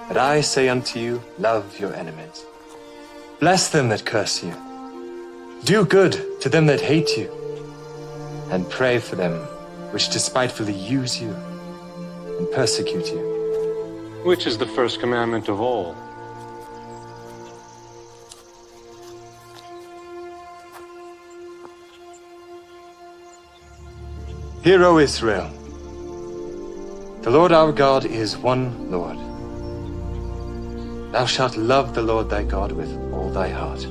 But I say unto you, love your enemies. Bless them that curse you. Do good to them that hate you. And pray for them which despitefully use you and persecute you. Which is the first commandment of all? Hear, O Israel, the Lord our God is one Lord. Thou shalt love the Lord thy God with all thy heart,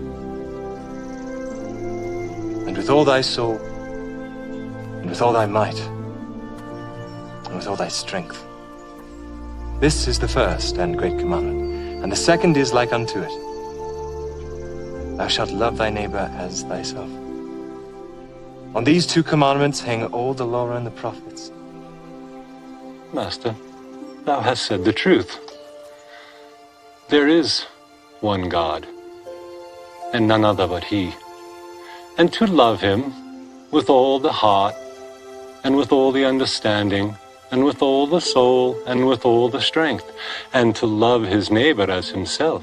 and with all thy soul, and with all thy might, and with all thy strength. This is the first and great commandment, and the second is like unto it. Thou shalt love thy neighbor as thyself. On these two commandments hang all the law and the prophets. Master, thou hast said the truth. There is one God, and none other but He. And to love Him with all the heart, and with all the understanding, and with all the soul, and with all the strength, and to love his neighbor as himself,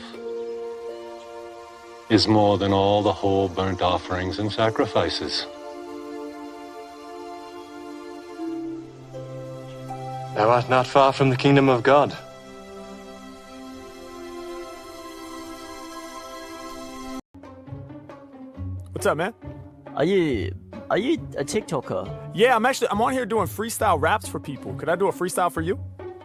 is more than all the whole burnt offerings and sacrifices. Thou art not far from the kingdom of God. What's up, man? Are you a TikToker? Yeah, I'm on here doing freestyle raps for people. Could I do a freestyle for you?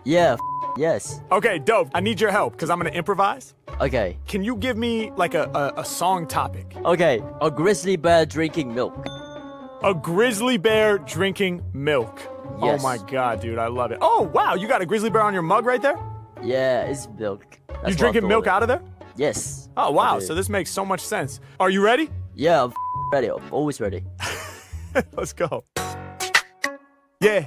Yeah, yes. Okay, dope. I need your help because I'm gonna improvise. Okay. Can you give me like a song topic? Okay, a grizzly bear drinking milk. A grizzly bear drinking milk. Yes. Oh my god, dude, I love it. Oh wow, you got a grizzly bear on your mug right there? Yeah, it's milk. You drinking milk out of there? Yes. Oh wow, so this makes so much sense. Are you ready? Yeah, I'm ready. I'm always ready. Let's go. Yeah,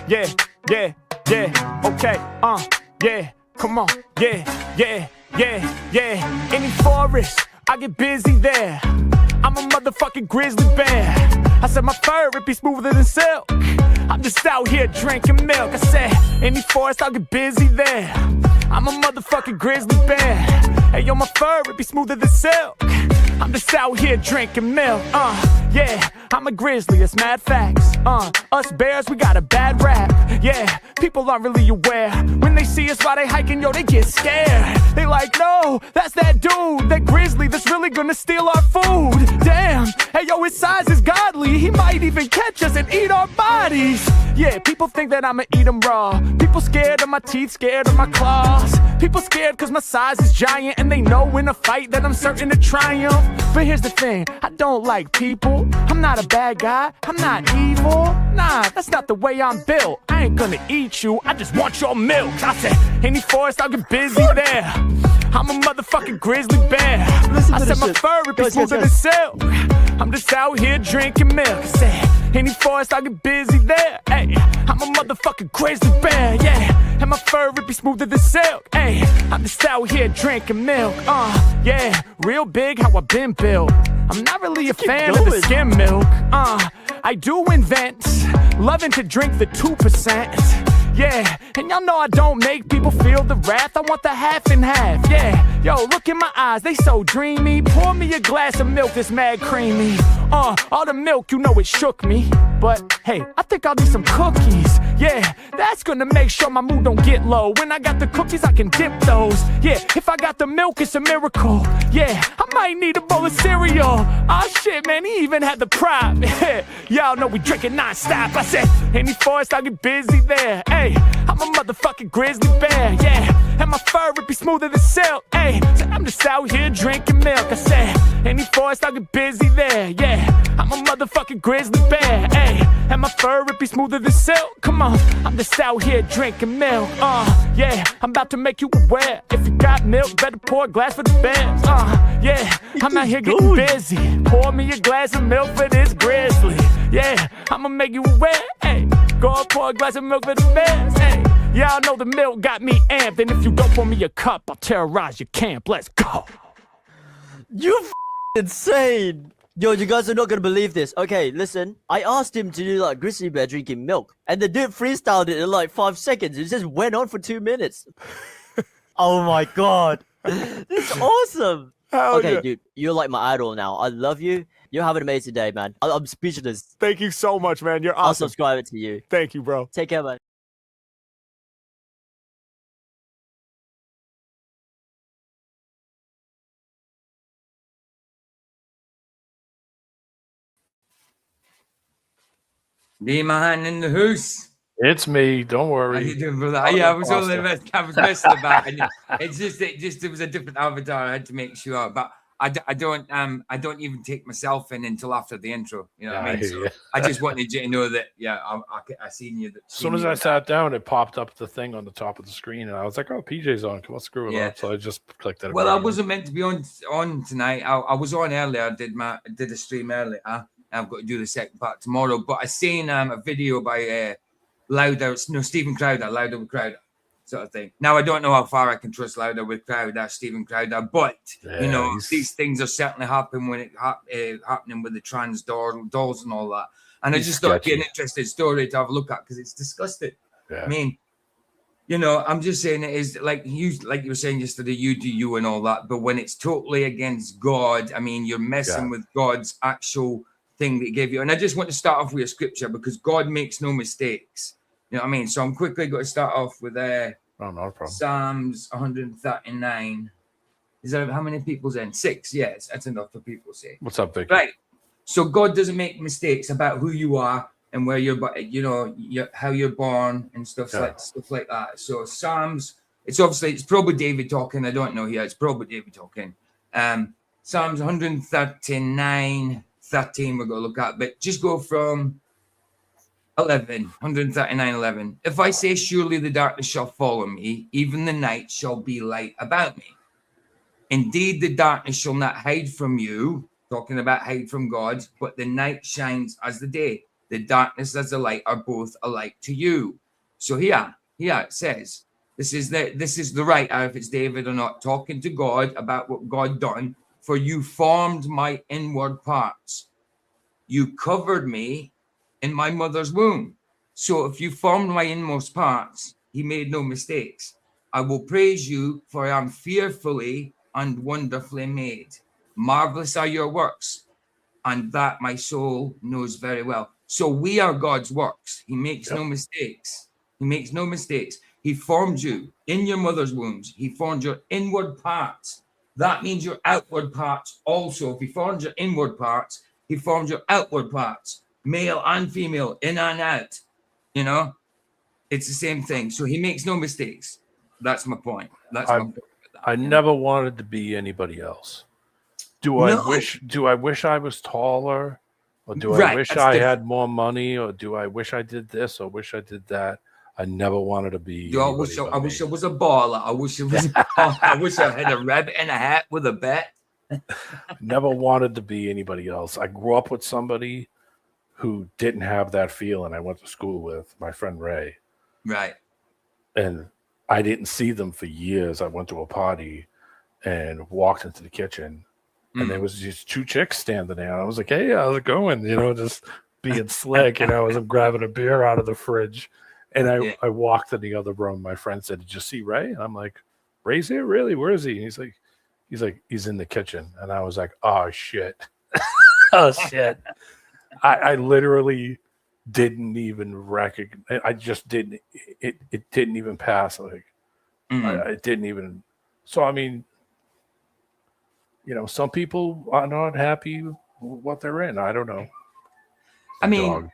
yeah, yeah, yeah, okay, yeah, come on, yeah. Any forest, I get busy there. I'm a motherfucking grizzly bear. I said my fur, it be smoother than silk. I'm just out here drinking milk. I said, any forest, I'll get busy there. I'm a motherfucking grizzly bear. Hey, yo, my fur, it be smoother than silk. I'm just out here drinking milk, yeah, I'm a grizzly, it's mad facts, us bears, we got a bad rap, yeah, people aren't really aware, when they see us while they hiking, yo, they get scared, they like, no, that's that dude, that grizzly that's really gonna steal our food, damn, hey, yo, his size is godly, he might even catch us and eat our bodies, yeah, people think that I'ma eat them raw, people scared of my teeth, scared of my claws, people scared cause my size is giant, and they know in a fight that I'm certain to triumph. But here's the thing, I don't like people. I'm not a bad guy, I'm not evil. Nah, that's not the way I'm built. I ain't gonna eat you, I just want your milk. I said, any forest, I'll get busy there. I'm a motherfucking grizzly bear. I said my fur would be smoother than silk. I'm just out here drinking milk. I said, any forest, I'll get busy there. Hey, I'm a motherfucking grizzly bear, yeah. And my fur would be smoother than silk. Hey, I'm just out here drinking milk. Yeah, real big how I been built. I'm not really a fan of the skim milk. I do invent loving to drink the 2%. Yeah, and y'all know I don't make people feel the wrath. I want the half and half, yeah. Yo, look in my eyes, they so dreamy. Pour me a glass of milk that's mad creamy. All the milk, you know it shook me. But, hey, I think I'll do some cookies. Yeah, that's gonna make sure my mood don't get low. When I got the cookies, I can dip those. Yeah, if I got the milk, it's a miracle. Yeah, I might need a bowl of cereal. Aw, shit, man, he even had the prop. Y'all know we drinking non-stop. I said, any forest, I'll get busy there. Hey, I'm a motherfucking grizzly bear, yeah. And my fur, it be smoother than silk. Hey, so I'm just out here drinking milk. I said, any forest, I'll get busy there, yeah. I'm a motherfucking grizzly bear, hey. And my fur, it be smoother than silk. Come on, I'm just out here drinking milk, yeah. I'm about to make you aware. If you got milk, better pour a glass for the bears, yeah. I'm out here getting busy. Pour me a glass of milk for this grizzly, yeah. I'ma make you aware, hey. Go and pour a glass of milk for the bears, hey. Y'all know the milk got me amped. And if you don't pour me a cup, I'll terrorize your camp. Let's go. You insane. Yo, you guys are not gonna believe this. Okay, listen. I asked him to do like grizzly bear drinking milk, and the dude freestyled it in like 5 seconds. It just went on for 2 minutes. Oh my god. This is awesome. Hell Okay, yeah. dude, you're like my idol now. I love you. You have an amazing day, man. I'm speechless. Thank you so much, man. You're I'll awesome. subscribe it to you. Thank you, bro. Take care, man. D-Man in the house. It's me. Don't How worry. you doing, brother? I'm Yeah, I was only imposter. I was messing about, and it was a different avatar. I had to make sure, but I don't even take myself in until after the intro. You know what I mean? hear So you. I just wanted you to know that. Yeah, I seen you. As soon as I sat down, it popped up the thing on the top of the screen, and I was like, "Oh, PJ's on. Come on, screw it Yeah. up." So I just clicked it. Well, I wasn't meant to be on tonight. I was on earlier. I did a stream earlier. I've got to do the second part tomorrow. But I seen a video by Stephen Crowder, Louder with Crowder, sort of thing. Now I don't know how far I can trust Louder with Crowder, Stephen Crowder, but you know these things are certainly happening when happening with the trans dolls and all that. And I just thought it'd be an interesting story to have a look at because it's disgusting. Yeah. I mean, you know, I'm just saying it is like you were saying yesterday, you do you and all that. But when it's totally against God, I mean, you're messing with God's actual thing that he gave you. And I just want to start off with a scripture because God makes no mistakes. You know what I mean? So I'm quickly going to start off with no problem. Psalms 139. Is that how many people's in? 6. Yes, that's enough for people to say. What's up, Vic? Right. So God doesn't make mistakes about who you are and where you're, you know, how you're born and stuff like that. So Psalms, it's probably David talking. I don't know here. It's probably David talking. Psalms 139, 13 we're going to look at, but just go from 139, 11. If I say, surely the darkness shall follow me, even the night shall be light about me. Indeed, the darkness shall not hide from you, talking about hide from God, but the night shines as the day. The darkness as the light are both alike to you. So here it says, this is the writer, if it's David or not, talking to God about what God done. For you formed my inward parts. You covered me in my mother's womb. So if you formed my inmost parts, he made no mistakes. I will praise you, for I am fearfully and wonderfully made. Marvelous are your works, and that my soul knows very well. So we are God's works. He makes no mistakes. He makes no mistakes. He formed you in your mother's wombs. He formed your inward parts. That means your outward parts also. If he formed your inward parts, he formed your outward parts, male and female, in and out. You know, it's the same thing. So he makes no mistakes. That's my point. I never wanted to be anybody else. Do I wish I was taller? Or do I wish I had more money? Or do I wish I did this or wish I did that? I never wanted to be. I wish I was a baller. I wish I had a rabbit in a hat with a bat. Never wanted to be anybody else. I grew up with somebody who didn't have that feeling. I went to school with my friend Ray. Right. And I didn't see them for years. I went to a party and walked into the kitchen and there was just 2 chicks standing there. And I was like, hey, how's it going? You know, just being slick, you know, as I'm grabbing a beer out of the fridge. And I walked in the other room. My friend said, did you see Ray? And I'm like, Ray's here? Really? Where is he? And he's like, he's in the kitchen. And I was like, oh, shit. Oh, shit. I literally didn't even recognize. I just didn't. It didn't even pass. Like, it didn't even. So, I mean, you know, some people are not happy with what they're in. I don't know. I mean,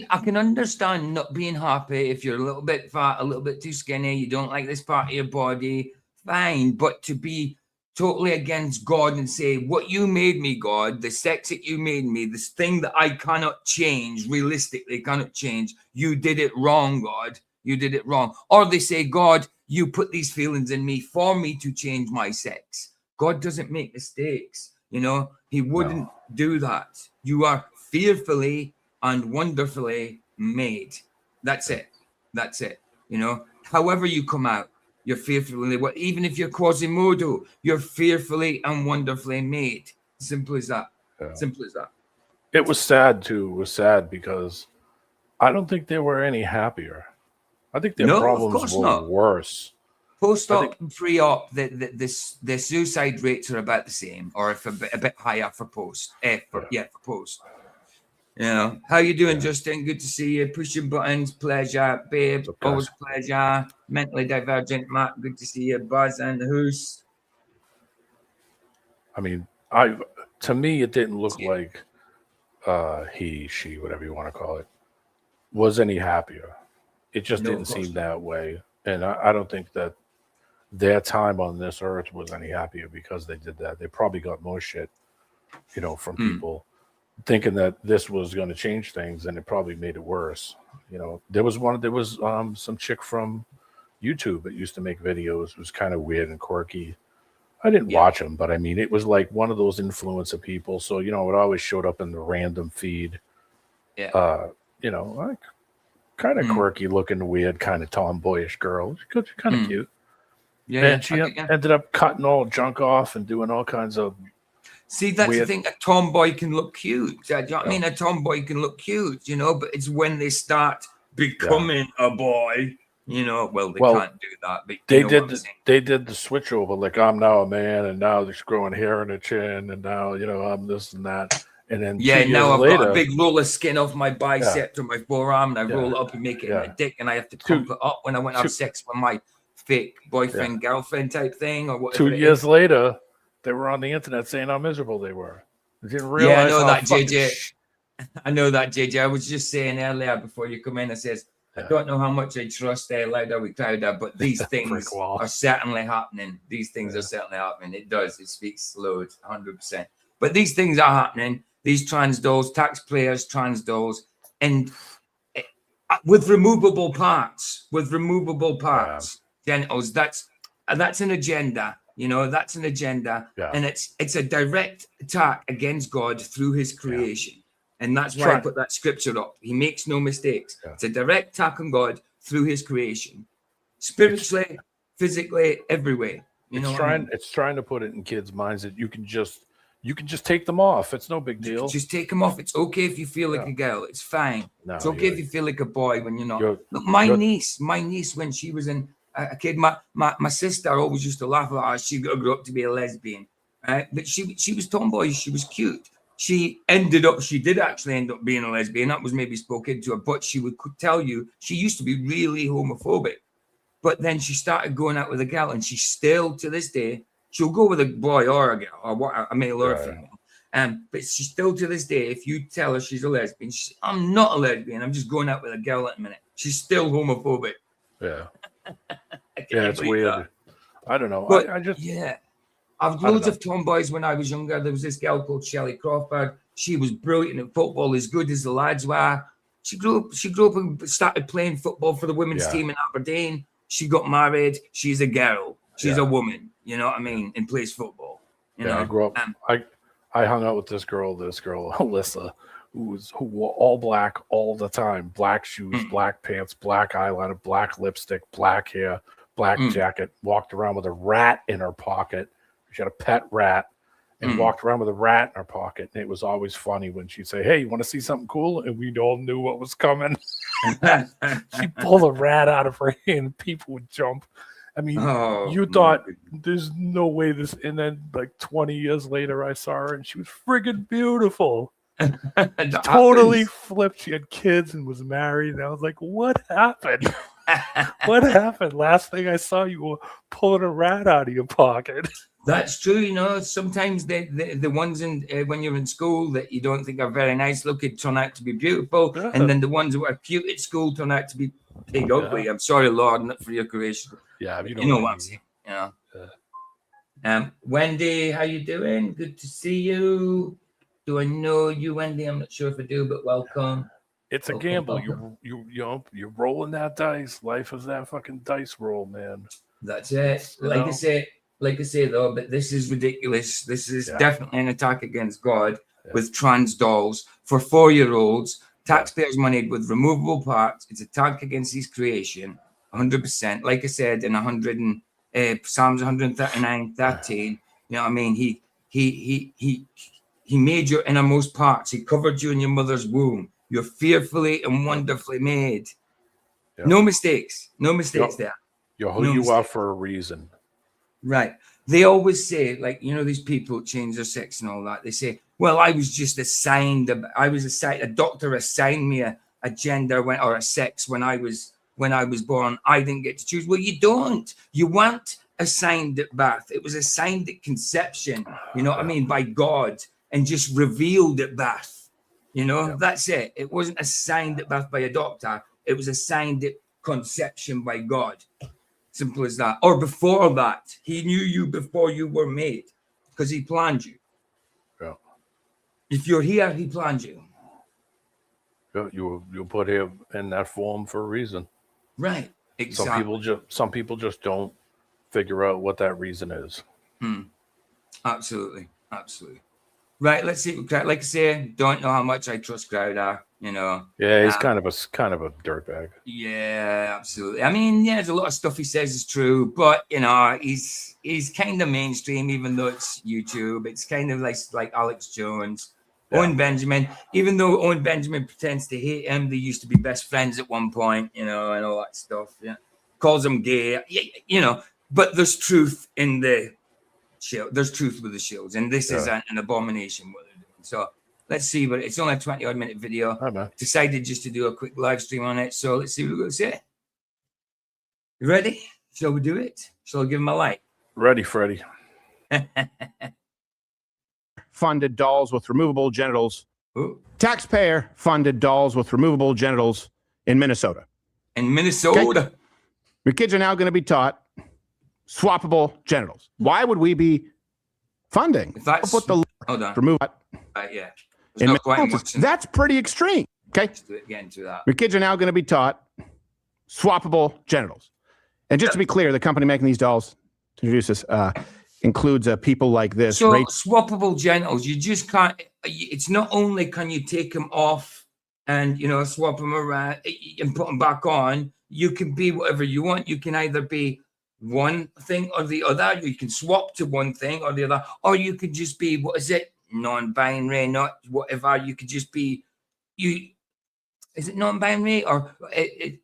I can understand not being happy if you're a little bit fat, a little bit too skinny, you don't like this part of your body, fine. But to be totally against God and say, what you made me, God, the sex that you made me, this thing that I cannot change, realistically cannot change, you did it wrong, God. You did it wrong. Or they say, God, you put these feelings in me for me to change my sex. God doesn't make mistakes. You know, he wouldn't do that. You are fearfully and wonderfully made. That's it. That's it. You know, however you come out, you're fearfully, even if you're Quasimodo, you're fearfully and wonderfully made. Simple as that. Yeah. Simple as that. It was sad too. It was sad because I don't think they were any happier. I think their problems were worse. Post-op and pre-op, the suicide rates are about the same, or if a bit higher for post. For post. You know, how you doing, Justin? Good to see you. Pushing buttons, pleasure, babe. Okay. Always pleasure. Mentally divergent, Matt. Good to see you. Buzz and the Hoos. I mean, to me, it didn't look like he, she, whatever you want to call it, was any happier. It just didn't seem that way, and I don't think that their time on this earth was any happier because they did that. They probably got more shit, you know, from people thinking that this was going to change things, and it probably made it worse. You know, there was some chick from YouTube that used to make videos. It was kind of weird and quirky. I didn't watch them, but I mean, it was like one of those influencer people. So, you know, it always showed up in the random feed. Yeah. You know, like kind of quirky looking, weird, kind of tomboyish girl. She's kind of cute. Yeah. And she ended up cutting all junk off and doing all kinds of. See, that's the thing. A tomboy can look cute. Do you know what I mean? A tomboy can look cute, you know, but it's when they start becoming a boy. You know, well, they can't do that. But they did the switch over. Like, I'm now a man, and now there's growing hair on the chin, and now, you know, I'm this and that. And then now I've got a big roll of skin off my bicep to my forearm, and I roll it up and make it in a dick, and I have to pump it up when I went to have sex with my fake boyfriend, girlfriend type thing, or whatever. 2 years later, they were on the internet saying how miserable they were. They didn't realize. I know that, JJ. I know that, JJ. I was just saying earlier before you come in, I says, I don't know how much I trust Louder with Crowder, but these things are certainly happening. These things are certainly happening. It does. It speaks loads, 100%. But these things are happening. These trans dolls, taxpayers, trans dolls, and with removable parts, genitals. That's an agenda. You know, that's an agenda, and it's a direct attack against God through His creation. And that's why I put that scripture up. He makes no mistakes. Yeah. It's a direct attack on God through His creation, spiritually, physically, every way. It's trying to put it in kids' minds that you can just take them off. It's no big deal. Just take them off. It's okay if you feel like a girl. It's fine. No, it's okay if you feel like a boy when you're not. Look, my niece, when she was in a kid, my sister always used to laugh at her. She grew up to be a lesbian, right? But she was tomboyish. She was cute. She did actually end up being a lesbian. That was maybe spoken to her, but she would tell you she used to be really homophobic. But then she started going out with a girl, and she still, to this day, she'll go with a boy or a girl, or a male or a female. But she still, to this day, if you tell her she's a lesbian, she says, I'm not a lesbian. I'm just going out with a girl at the minute. She's still homophobic. Yeah. It's weird. That. I don't know. But, I just. Yeah. I've loads of tomboys when I was younger. There was this girl called Shelley Crawford. She was brilliant at football, as good as the lads were. She grew up and started playing football for the women's team in Aberdeen. She got married. She's a girl. She's a woman. You know what I mean? And plays football. You know? I grew up. I hung out with this girl, Alyssa, who wore all black all the time. Black shoes, black pants, black eyeliner, black lipstick, black hair, black jacket. Walked around with a rat in her pocket. She had a pet rat and walked around with a rat in her pocket. And it was always funny when she'd say, hey, you want to see something cool? And we all knew what was coming. She pulled a rat out of her hand. People would jump. I mean, you thought there's no way this. And then like 20 years later, I saw her and she was friggin' beautiful. Totally flipped. She had kids and was married. And I was like, what happened? What happened? Last thing I saw, you were pulling a rat out of your pocket. That's true, you know. Sometimes the ones when you're in school that you don't think are very nice looking turn out to be beautiful, and then the ones who are cute at school turn out to be big ugly. I'm sorry, Lord, not for your creation. Yeah, you know what I'm saying. You know. Wendy, how you doing? Good to see you. Do I know you, Wendy? I'm not sure if I do, but welcome. It's a gamble. You're rolling that dice. Life is that fucking dice roll, man. That's it. Like I say, though, but this is ridiculous. This is definitely an attack against God with trans dolls for 4-year-olds, taxpayers' money with removable parts. It's an attack against His creation, 100%. Like I said, in Psalms 139:13, you know what I mean? He made your innermost parts. He covered you in your mother's womb. You're fearfully and wonderfully made. Yeah. No mistakes there. You're who you are for a reason. Right. They always say, like, you know, these people change their sex and all that. They say, well, I was just assigned, a doctor assigned me a gender or a sex when I was born. I didn't get to choose. Well, you don't. You weren't assigned at birth. It was assigned at conception, you know what I mean, by God, and just revealed at birth. You know, that's it. It wasn't assigned at birth by a doctor. It was assigned at conception by God. Simple as that. Or before that, he knew you before you were made because he planned you. Yeah. If you're here, he planned you. Yeah, you put here in that form for a reason. Right. Exactly. Some people just don't figure out what that reason is. Absolutely. Absolutely. Right. Let's see. Like I say, don't know how much I trust Crowder. You know. Yeah, he's kind of a dirtbag. Yeah, absolutely. I mean, yeah, there's a lot of stuff he says is true, but you know, he's kind of mainstream, even though it's YouTube. It's kind of like Alex Jones, Owen Benjamin. Even though Owen Benjamin pretends to hate him, they used to be best friends at one point, you know, and all that stuff. Yeah, calls him gay. You know, but there's truth in the shield. There's truth with the shields, and this is an abomination what they're doing. So. Let's see, but it's only a 20-odd minute video. Decided just to do a quick live stream on it. So let's see what we're going to say. You ready? Shall we do it? Shall I give him a like? Ready, Freddie. Funded dolls with removable genitals. Ooh. Taxpayer funded dolls with removable genitals in Minnesota. In Minnesota? Okay. Your kids are now going to be taught swappable genitals. Why would we be funding? If that's, hold on. Remove that. Yeah. No that's pretty extreme. Okay. Get into that. Your kids are now going to be taught swappable genitals. And just to be clear, the company making these dolls, to introduce this, includes people like this. So swappable genitals, you just can't. It's not only can you take them off and, you know, swap them around and put them back on. You can be whatever you want. You can either be one thing or the other. You can swap to one thing or the other, or you could just be, what is it? Non-binary, not whatever. You could just be is it non-binary, or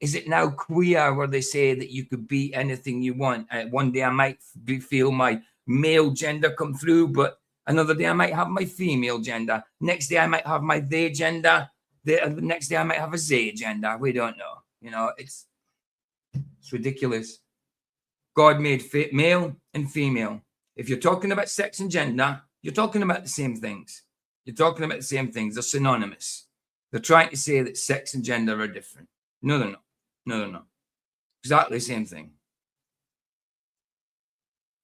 is it now queer, where they say that you could be anything you want? One day I might feel my male gender come through, but another day I might have my female gender. Next day I might have my they gender. The next day I might have a they gender. We don't know. You know, it's ridiculous. God made male and female. If you're talking about sex and gender, you're talking about the same things. You're talking about the same things. They're synonymous. They're trying to say that sex and gender are different. No, they're not. No, they're not. Exactly the same thing.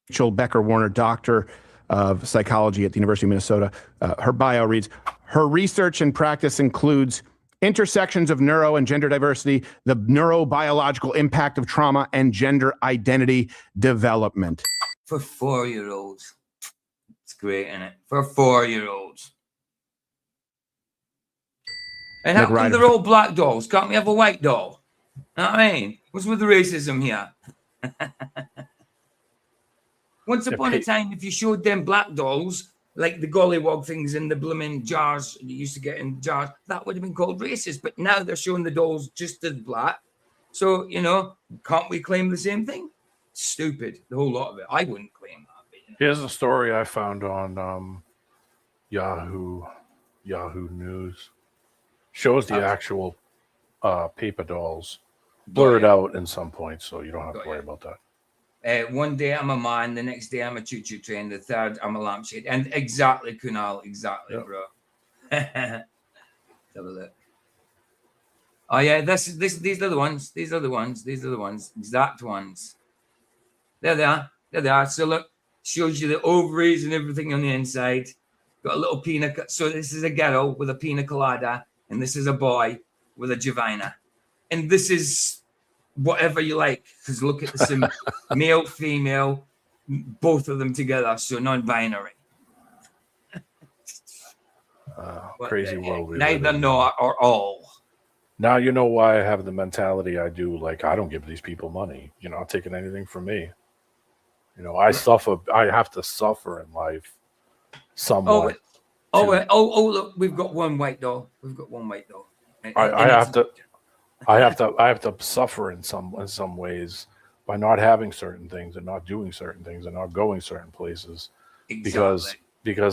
Rachel Becker-Warner, doctor of psychology at the University of Minnesota. Her bio reads, her research and practice includes intersections of neuro and gender diversity, the neurobiological impact of trauma, and gender identity development. For 4-year-olds. It's great, isn't it? For 4-year-olds. And how come they're all black dolls? Can't we have a white doll? You know what I mean? What's with the racism here? Once upon a time, if you showed them black dolls, like the gollywog things in the blooming jars you used to get in jars, that would have been called racist. But now they're showing the dolls just as black. So, you know, can't we claim the same thing? Stupid, the whole lot of it. I wouldn't claim that. But, you know. Here's a story I found on Yahoo News. Shows the actual paper dolls blurred out in some points, so you don't have to worry about that. One day I'm a man, the next day I'm a choo-choo train, the third I'm a lampshade. And exactly, Kunal, exactly, bro. Have a look. Oh yeah, these are the ones. These are the ones. These are the ones. Exact ones. There they are. There they are. So look, shows you the ovaries and everything on the inside. Got a little pina. So this is a girl with a pina colada, and this is a boy with a vagina, and this is whatever you like. Because look at the male, female, both of them together. So non-binary. Crazy world. Neither nor or all. Now you know why I have the mentality I do. Like, I don't give these people money. You're not taking anything from me. You know, I suffer. I have to suffer in life somewhat. Look, we've got one white doll. We've got one white doll. I have to suffer in some ways not having certain things and not doing certain things and not going certain places because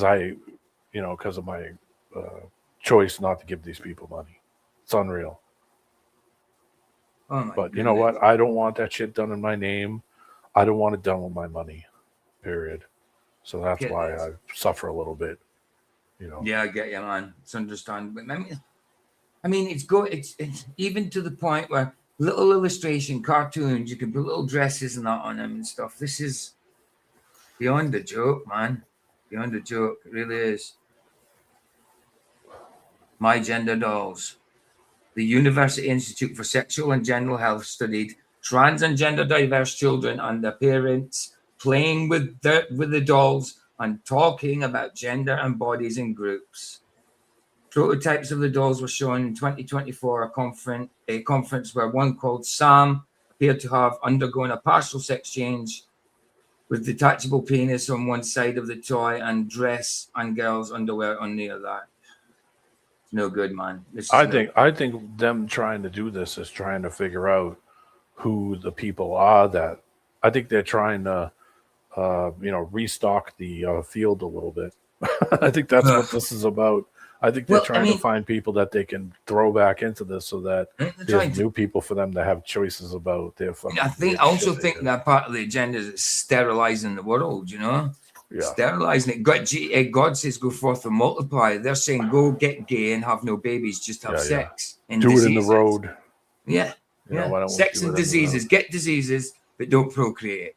I, because of my choice not to give these people money. It's unreal. Oh my But you know what? I don't want that shit done in my name. I don't want it done with my money. Period. So that's why I suffer a little bit. Yeah, I get you, man. It's understandable. I mean, it's good. It's even to the point where little illustration cartoons, you can put little dresses and that on them and stuff. This is beyond the joke, man. Beyond the joke. It really is. My Gender Dolls. The University Institute for Sexual and Genital Health studied trans and gender diverse children and their parents playing with the dolls and talking about gender and bodies in groups. Prototypes of the dolls were shown in 2024, a conference where one called Sam appeared to have undergone a partial sex change with detachable penis on one side of the toy and dress and girls' underwear on the other. It's no good, man. I think them trying to do this is trying to figure out who the people are that I think they're trying to restock the field a little bit. I think that's what this is about. I think they're trying to find people that they can throw back into this so that there's new people for them to have choices about their fucking. I also think that part of the agenda is sterilizing the world, Yeah. Sterilizing it. God says go forth and multiply. They're saying go get gay and have no babies, just have sex. And do it in the road. Yeah. Sex and diseases. Get diseases, but don't procreate,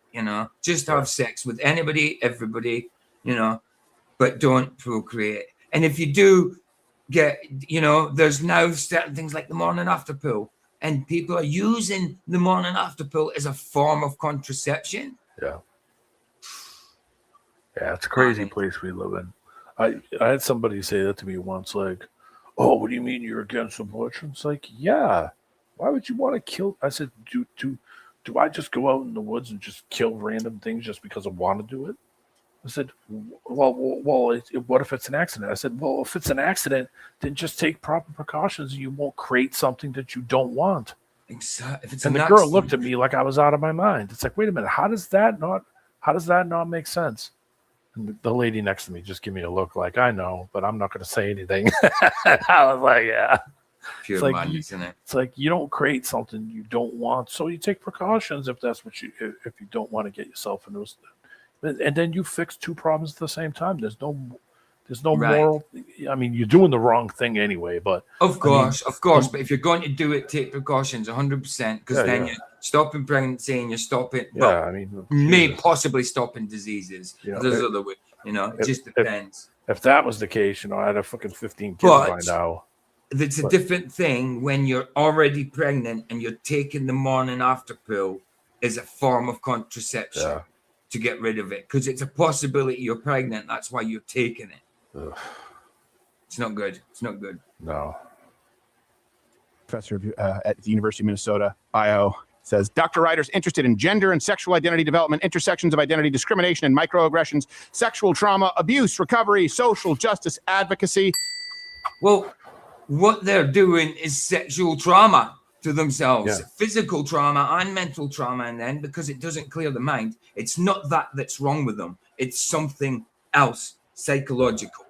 Just have sex with anybody, everybody, but don't procreate. And if you do get, there's now certain things like the morning after pill, and people are using the morning after pill as a form of contraception. Yeah. Yeah, it's a crazy place we live in. I had somebody say that to me once, like, "Oh, what do you mean you're against abortion?" It's like, yeah. Why would you want to kill? I said, do I just go out in the woods and just kill random things just because I want to do it? I said, well, what if it's an accident? I said, well, if it's an accident, then just take proper precautions. You won't create something that you don't want. Exactly. And the girl looked at me like I was out of my mind. It's like, wait a minute, how does that not make sense? And the lady next to me just gave me a look like, I know, but I'm not going to say anything. I was like, yeah. Pure it's like money, isn't it? It's like you don't create something you don't want, so you take precautions if that's what if you don't want to get yourself into. And then you fix two problems at the same time. There's no moral. I mean, you're doing the wrong thing anyway. But of course. But if you're going to do it, take precautions 100%, because then you're stopping pregnancy and you're stopping. Yeah, I mean, may possibly stopping diseases. There's other way. It just depends. If that was the case, I'd have fucking 15 kids by now. It's a different thing when you're already pregnant and you're taking the morning after pill as a form of contraception to get rid of it, because it's a possibility you're pregnant. That's why you're taking it. Ugh. It's not good. It's not good. No. Professor at the University of Minnesota, IO, says Dr. Ryder's interested in gender and sexual identity development, intersections of identity, discrimination and microaggressions, sexual trauma, abuse, recovery, social justice advocacy. Well, what they're doing is sexual trauma to themselves, physical trauma and mental trauma. And then because it doesn't clear the mind, it's not that's wrong with them. It's something else, psychological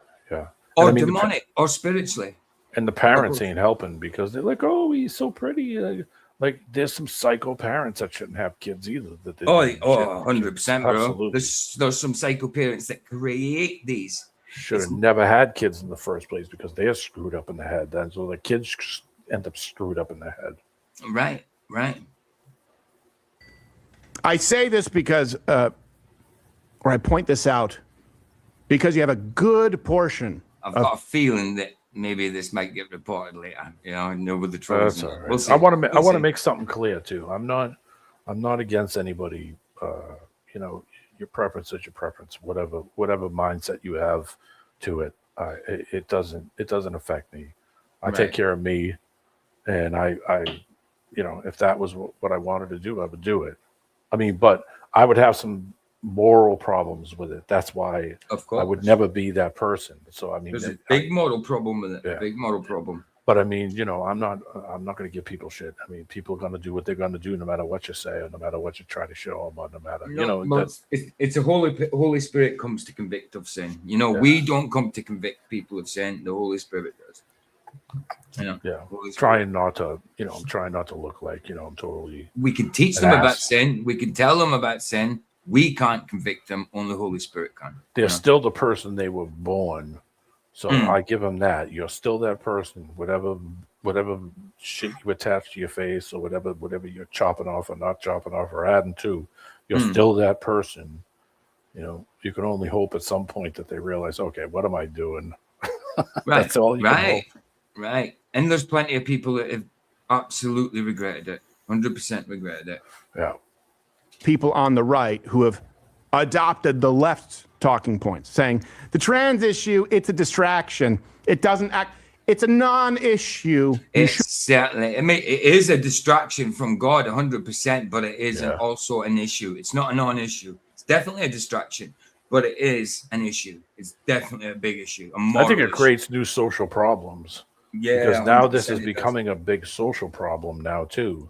or demonic or spiritually. And the parents ain't helping because they're like, oh, he's so pretty. Like there's some psycho parents that shouldn't have kids either. 100%, bro. Absolutely. There's some psycho parents that create these. Should have never had kids in the first place because they're screwed up in the head. Then so the kids end up screwed up in the head. Right. I say this because, or I point this out because you have a good portion. I've got a feeling that maybe this might get reported later. I know with the trolls. Right. We'll see. I want to make something clear too. I'm not against anybody. Your preference is your preference. Whatever mindset you have to it, it doesn't affect me. I take care of me, and I if that was what I wanted to do, I would do it. I mean, but I would have some moral problems with it. That's why I would never be that person. So I mean, there's a big moral problem with it. Yeah. Big moral problem. But I mean, you know, I'm not going to give people shit. I mean, people are going to do what they're going to do, no matter what you say, or no matter what you try to show them, or no matter, you know. Well, it's a Holy Spirit comes to convict of sin. You know, we don't come to convict people of sin. The Holy Spirit does. You know, yeah. Trying not to, you know, I'm trying not to look like, you know, I'm totally. We can teach them about sin. We can tell them about sin. We can't convict them. Only the Holy Spirit can. They're still the person they were born. So I give them that. You're still that person. Whatever shit you attach to your face, or whatever you're chopping off or not chopping off or adding to, you're still that person. You know, you can only hope at some point that they realize, okay, what am I doing? Right. That's all you can hope. Right. And there's plenty of people that have absolutely regretted it. 100% regretted it. Yeah. People on the right who have adopted the left's talking points, saying the trans issue, it's a distraction. It doesn't act. It's a non-issue. It's certainly. I mean, it is a distraction from God, 100%, but it is also an issue. It's not a non-issue. It's definitely a distraction, but it is an issue. It's definitely a big issue. I think it creates new social problems. Yeah, because now this is becoming a big social problem now too.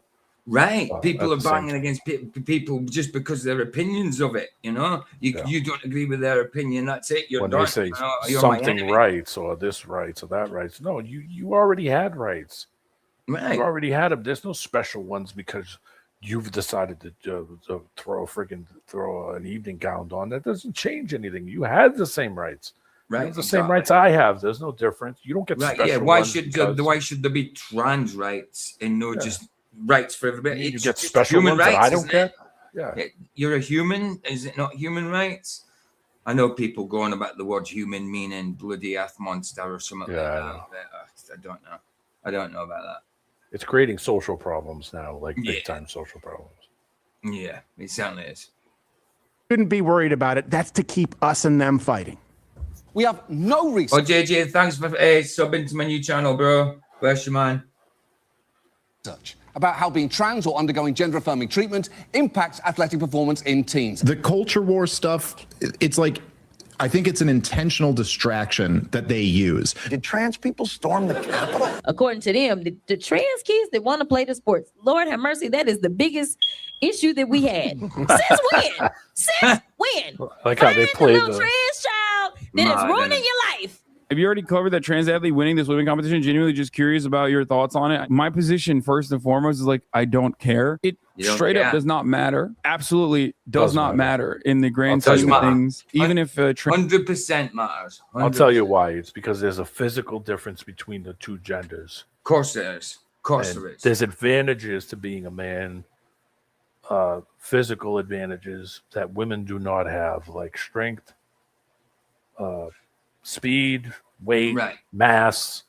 Right, people are banging against people just because of their opinions of it. You know, you don't agree with their opinion. That's it. You're when done. They say something rights or this rights or that rights. No, you already had rights. Right, you already had them. There's no special ones because you've decided to throw an evening gown on. That doesn't change anything. You had the same rights. Right, you have the same rights I have. There's no difference. You don't get special. Yeah, why should there be trans rights and no just rights for everybody? You get special human rights. I don't get. Yeah, you're a human. Is it not human rights? I know people going about the word human meaning bloody earth monster or something like that. I don't know. I don't know about that. It's creating social problems now, like big time social problems. Yeah, it certainly is. Shouldn't be worried about it. That's to keep us and them fighting. We have no reason. Oh, JJ, thanks for subbing to my new channel, bro. Bless you, man. About how being trans or undergoing gender-affirming treatment impacts athletic performance in teens. The culture war stuff, it's like, I think it's an intentional distraction that they use. Did trans people storm the Capitol? According to them, the trans kids that want to play the sports, Lord have mercy, that is the biggest issue that we had. Since when? Since when? Like how they played the trans child that is ruining your life. Have you already covered that trans athlete winning this swimming competition? Genuinely just curious about your thoughts on it. My position, first and foremost, is like, I don't care. It straight up does not matter. Absolutely does not matter in the grand scheme of things. Even if 100% matters. 100%. I'll tell you why. It's because there's a physical difference between the two genders. Of course there is. Of course there is. There's advantages to being a man. Physical advantages that women do not have, like strength, speed, weight, mass,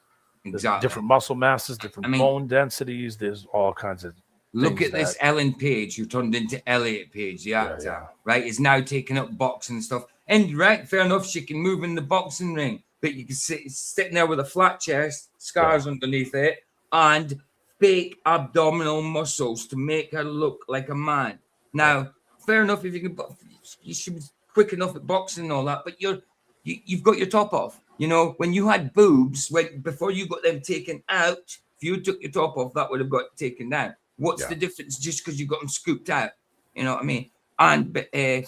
different muscle masses, different bone densities. There's all kinds of. Look at this Ellen Page, who turned into Elliot Page, the actor, right? Is now taking up boxing and stuff. And fair enough, she can move in the boxing ring, but you can sitting there with a flat chest, scars underneath it, and fake abdominal muscles to make her look like a man. Now, fair enough if you should be quick enough at boxing and all that, but you've got your top off. You know, when you had boobs, before you got them taken out, if you took your top off, that would have got taken down. What's the difference just because you got them scooped out? You know what I mean? And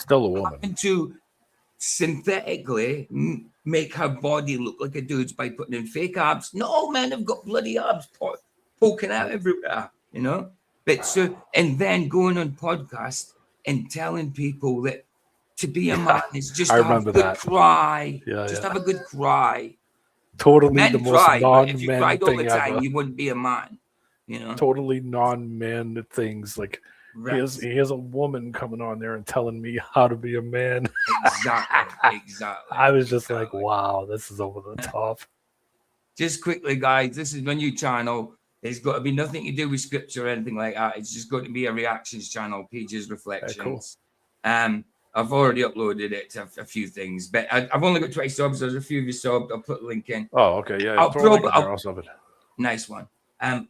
still a woman. Having to synthetically make her body look like a dude's by putting in fake abs. Not all men have got bloody abs poking out everywhere, you know? But and then going on podcast and telling people that to be a man is just to have a good cry. Just have a good cry. Totally Men the most cry, non-man if you cried all the thing time, ever. you wouldn't be a man. You know? Totally non-man things. Like here's a woman coming on there and telling me how to be a man. Exactly. I was just like, wow, this is over the top. Just quickly, guys, this is my new channel. It's got to be nothing to do with scripture or anything like that. It's just going to be a reactions channel, Page's Reflections. Cool. I've already uploaded it to a few things, but I've only got 20 subs. There's a few of you subbed. I'll put the link in. Oh, okay, yeah. I'll sub it. Nice one. I have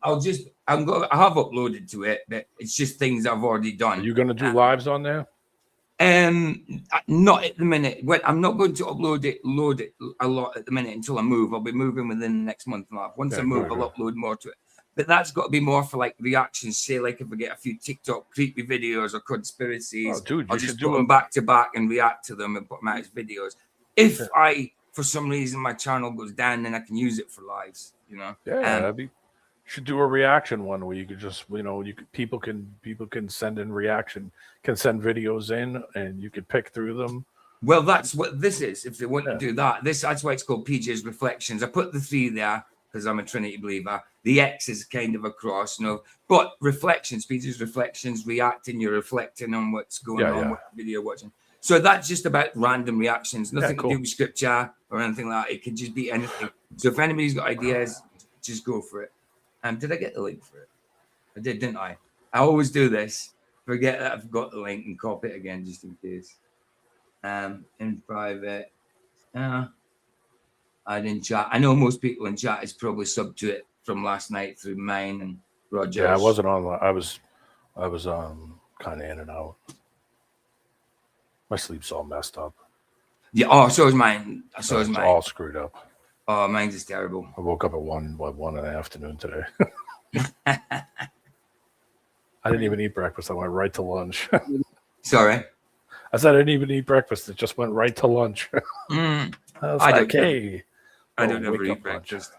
uploaded to it, but it's just things I've already done. Are you going to do lives on there? Not at the minute. Well, I'm not going to load it a lot at the minute until I move. I'll be moving within the next month and a half. Once I move, I'll upload more to it. But that's got to be more for like reactions. Say, like if I get a few TikTok creepy videos or conspiracies, I'll just put them back to back and react to them and put them out as videos. If I, for some reason, my channel goes down, then I can use it for lives. You know? Yeah, should do a reaction one where you could just, people can send in reaction, can send videos in, and you could pick through them. Well, that's what this is. If they want to do that, that's why it's called PJ's Reflections. I put the 3 there because I'm a Trinity believer. The X is kind of a cross, but Reflections, PJ's Reflections, reacting. You're reflecting on what's going on, what video you're watching. So that's just about random reactions, nothing to do with scripture or anything like that. It could just be anything. So if anybody's got ideas, just go for it. Did I get the link for it? I did, didn't I? I always do this. Forget that I've got the link and copy it again just in case. In private. I didn't chat. I know most people in chat is probably sub to it from last night through mine and Roger's. Yeah, I wasn't on. I was kind of in and out. My sleep's all messed up. Yeah. Oh, so is mine. So is mine. All screwed up. Oh, mine's is terrible. I woke up at 1 in the afternoon today. I didn't even eat breakfast. I went right to lunch. Sorry? I said I didn't even eat breakfast. It just went right to lunch. I was like, hey. I don't ever eat breakfast.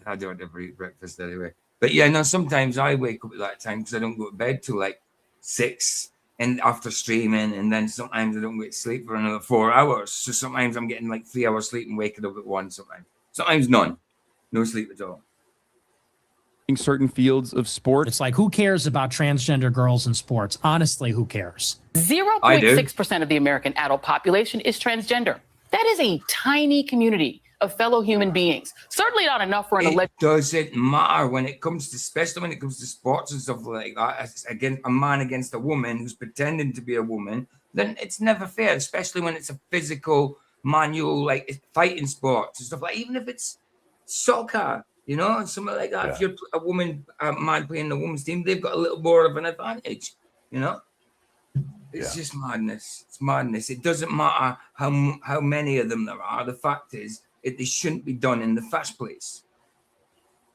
I don't ever eat breakfast anyway. But yeah, no, sometimes I wake up at that time because I don't go to bed till like 6 and after streaming, and then sometimes I don't get to sleep for another 4 hours. So sometimes I'm getting like 3 hours sleep and waking up at 1 sometimes. Sometimes none. No sleep at all. In certain fields of sports. It's like, who cares about transgender girls in sports? Honestly, who cares? 0.6% of the American adult population is transgender. That is a tiny community of fellow human beings. Certainly not enough for an It doesn't matter when it comes to, especially when it comes to sports and stuff like that. Again, a man against a woman who's pretending to be a woman, then it's never fair, especially when it's a physical, manual, like fighting sports and stuff like. Even if it's soccer, something like that. If you're a woman, a man playing the women's team, they've got a little more of an advantage. It's just madness. It's madness. It doesn't matter how many of them there are. The fact is, they shouldn't be done in the first place.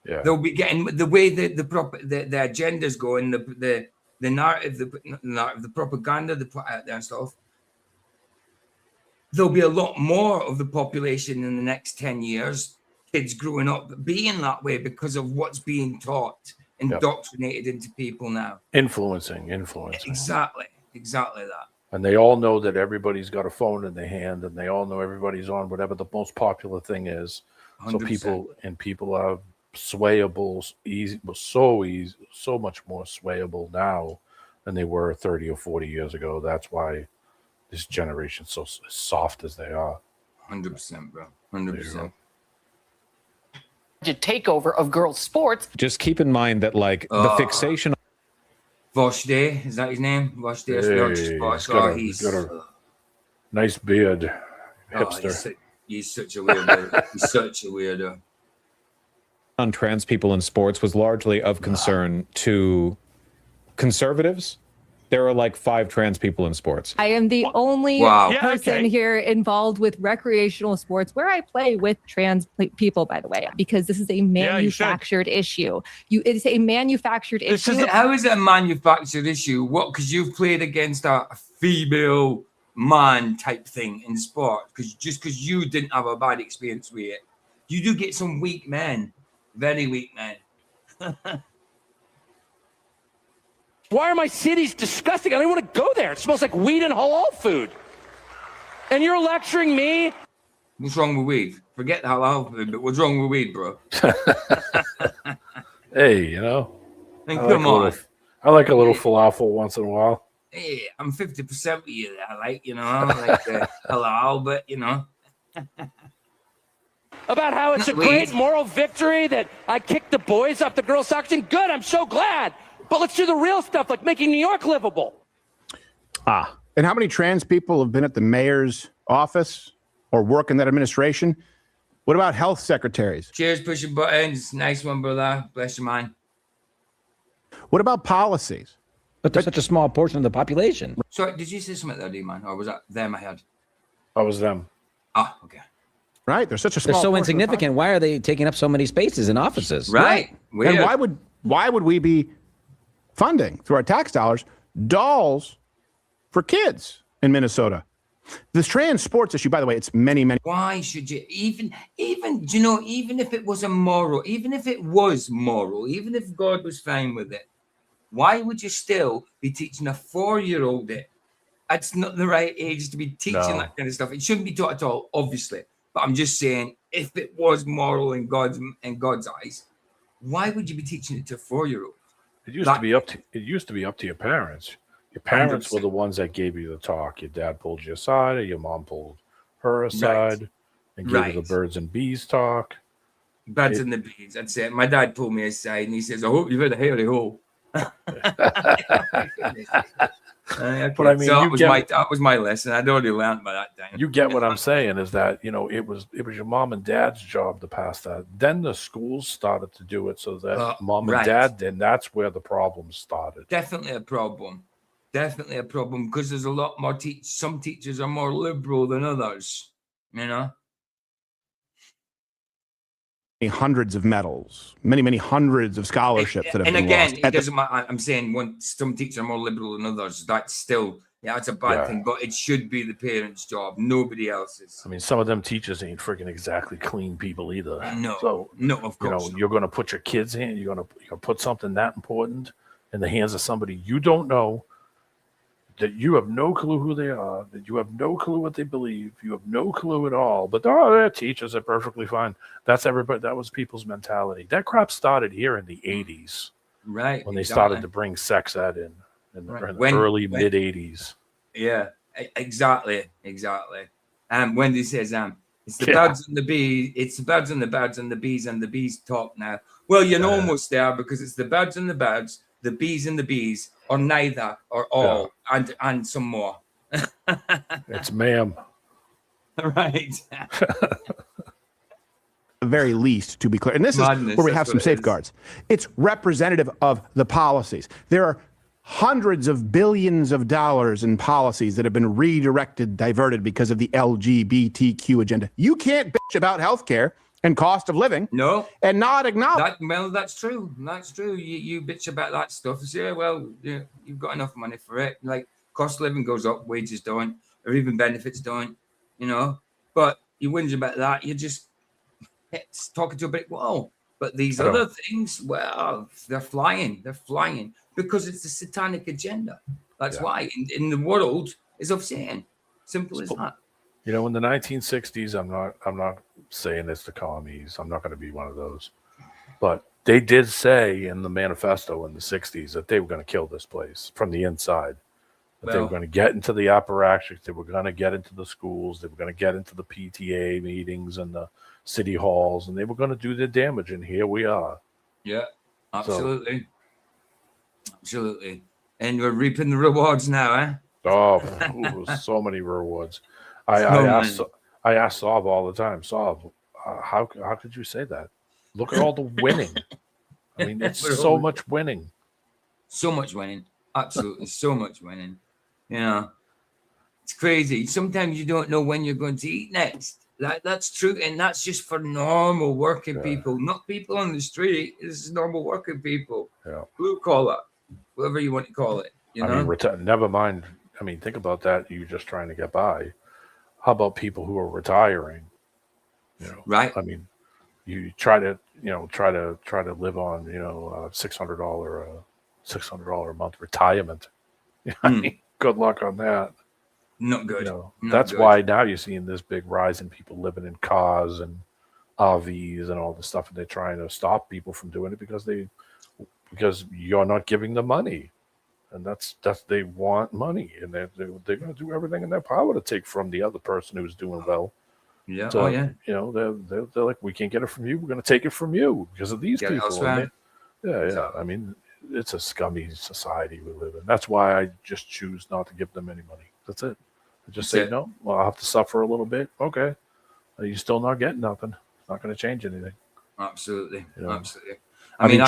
Yeah, they'll be getting the way the agendas go and the narrative, the propaganda they put out there and stuff. There'll be a lot more of the population in the next 10 years, kids growing up being that way because of what's being taught, indoctrinated into people now. Influencing. Exactly that. And they all know that everybody's got a phone in their hand, and they all know everybody's on whatever the most popular thing is. 100%. So people are swayable, so much more swayable now than they were 30 or 40 years ago. That's why this generation's so soft as they are. 100%, bro. 100%. Takeover of girls' sports. Just keep in mind that, like, the fixation. Voshday, is that his name? Voshday. He's got a nice beard. Hipster. He's such a weirdo. He's such a weirdo. On trans people in sports was largely of concern to conservatives. There are like 5 trans people in sports. I am the only person here involved with recreational sports where I play with trans people, by the way, because this is a manufactured issue. It's a manufactured issue. How is it a manufactured issue? What? Because you've played against a female man type thing in sport. Because you didn't have a bad experience with it. You do get some weak men, very weak men. Why are my cities disgusting? I don't want to go there. It smells like weed and halal food. And you're lecturing me? What's wrong with weed? Forget the halal food, but what's wrong with weed, bro? Hey, come on. I like a little falafel once in a while. Hey, I'm 50% with you there. I like halal, but About how it's a great moral victory that I kicked the boys off the girls' soccer team. Good, I'm so glad. But let's do the real stuff, like making New York livable. And how many trans people have been at the mayor's office or work in that administration? What about health secretaries? Cheers, pushing buttons. Nice one, brother. Bless your mind. What about policies? But they're such a small portion of the population. Sorry, did you say something there, D-Man? Or was that them I had? I was them. Ah, okay. Right? They're such a small They're so portion of the insignificant. Why are they taking up so many spaces in offices? Right. And why would we be funding through our tax dollars dolls for kids in Minnesota? This trans sports issue, by the way, it's many. Why should you even you know, even if it was moral, even if God was fine with it, why would you still be teaching a 4-year-old it? That's not the right age to be teaching that kind of stuff. It shouldn't be taught at all, obviously. But I'm just saying, if it was moral in God's eyes, why would you be teaching it to a 4-year-old? It used to be up to your parents. Your parents 100%. were the ones that gave you the talk. Your dad pulled you aside, or your mom pulled her aside and gave you the birds and bees talk. Birds and the bees. That's it. My dad pulled me aside and he says, "I hope you've had a hairy hole." But I mean, so that was my lesson. I'd already learned by that time. You get what I'm saying is that, you know, it was your mom and dad's job to pass that. Then the schools started to do it so that mom and dad did. That's where the problem started. Definitely a problem. Definitely a problem because there's a lot more some teachers are more liberal than others, you know. Hundreds of medals, many hundreds of scholarships that have been again, lost. it doesn't matter. I'm saying some teachers are more liberal than others. That's still, that's a bad thing. But it should be the parents' job, nobody else's. I mean, some of them teachers ain't freaking exactly clean people either. No, so no, of course. You know, you're going to put your kids in. You're going to put something that important in the hands of somebody you don't know, that you have no clue who they are, that you have no clue what they believe, you have no clue at all. But their teachers are perfectly fine. That's everybody. That was people's mentality. That crap started here in the 80s, right? When they started to bring sex ed in the early mid 80s. Yeah, exactly. Wendy says, it's the birds and the bees. It's the birds and the birds and the bees talk now. Well, you're almost there because it's the birds and the birds, the bees and the bees, or neither, or all, and some more. It's ma'am. Right. The very least, to be clear. And this is where we have some safeguards. It's representative of the policies. There are hundreds of billions of dollars in policies that have been redirected, diverted because of the LGBTQ agenda. You can't bitch about healthcare and cost of living. No. And not acknowledge. Well, that's true. That's true. You bitch about that stuff. You say, well, you've got enough money for it. Like, cost of living goes up, wages don't, or even benefits don't, you know. But you whinge about that, you're just talking to a brick wall. But these other things, well, they're flying. They're flying because it's a satanic agenda. That's why in the world is of Satan. Simple as that. You know, in the 1960s, I'm not saying it's the commies. I'm not going to be one of those. But they did say in the manifesto in the 60s that they were going to kill this place from the inside. That they were going to get into the apparatchiks. They were going to get into the schools. They were going to get into the PTA meetings and the city halls. And they were going to do their damage. And here we are. Yeah, absolutely. Absolutely. And we're reaping the rewards now, eh? Oh, so many rewards. I ask Saab all the time, Saab, how could you say that? Look at all the winning. I mean, it's so much winning. So much winning. Absolutely, so much winning. You know, it's crazy. Sometimes you don't know when you're going to eat next. That's true, and that's just for normal working people, not people on the street. This is normal working people. Yeah. Blue collar, whatever you want to call it. You know? I mean, never mind. I mean, think about that. You're just trying to get by. How about people who are retiring? You know, right? I mean, you try to live on, $600 a month retirement. I mean, good luck on that. Not good. You know, that's why now you're seeing this big rise in people living in cars and RVs and all this stuff, and they're trying to stop people from doing it because you're not giving them money. And that's they want money, and they're going to do everything in their power to take from the other person who's doing well. Yeah. So, You know, they're like, we can't get it from you. We're going to take it from you because of these people. Yeah. I mean, it's a scummy society we live in. That's why I just choose not to give them any money. That's it. I just say no. Well, I'll have to suffer a little bit. Okay, you're still not getting nothing. It's not going to change anything. Absolutely. You know? Absolutely. I mean,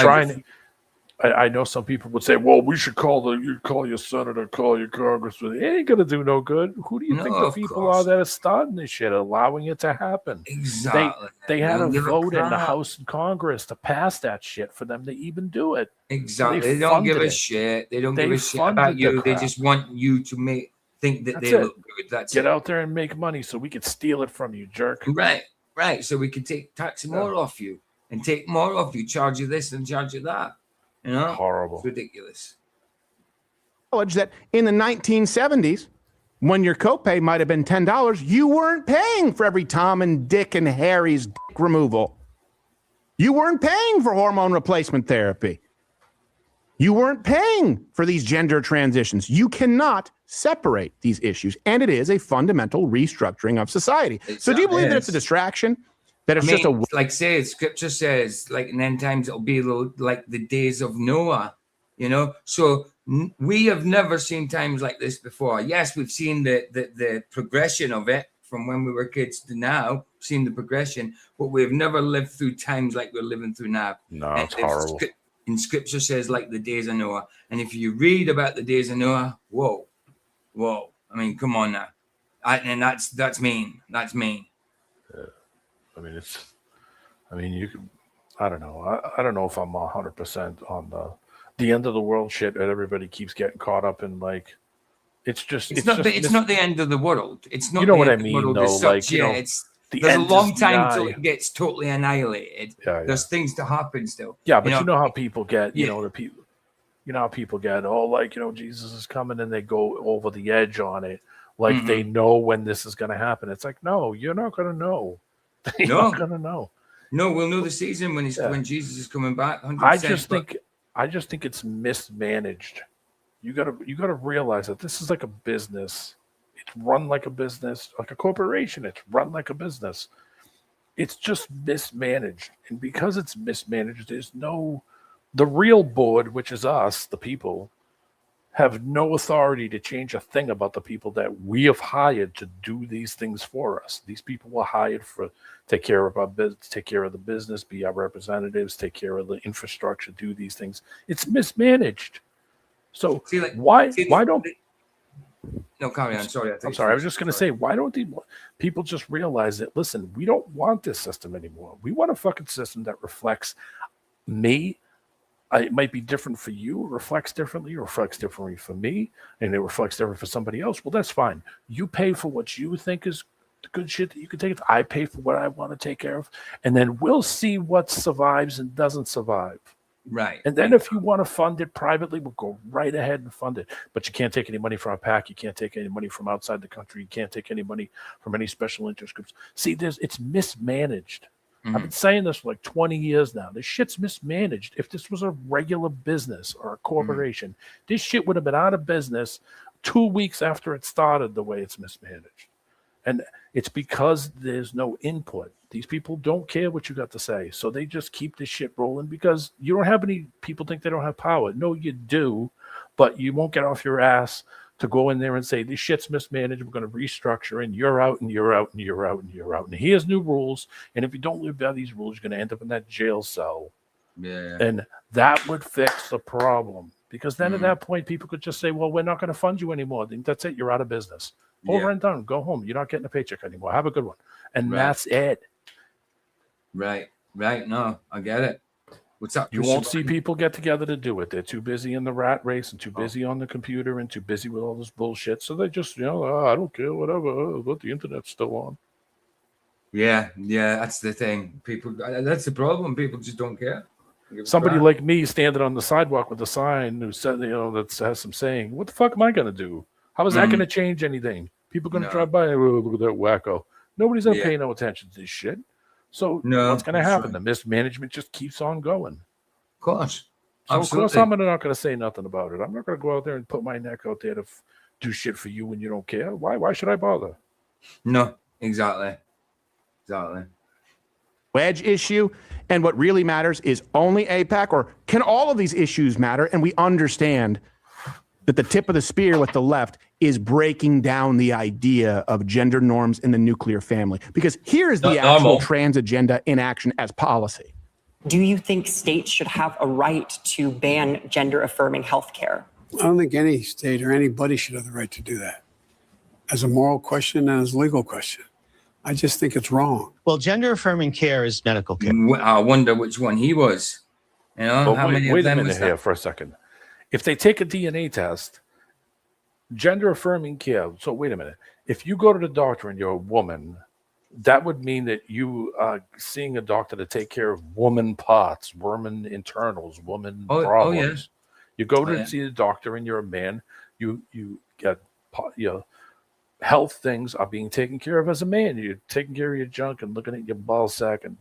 I know some people would say, well, we should call your senator, call your congressman. It ain't going to do no good. Who do you think the people are that are starting this shit, allowing it to happen? Exactly. They had a They'll give a vote in the crap. House and Congress to pass that shit for them to even do it. Exactly. So they don't give a funded it. shit. They don't They give a shit funded about the you. They crap. just want you to think that That's they it. look good. That's Get it. out there and make money so we could steal it from you, jerk. Right. So we can tax more off you and take more off you, charge you this and charge you that. You know? Horrible. It's ridiculous. Knowledge that in the 1970s, when your copay might have been $10, you weren't paying for every Tom and Dick and Harry's dick removal. You weren't paying for hormone replacement therapy. You weren't paying for these gender transitions. You cannot separate these issues, and it is a fundamental restructuring of society. So do you believe that it's a distraction? That it's just a like say scripture says, like in end times it'll be like the days of Noah, you know. So we have never seen times like this before. Yes, we've seen the progression of it from when we were kids to now, seen the progression, but we've never lived through times like we're living through now. No, it's horrible. And scripture says like the days of Noah. And if you read about the days of Noah, whoa. I mean, come on now. And that's mean. That's mean. You can, I don't know. I don't know if I'm 100% on the end of the world shit that everybody keeps getting caught up in. Like, it's not the end of the world. It's not. You know the what end I of the mean, world though. as Like, such. you know, It's the there's a end long is time till nigh. it gets totally annihilated. Yeah. There's things to happen still. Yeah, but you know how people get. You know how people get. Oh, like, Jesus is coming, and they go over the edge on it. Like they know when this is going to happen. It's like, no, you're not going to know. You're not going to know. No, we'll know the season when Jesus is coming back. 100%, I just think it's mismanaged. You gotta realize that this is like a business. It's run like a business, like a corporation. It's run like a business. It's just mismanaged, and because it's mismanaged, the real board, which is us, the people, have no authority to change a thing about the people that we have hired to do these things for us. These people were hired for take care of our business, take care of the business, be our representatives, take care of the infrastructure, do these things. It's mismanaged. So why don't? No, carry on. Sorry, I'm sorry. I was just going to say, why don't people just realize that? Listen, we don't want this system anymore. We want a fucking system that reflects me. It might be different for you, it reflects differently for me, and it reflects different for somebody else. Well, that's fine. You pay for what you think is the good shit that you can take. I pay for what I want to take care of, and then we'll see what survives and doesn't survive. Right. And then if you want to fund it privately, we'll go right ahead and fund it. But you can't take any money from a PAC. You can't take any money from outside the country. You can't take any money from any special interest groups. See, it's mismanaged. I've been saying this for like 20 years now. This shit's mismanaged. If this was a regular business or a corporation, this shit would have been out of business 2 weeks after it started the way it's mismanaged. And it's because there's no input. These people don't care what you got to say. So they just keep this shit rolling because you don't have any people think they don't have power. No, you do, but you won't get off your ass to go in there and say, this shit's mismanaged, we're going to restructure, and you're out, and you're out, and you're out, and you're out. And here's new rules. And if you don't live by these rules, you're going to end up in that jail cell. Yeah. And that would fix the problem. Because then at that point, people could just say, well, we're not going to fund you anymore. That's it. You're out of business. Over and done. Go home. You're not getting a paycheck anymore. Have a good one. And that's it. Right. No, I get it. What's up? You won't see people get together to do it. They're too busy in the rat race and too busy on the computer and too busy with all this bullshit. So they just, I don't care, whatever. But the internet's still on. Yeah, that's the thing. People, that's the problem. People just don't care. Somebody like me standing on the sidewalk with a sign who said, that has some saying, what the fuck am I going to do? How is that going to change anything? People going to drive by and look at that wacko. Nobody's going to pay no attention to this shit. So what's going to happen? The mismanagement just keeps on going. Of course. So of course I'm not going to say nothing about it. I'm not going to go out there and put my neck out there to do shit for you when you don't care. Why should I bother? No, exactly. Wedge issue, and what really matters is only AIPAC, or can all of these issues matter? And we understand that the tip of the spear with the left is breaking down the idea of gender norms in the nuclear family. Because here's the actual trans agenda in action as policy. Do you think states should have a right to ban gender-affirming health care? I don't think any state or anybody should have the right to do that. As a moral question and as a legal question. I just think it's wrong. Well, gender-affirming care is medical care. I wonder which one he was. You know, Well, how many wait of a them minute was here that? for a second. If they take a DNA test, gender affirming care. So wait a minute. If you go to the doctor and you're a woman, that would mean that you are seeing a doctor to take care of woman parts, woman internals, woman problems. You go to see the doctor and you're a man. You get your health things are being taken care of as a man. You're taking care of your junk and looking at your ball sack and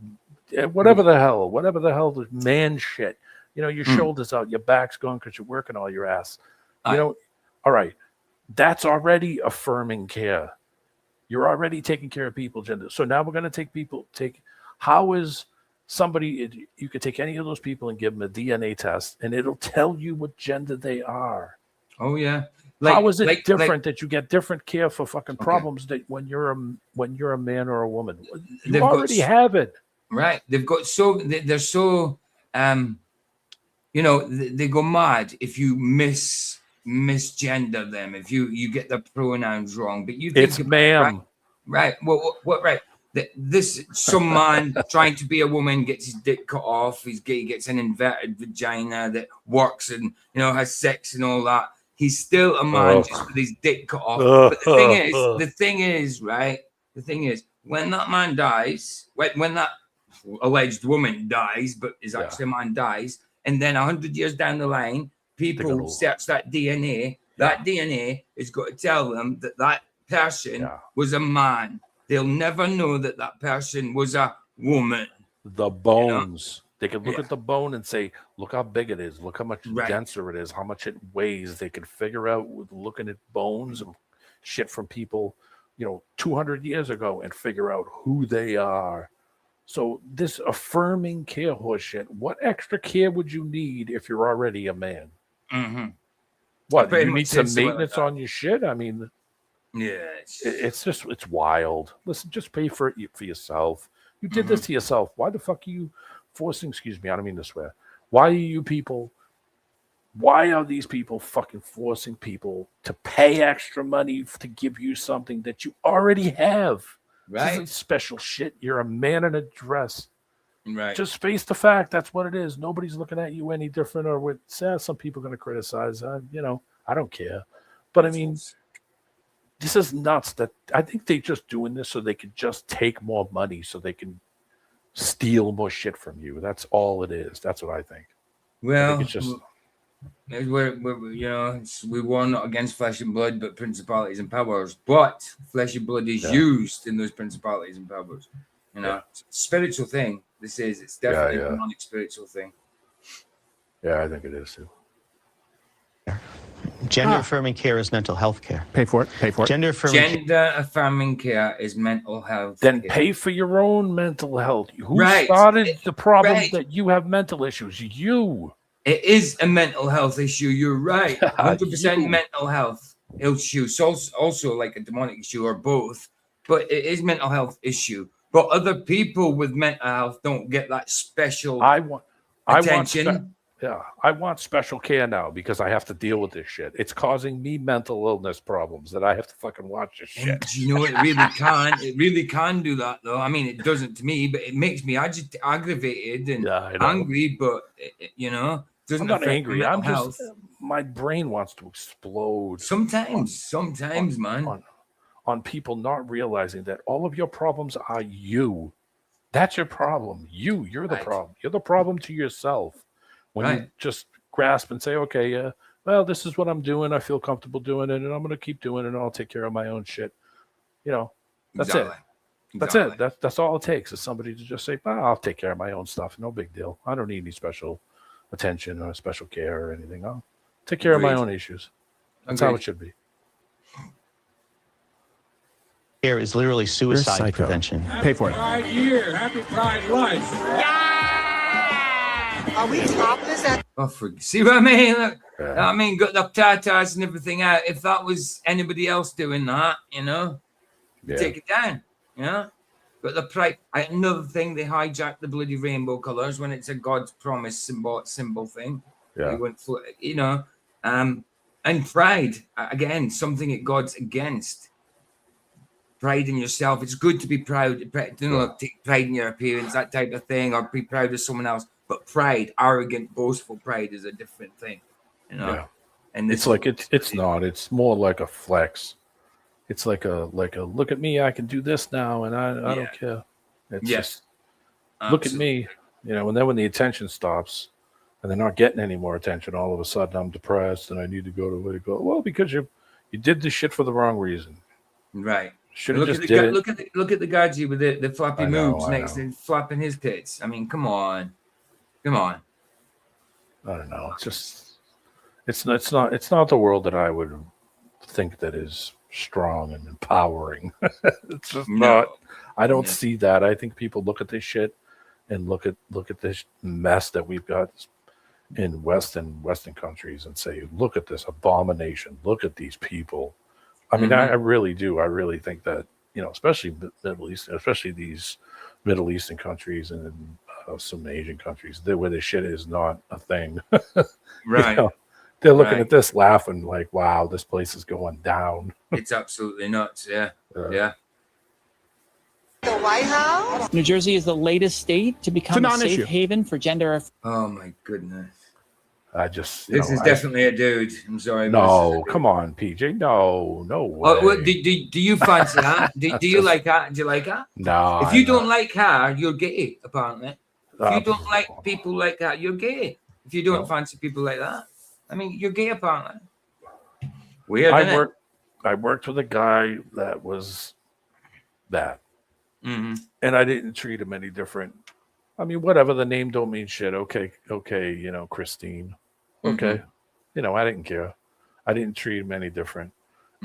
whatever the hell is man shit. You know, your shoulders out, your back's going because you're working all your ass. You know, all right. That's already affirming care. You're already taking care of people's gender. So now we're going to how is somebody, you could take any of those people and give them a DNA test and it'll tell you what gender they are. Oh, yeah. How is it different that you get different care for fucking problems that when you're a man or a woman? You already have it. Right. They've got they're so you know, they go mad if you misgender them, if you get the pronouns wrong. But you think It's ma'am. Right. What right. Some man trying to be a woman gets his dick cut off. He gets an inverted vagina that works and, you know, has sex and all that. He's still a man just with his dick cut off. But the thing is, right? The thing is, when that man dies, when that alleged woman dies, but is actually a man dies, and then 100 years down the line, people search that DNA. That DNA is going to tell them that person was a man. They'll never know that person was a woman. The bones. You know? They can look at the bone and say, look how big it is. Look how much denser it is, how much it weighs. They can figure out with looking at bones and shit from people, 200 years ago and figure out who they are. So this affirming care horse shit, what extra care would you need if you're already a man? Mm-hmm. What, you need some maintenance on your shit? I mean, it's wild. Listen, just pay for it for yourself. You did this to yourself. Why the fuck are you forcing, excuse me, I don't mean to swear. Why are these people fucking forcing people to pay extra money to give you something that you already have? Right. This isn't special shit. You're a man in a dress. Right. Just face the fact. That's what it is. Nobody's looking at you any different or with some people are going to criticize. I don't care. But I mean, this is nuts that I think they're just doing this so they can just take more money so they can steal more shit from you. That's all it is. That's what I think. Well, it's just we war not against flesh and blood, but principalities and powers. But flesh and blood is used in those principalities and powers. Spiritual thing. This is. It's definitely a demonic spiritual thing. Yeah, I think it is too. Gender affirming care is mental health care. Pay for it. Gender affirming care is mental health. Then pay for your own mental health. Who started the problem that you have mental issues? You. It is a mental health issue. You're right. 100% mental health issue. It's also like a demonic issue or both, but it is mental health issue. But other people with mental health don't get that special attention. I want special care now because I have to deal with this shit. It's causing me mental illness problems that I have to fucking watch this shit. And you know, it really can. It really can do that, though. I mean, it doesn't to me, but it makes me aggravated and angry. But doesn't I'm not angry. I'm health. just my brain wants to explode. Sometimes, man. On people not realizing that all of your problems are you. That's your problem. You're the problem. You're the problem to yourself. When you just grasp and say, okay, well, this is what I'm doing. I feel comfortable doing it, and I'm going to keep doing it, and I'll take care of my own shit. That's it. That's it. That's all it takes is somebody to just say, I'll take care of my own stuff. No big deal. I don't need any special attention or special care or anything. I'll take care of my own issues. That's how it should be. Care is literally suicide prevention. Pay for it. Pride year. Happy Pride life. Are we topless at? See what I mean? Look, I mean, got the tatas and everything out. If that was anybody else doing that, take it down. But the pride, another thing, they hijack the bloody rainbow colors when it's a God's promise symbol thing. Yeah. We went for, you know, and pride, again, something that God's against. Pride in yourself. It's good to be proud, take pride in your appearance, that type of thing, or be proud of someone else. But pride, arrogant, boastful pride is a different thing, you know. Yeah. And it's like it's not. It's more like a flex. It's like a look at me, I can do this now, and I don't care. It's just look at me, you know. And then when the attention stops, and they're not getting any more attention, all of a sudden I'm depressed and I need to go to where to go. Well, because you did this shit for the wrong reason. Right. Should have Look just at did it. Look at the Gaji with the floppy I know, moves I next know. to flapping his tits. I mean, come on. I don't know. It's just it's not the world that I would think that is strong and empowering. It's just not. I don't see that. I think people look at this shit and look at this mess that we've got in Western countries and say, look at this abomination. Look at these people. I mean, I really do. I really think that, you know, especially Middle East, especially these Middle Eastern countries and some Asian countries, where this shit is not a thing. Right. You know, they're looking at this, laughing like, "Wow, this place is going down." It's absolutely nuts. Yeah. Yeah. The White House? New Jersey is the latest state to become a safe haven for gender. Oh my goodness. I just This is definitely a dude. I'm sorry. No, come on, PJ. No way. Oh, well, do you fancy that? Do you like that? Do you like that? No. If you don't like her, you're gay, apparently. If you don't like people like that, you're gay. If you don't fancy people like that, I mean, you're gay, apparently. Weird, I worked with a guy that was that. Mm-hmm. And I didn't treat him any different. I mean, whatever, the name don't mean shit. Okay, you know, Christine. Okay. You know, I didn't care. I didn't treat him any different.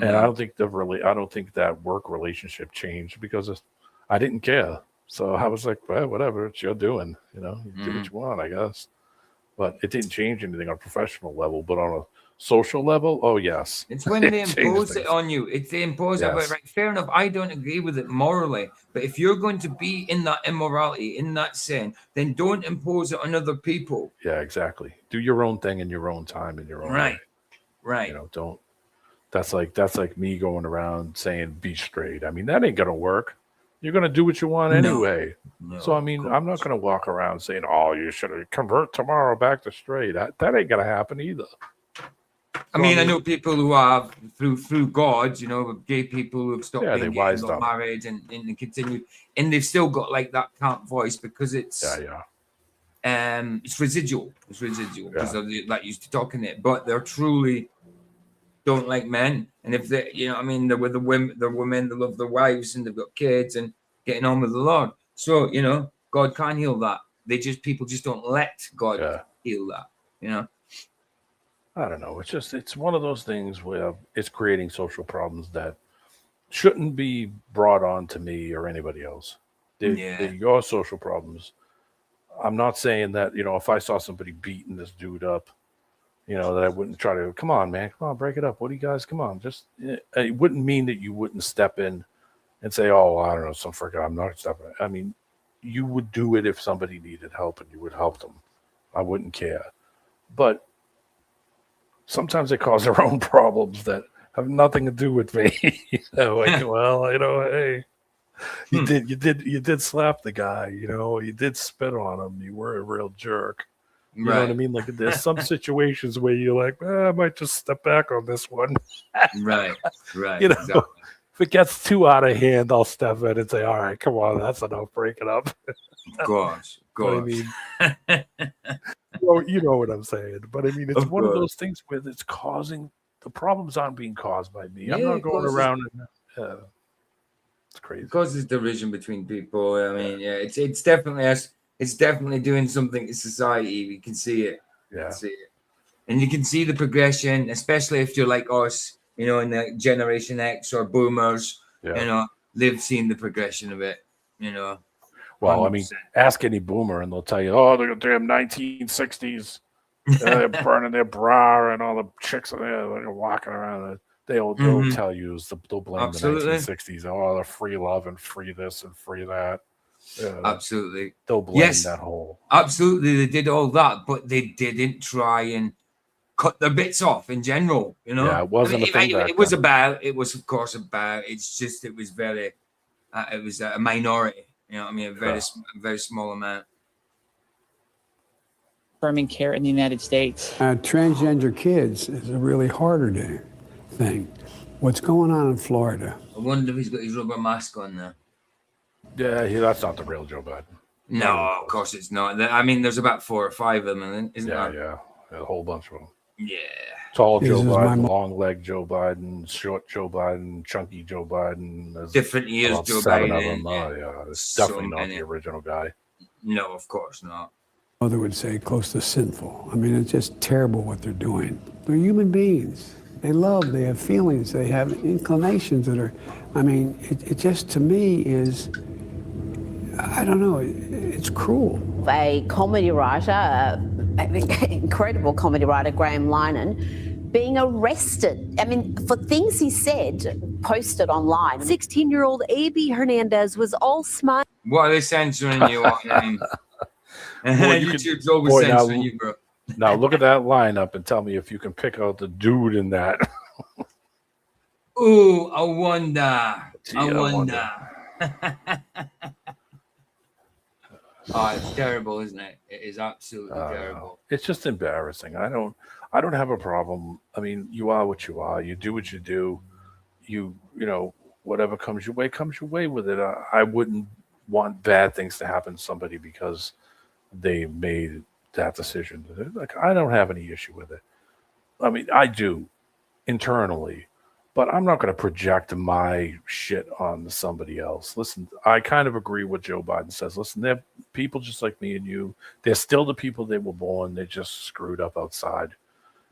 And I don't think that work relationship changed because I didn't care. So I was like, well, whatever, it's your doing, you know, you do what you want, I guess. But it didn't change anything on a professional level, but on a social level, oh yes. It's when they impose it on you. It's they impose it. Right, fair enough. I don't agree with it morally, but if you're going to be in that immorality, in that sin, then don't impose it on other people. Yeah, exactly. Do your own thing in your own time, in your own way. Right. You know, don't. That's like me going around saying be straight. I mean, that ain't gonna work. You're gonna do what you want anyway. No, so I mean, I'm not gonna walk around saying, "Oh, you should convert tomorrow back to straight." That ain't gonna happen either. I mean, I know people who have through God, you know, gay people who have stopped being gay and got married and continued, and they've still got like that camp voice because it's it's residual. It's residual because they're like used to talking it, but they're truly don't like men. And if they, you know, I mean, they're with the women, they love their wives and they've got kids and getting on with the Lord. So, you know, God can heal that. People just don't let God heal that, you know. I don't know. It's one of those things where it's creating social problems that shouldn't be brought on to me or anybody else. They're your social problems. I'm not saying that, you know, if I saw somebody beating this dude up, you know, that I wouldn't try to, come on, man, come on, break it up. What do you guys, come on. Just, it wouldn't mean that you wouldn't step in and say, oh, I don't know, some freaking, I'm not stepping in. I mean, you would do it if somebody needed help and you would help them. I wouldn't care. But sometimes they cause their own problems that have nothing to do with me. Like, well, you know, hey, you did slap the guy, you know, you did spit on him. You were a real jerk. You know what I mean? Like there's some situations where you're like, I might just step back on this one. Right. You know, if it gets too out of hand, I'll step in and say, all right, come on, that's enough, break it up. Gosh. I mean, you know what I'm saying. But I mean, it's one of those things where it's causing, the problems aren't being caused by me. I'm not going around and it's crazy. It causes division between people. I mean, it's definitely us. It's definitely doing something to society. We can see it. And you can see the progression, especially if you're like us, you know, in the Generation X or Boomers. You know, they've seen the progression of it. You know. Well, 100%. I mean, ask any boomer and they'll tell you, oh, the damn 1960s. They're burning their bra and all the chicks are there, they're walking around. They'll Mhm. tell you they'll blame Absolutely. the 1960s. Oh, the free love and free this and free that. Yeah, Absolutely. they'll blame Yes, that whole. absolutely. They did all that, but they didn't try and cut the bits off in general. You know, Yeah, it wasn't a thing back it was then. about. It was, of course, about. It's just it was very. It was a minority. You know what I mean? A very small amount. Affirming care in the United States. Transgender kids is a really harder thing. What's going on in Florida? I wonder if he's got his rubber mask on there. Yeah, that's not the real Joe Biden. No, of course it's not. I mean, there's about 4 or 5 of them, isn't there? Yeah, a whole bunch of them. Yeah. Tall Joe This is Biden, my- long leg Joe Biden, short Joe Biden, chunky Joe Biden. There's Different years about Joe 7 of Biden, them. yeah. Oh, yeah, it's So definitely not many. the original guy. No, of course not. Mother would say close to sinful. I mean, it's just terrible what they're doing. They're human beings. They love, they have feelings, they have inclinations that are, I mean, it just to me is, I don't know, it's cruel. A comedy writer, incredible comedy writer, Graham Linehan, being arrested. I mean, for things he said, posted online. 16-year-old A.B. Hernandez was all smile. What are they censoring you on? Boy, you could- YouTube's always boy, now- censoring you, bro. Now look at that lineup and tell me if you can pick out the dude in that. Ooh, I wonder. Gee, I I wonder. Oh, it's terrible, isn't it? It is absolutely terrible. It's just embarrassing. I don't have a problem. I mean, you are what you are. You do what you do. You know, whatever comes your way with it. I wouldn't want bad things to happen to somebody because they made that decision. Like, I don't have any issue with it. I mean, I do internally, but I'm not going to project my shit on somebody else. Listen, I kind of agree with Joe Biden says. Listen, they're people just like me and you. They're still the people they were born. They just screwed up outside.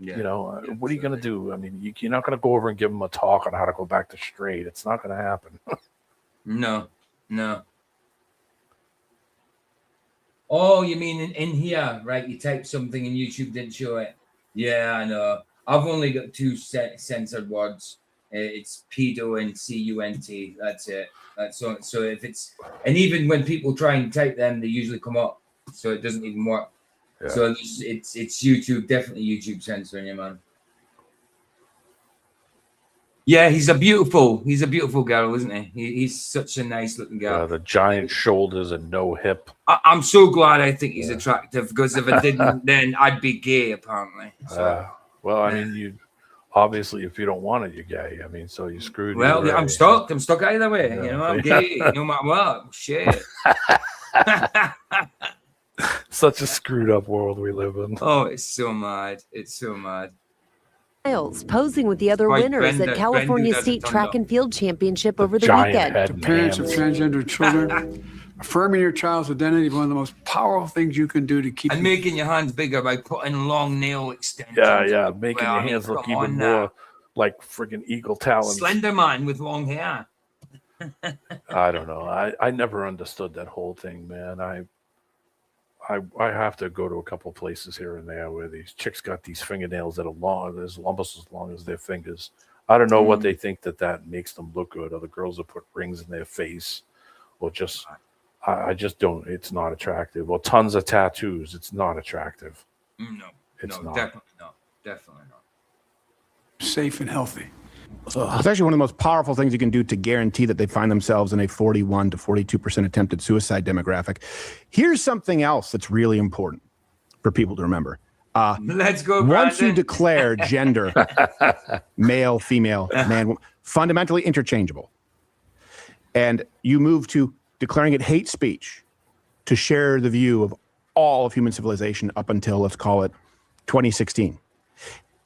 Yeah. You know, what are you going to do? I mean, you're not going to go over and give them a talk on how to go back to straight. It's not going to happen. No. Oh, you mean in here, right? You type something and YouTube didn't show it. Yeah, I know. I've only got 2 censored words. It's pedo and cunt. That's it. That's so if it's, and even when people try and type them, they usually come up, so it doesn't even work. Yeah. So it's YouTube, definitely YouTube censoring you, man. Yeah, he's a beautiful girl, isn't he? He's such a nice looking girl. The giant shoulders and no hip. I'm so glad I think he's attractive, because if I didn't, then I'd be gay, apparently. So, Well, I mean, you obviously, if you don't want it, you're gay. I mean, so you screwed. well, either I'm way. stuck. I'm stuck either way. Yeah. You know, I'm gay no matter what. Shit. Such a screwed up world we live in. Oh, it's so mad. It's so mad. Posing with the other Right, winners Brenda- at California Brenda State doesn't Track turn and Field Championship over the giant weekend. head To and parents of hands. transgender children, affirming your child's identity is one of the most powerful things you can do to keep And making your hands bigger by putting long nail extensions. Yeah, making Well, your I mean, hands look come even on now. more like friggin' eagle talons. Slender man with long hair. I don't know. I never understood that whole thing, man. I have to go to a couple places here and there where these chicks got these fingernails that are long, as almost as long as their fingers. I don't know what they think that makes them look good. Other girls that put rings in their face, or just I just don't. It's not attractive. Or tons of tattoos. It's not attractive. No, It's not. definitely not. Definitely not. safe and healthy. It's actually one of the most powerful things you can do to guarantee that they find themselves in a 41 to 42% attempted suicide demographic. Here's something else that's really important for people to remember. Let's go, Once you Brandon. declare gender, male, female, man, fundamentally interchangeable, and you move to declaring it hate speech to share the view of all of human civilization up until, let's call it, 2016.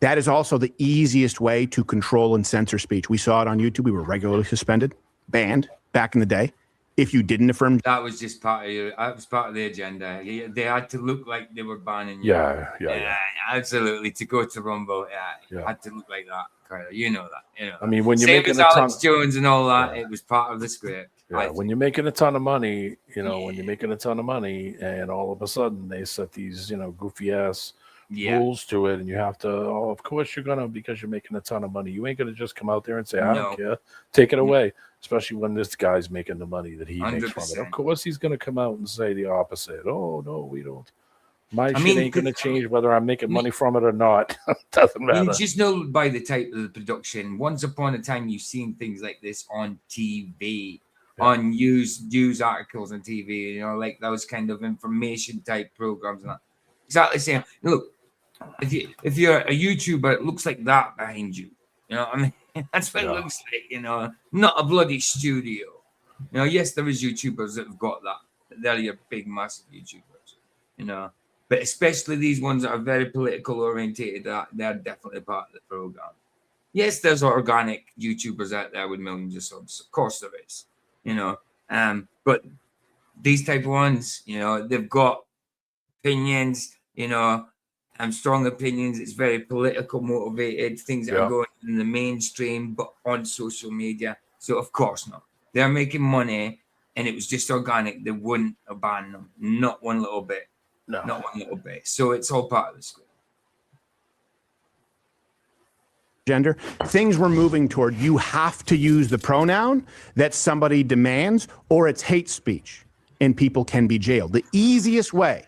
That is also the easiest way to control and censor speech. We saw it on YouTube. We were regularly suspended, banned back in the day. If you didn't affirm, That was just part of you. That was part of the agenda. They had to look like they were banning you. Yeah. Absolutely. To go to Rumble, Yeah. had to look like that, Kyler. You know that. You know. I mean, when you're Same making as a ton, Alex Jones and all that, it was part of the script. yeah, when you're making a ton of money, when you're making a ton of money, and all of a sudden they set these, goofy ass rules to it, and you have to. Oh, of course you're gonna, because you're making a ton of money. You ain't gonna just come out there and say, "I don't care, take it away." Especially when this guy's making the money that he makes from it. Of course he's gonna come out and say the opposite. Oh no, we don't. My shit ain't gonna change whether I'm making money from it or not. Doesn't matter. You just know by the type of the production. Once upon a time, you've seen things like this on TV, on news articles on TV. You know, like those kind of information type programs. And that. Exactly saying, look, if you're a YouTuber, it looks like that behind you. You know what I mean? That's what it looks like. You know, not a bloody studio. You know, yes, there is YouTubers that have got that. They're your big, massive YouTubers. You know. But especially these ones that are very political orientated, they're definitely part of the program. Yes, there's organic YouTubers out there with millions of subs. Of course there is, you know. But these type of ones, you know, they've got opinions, you know, strong opinions. It's very political motivated, things that are going in the mainstream, but on social media. So of course not. They're making money, and it was just organic. They wouldn't abandon them, not one little bit. No. Not one little bit. So it's all part of the script. Gender, things we're moving toward, you have to use the pronoun that somebody demands, or it's hate speech, and people can be jailed. The easiest way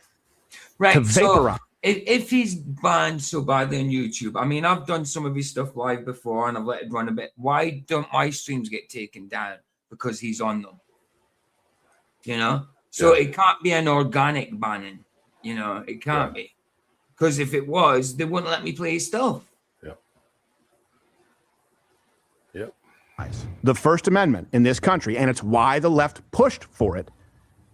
to vaporize. So if he's banned so badly on YouTube, I mean, I've done some of his stuff live before, and I've let it run a bit. Why don't my streams get taken down? Because he's on them. You know? So it can't be an organic banning. You know, it can't be. Because if it was, they wouldn't let me play his stuff. The First Amendment in this country, and it's why the left pushed for it,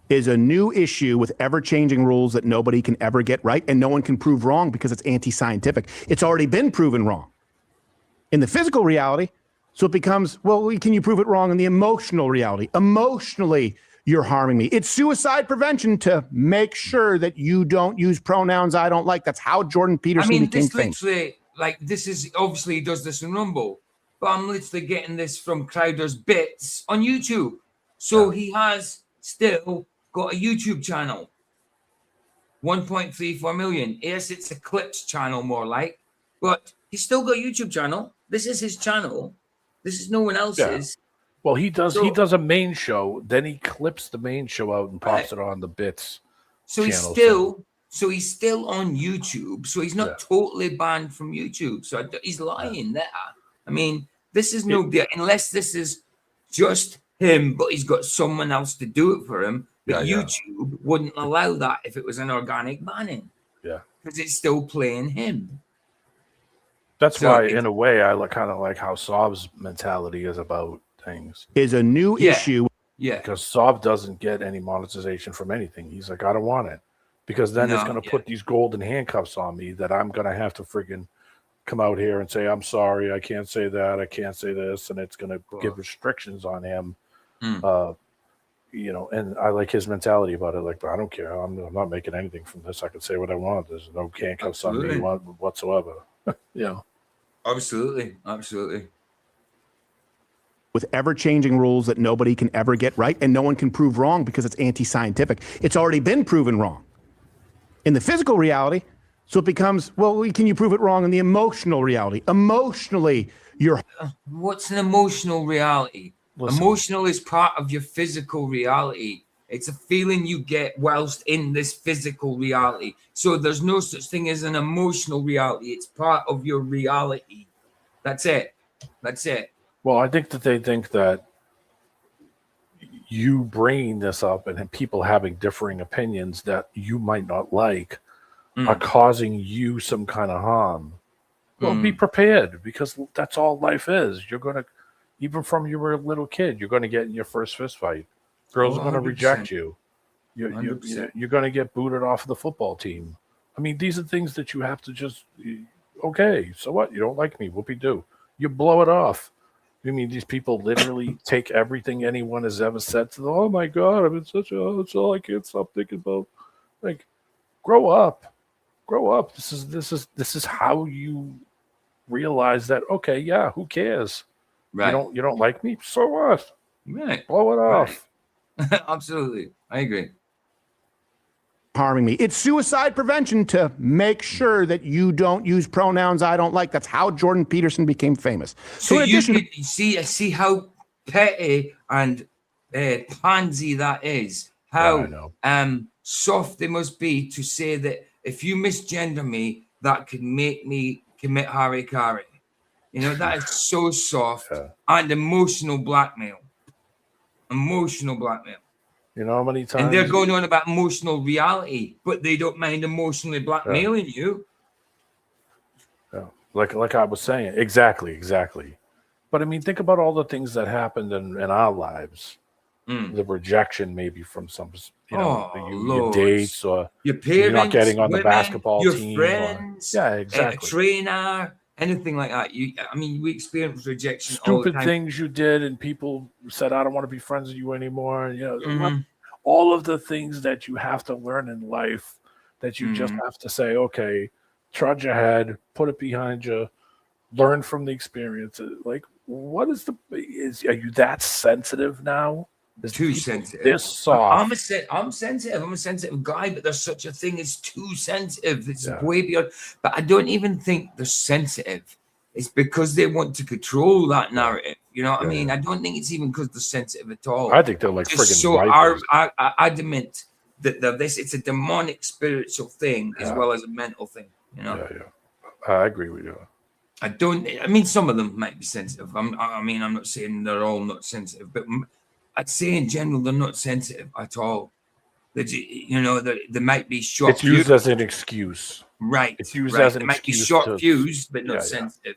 is a new issue with ever-changing rules that nobody can ever get right, and no one can prove wrong because it's anti-scientific. It's already been proven wrong in the physical reality, so it becomes, well, can you prove it wrong in the emotional reality? Emotionally, you're harming me. It's suicide prevention to make sure that you don't use pronouns I don't like. That's how Jordan Peterson became famous. Literally, like, this is obviously he does this in Rumble, but I'm literally getting this from Crowder's Bits on YouTube. So he has still got a YouTube channel, 1.34 million. Yes, it's a clips channel more like, but he's still got a YouTube channel. This is his channel. This is no one else's. Well, he does a main show, then he clips the main show out and pops it on the Bits. So he's still on YouTube. So he's not totally banned from YouTube. So he's lying there. I mean, this is no deal unless this is just him, but he's got someone else to do it for him. But YouTube wouldn't allow that if it was an organic banning. Yeah, because it's still playing him. That's why, in a way, I kind of like how Saab's mentality is about things. Is a new issue. Yeah. Because Saab doesn't get any monetization from anything. He's like, I don't want it. Because then it's going to put these golden handcuffs on me that I'm going to have to friggin' come out here and say, I'm sorry, I can't say that, I can't say this. And it's going to give restrictions on him. You know, and I like his mentality about it. Like, but I don't care. I'm not making anything from this. I can say what I want. There's no handcuffs on me whatsoever. Yeah. Absolutely. Absolutely. With ever-changing rules that nobody can ever get right, and no one can prove wrong because it's anti-scientific. It's already been proven wrong in the physical reality, so it becomes, well, can you prove it wrong in the emotional reality? Emotionally, you're... What's an emotional reality? Emotional is part of your physical reality. It's a feeling you get whilst in this physical reality. So there's no such thing as an emotional reality. It's part of your reality. That's it. That's it. Well, I think that they think that you bringing this up and people having differing opinions that you might not like are causing you some kind of harm. Well, be prepared, because that's all life is. You're going to, even from you were a little kid, you're going to get in your first fist fight. Girls are going to reject you. You're going to get booted off of the football team. I mean, these are things that you have to just, okay, so what? You don't like me. Whoopie-doo. You blow it off. I mean, these people literally take everything anyone has ever said to them. Oh my God, I've been that's all I can't stop thinking about. Like, grow up. Grow up. This is how you realize that, okay, yeah, who cares? Right. You don't like me? So what? Right. Blow it off. Absolutely. I agree. harming me. It's suicide prevention to make sure that you don't use pronouns I don't like. That's how Jordan Peterson became famous. So in addition, you see how petty and pansy that is. How soft they must be to say that if you misgender me, that could make me commit harikari. You know, that is so soft and emotional blackmail. Emotional blackmail. You know how many times? And they're going on about emotional reality, but they don't mind emotionally blackmailing you. Yeah. Like I was saying, exactly. But I mean, think about all the things that happened in our lives. The rejection, maybe from some, your dates or your parents, you're not getting on women, the basketball your team. friends, exactly. A trainer, anything like that. We experience rejection. All the Stupid time. things you did, and people said, "I don't want to be friends with you anymore." All of the things that you have to learn in life, that you just have to say, "Okay, trudge ahead, put it behind you, learn from the experience." Like, what is are you that sensitive now? Too sensitive. This soft. I'm sensitive. I'm a sensitive guy, but there's such a thing as too sensitive. It's way beyond. But I don't even think they're sensitive. It's because they want to control that narrative. You know what I mean? I don't think it's even because they're sensitive at all. I think they're like friggin' so vipers. adamant that it's a demonic spiritual thing as well as a mental thing. You know? I agree with you. Some of them might be sensitive. I'm not saying they're all not sensitive, but I'd say in general they're not sensitive at all. They might be short. It's used as an excuse, right? It's used as an It might be excuse. short fused, but not sensitive.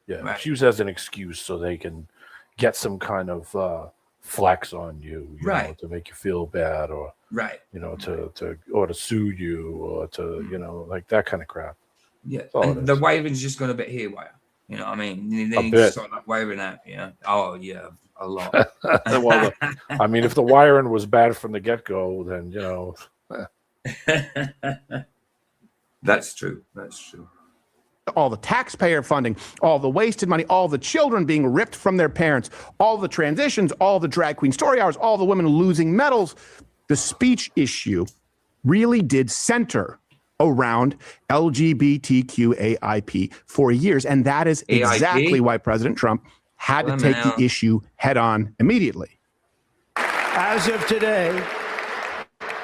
Yeah, it's used as an excuse so they can get some kind of flex on you, know, to make you feel bad, or to sue you, or to like that kind of crap. Yeah, and the wiring's just gone a bit haywire. You know what I mean? They need to sort that wiring out. Yeah. Oh yeah, a lot. Well, if the wiring was bad from the get-go, then That's true. all the taxpayer funding, all the wasted money, all the children being ripped from their parents, all the transitions, all the drag queen story hours, all the women losing medals. The speech issue really did center around LGBTQAIP for years. And that is exactly why President Trump had to take the issue head on immediately. As of today,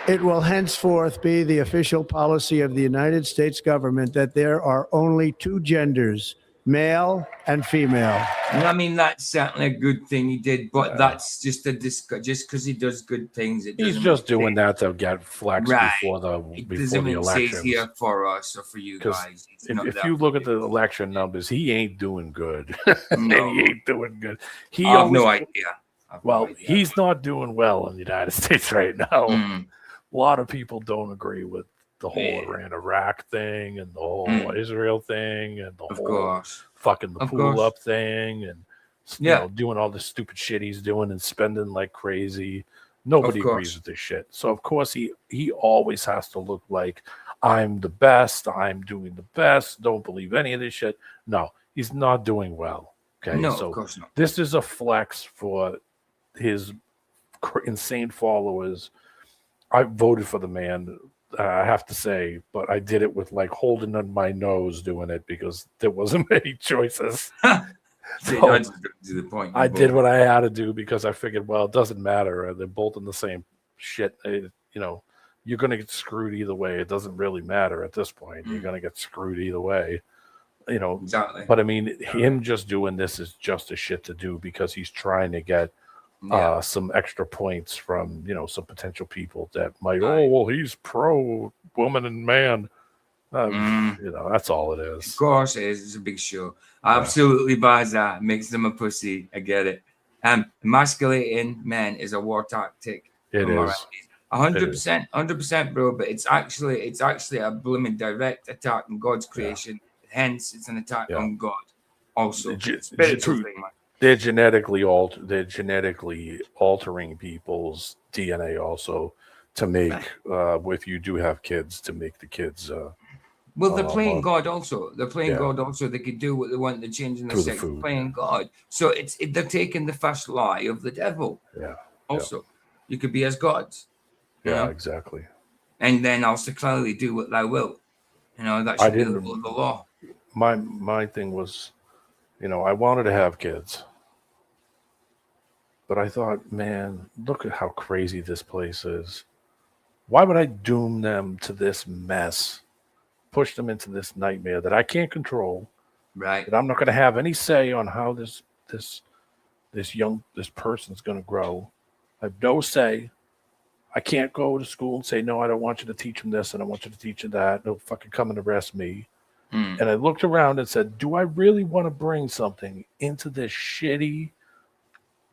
it will henceforth be the official policy of the United States government that there are only two genders, male and female. I mean, that's certainly a good thing he did, but that's just just because he does good things. He's just doing that to get flex before the election. He's here for us or for you guys. If you look at the election numbers, he ain't doing good. No. He ain't doing good. I have no idea. He's not doing well in the United States right now. A lot of people don't agree with the whole Iran-Iraq thing and the whole Israel thing and the whole fucking the pool up thing and doing all the stupid shit he's doing and spending like crazy. Nobody agrees with this shit. So of course he always has to look like I'm the best. I'm doing the best. Don't believe any of this shit. No, he's not doing well. Okay, no, so of course not. This is a flex for his insane followers. I voted for the man. I have to say, but I did it with like holding on my nose doing it because there wasn't many choices. So the point. I did what I had to do because I figured, well, it doesn't matter. They're both in the same shit. You're going to get screwed either way. It doesn't really matter at this point. You're going to get screwed either way. Exactly. But I mean, him just doing this is just a shit to do because he's trying to get some extra points from some potential people that might he's pro woman and man. That's all it is. Of course it is. It's a big show. Absolutely buys that. Makes them a pussy. I get it. Emasculating men is a war tactic. It is 100%, bro. But it's actually a blooming direct attack on God's creation. Hence, it's an attack on God. Also, spiritual thing, man. They're genetically altering people's DNA also to make if you do have kids to make the kids well, they're playing God also. They're playing God also. They could do what they want. They're changing their sex. They're playing God. So they're taking the first lie of the devil. Yeah. Also, you could be as gods. Yeah, exactly. and then also clearly do what thou wilt. You know, that should be the will of the law. My thing was, you know, I wanted to have kids, but I thought, man, look at how crazy this place is. Why would I doom them to this mess, push them into this nightmare that I can't control? Right. That I'm not going to have any say on how this person's going to grow. I have no say. I can't go to school and say, no, I don't want you to teach them this and I want you to teach them that. They'll fucking come and arrest me. And I looked around and said, do I really want to bring something into this shitty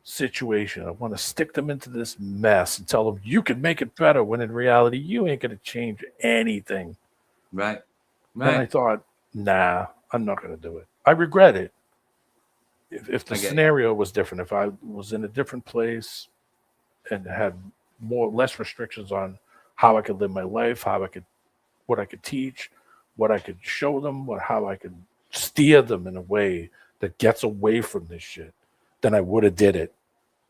situation? I want to stick them into this mess and tell them you can make it better, when in reality you ain't going to change anything. Right. And I thought, nah, I'm not going to do it. I regret it. If the scenario was different, if I was in a different place and had less restrictions on how I could live my life, what I could teach, what I could show them, how I could steer them in a way that gets away from this shit, then I would have did it.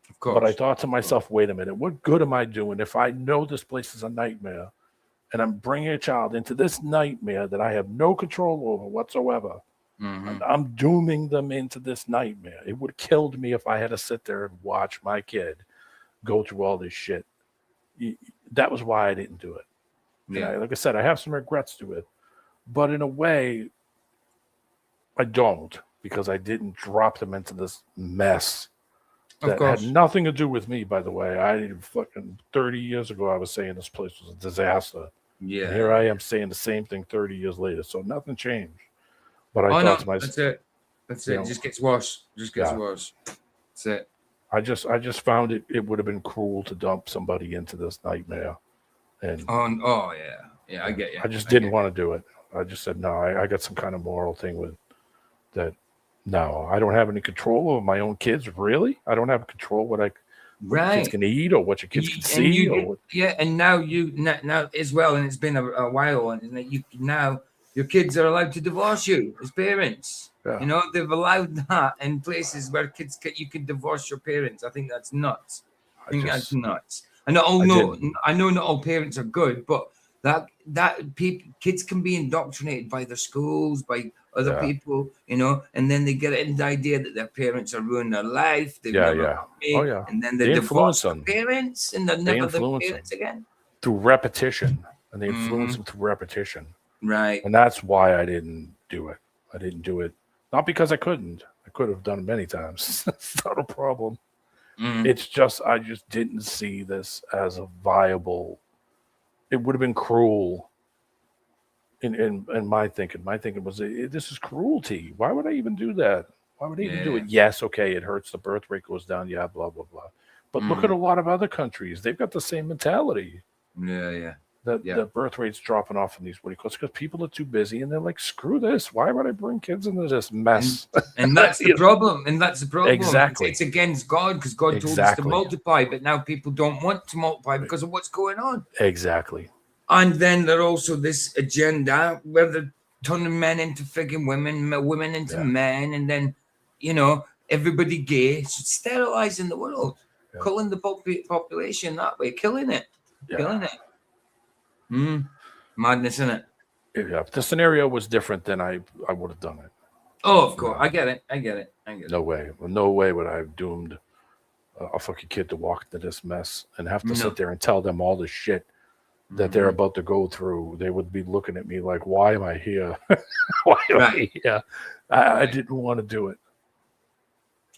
Of course. But I thought to myself, wait a minute, what good am I doing if I know this place is a nightmare and I'm bringing a child into this nightmare that I have no control over whatsoever? And I'm dooming them into this nightmare. It would have killed me if I had to sit there and watch my kid go through all this shit. That was why I didn't do it. Yeah. Like I said, I have some regrets to it. But in a way, I don't, because I didn't drop them into this mess that had nothing to do with me, by the way. Fucking 30 years ago, I was saying this place was a disaster. Yeah. And here I am saying the same thing 30 years later. So nothing changed. But I thought to myself, that's it. That's it. It just gets worse. Just gets worse. That's it. I just found it would have been cruel to dump somebody into this nightmare. And yeah, I get you. I just didn't want to do it. I just said, no, I got some kind of moral thing with that. No, I don't have any control over my own kids. Really? I don't have control what your kids can eat or what your kids can see. And now as well, and it's been a while, and that your kids are allowed to divorce you as parents. Yeah. You know, they've allowed that in places where you can divorce your parents. I think that's nuts. That's nuts. I know not all parents are good, but kids can be indoctrinated by their schools, by other people, you know, and then they get in the idea that their parents are ruining their life. And then they divorce their parents, and they're never their parents again. Through repetition, and they influence them through repetition. Right. And that's why I didn't do it. I didn't do it, not because I couldn't. I could have done it many times. That's not a problem. It's just, I just didn't see this as a viable. It would have been cruel. In my thinking. My thinking was, this is cruelty. Why would I even do that? Why would I even do it? Yes, okay, it hurts. The birth rate goes down. Yeah, blah, blah, blah. But look at a lot of other countries. They've got the same mentality. Yeah. The birth rate's dropping off in these because people are too busy and they're like, screw this. Why would I bring kids into this mess? And that's the problem. And that's the problem. Exactly. It's against God, because God told us to multiply, but now people don't want to multiply because of what's going on. Exactly. And then there's also this agenda where they're turning men into frigging women, women into men, and then, you know, everybody gay, so sterilizing the world, killing the population that way, killing it. Madness, isn't it? Yeah, if the scenario was different, then I would have done it. Oh, of course. I get it. No way would I have doomed a fucking kid to walk into this mess and have to sit there and tell them all the shit that they're about to go through. They would be looking at me like, why am I here? Why am I here? I didn't want to do it.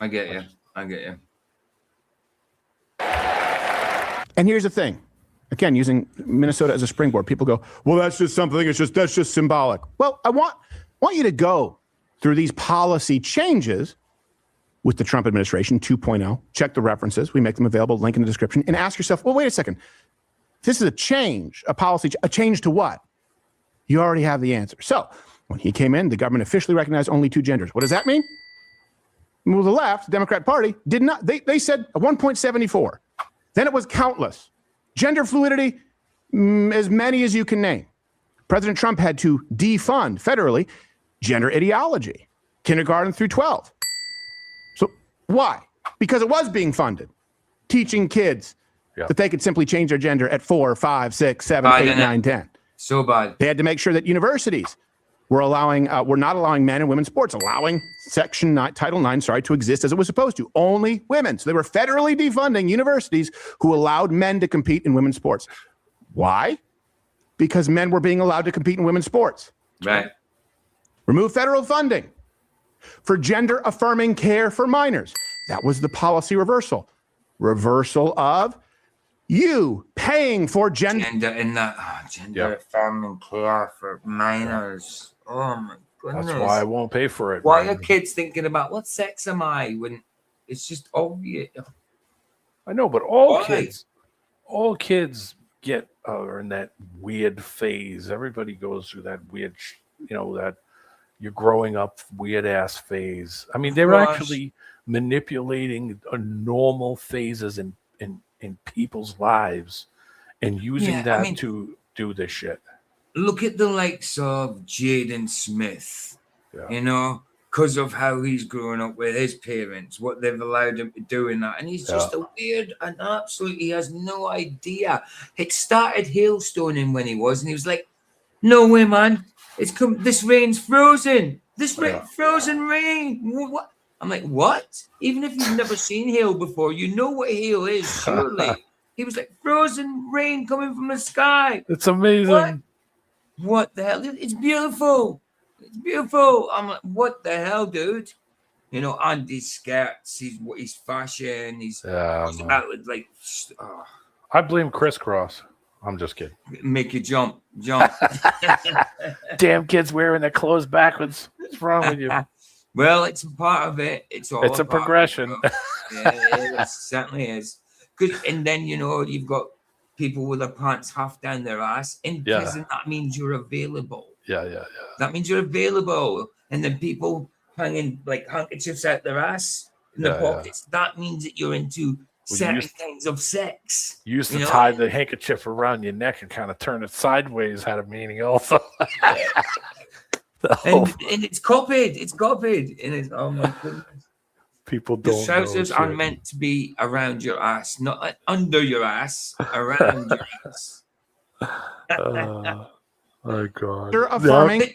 I get you. And here's the thing. Again, using Minnesota as a springboard, people go, well, that's just something. That's just symbolic. Well, I want you to go through these policy changes with the Trump administration 2.0. Check the references. We make them available. Link in the description. And ask yourself, well, wait a second. This is a change, a policy, a change to what? You already have the answer. So when he came in, the government officially recognized only two genders. What does that mean? Well, the left, the Democrat Party, did not. They said 1.74. Then it was countless. Gender fluidity, as many as you can name. President Trump had to defund federally gender ideology, kindergarten through 12. So why? Because it was being funded, teaching kids that they could simply change their gender at 4, 5, 6, 7, 8, 9, 10. So bad. They had to make sure that universities were not allowing men and women's sports, allowing Title IX, to exist as it was supposed to. Only women. So they were federally defunding universities who allowed men to compete in women's sports. Why? Because men were being allowed to compete in women's sports. Right. Remove federal funding for gender affirming care for minors. That was the policy reversal. Reversal of you paying for gender affirming care for minors. Oh my goodness. That's why I won't pay for it. Why man. are kids thinking about what sex am I when it's just obvious? I know, but all kids get are in that weird phase. Everybody goes through that weird, that you're growing up weird ass phase. I mean, they're actually manipulating normal phases in people's lives and using to do this shit. Look at the likes of Jaden Smith, because of how he's growing up with his parents, what they've allowed him to do in that. And he's just a weird and he has no idea. It started hailstoning when he was, and he was like, no way, man. This rain's frozen. Frozen rain. What? I'm like, what? Even if you've never seen hail before, you know what hail is, surely. He was like, frozen rain coming from the sky. It's amazing. What the hell? It's beautiful. It's beautiful. I'm like, what the hell, dude? Andy's skirts, he's fashion, he's about like, I blame crisscross. I'm just kidding. Make you jump. Damn kids wearing their clothes backwards. What's wrong with you? Well, it's a part of it. It's a progression. It certainly is. And then you've got people with their pants half down their ass in prison. That means you're available. Yeah. That means you're available. And then people hanging like handkerchiefs out their ass in their pockets. That means that you're into certain kinds of sex. You used to tie the handkerchief around your neck and kind of turn it sideways had a meaning also. And it's copied. And it's, oh my goodness. People don't. The trousers are meant to be around your ass, not under your ass, around your ass. My God. You're affirming. But,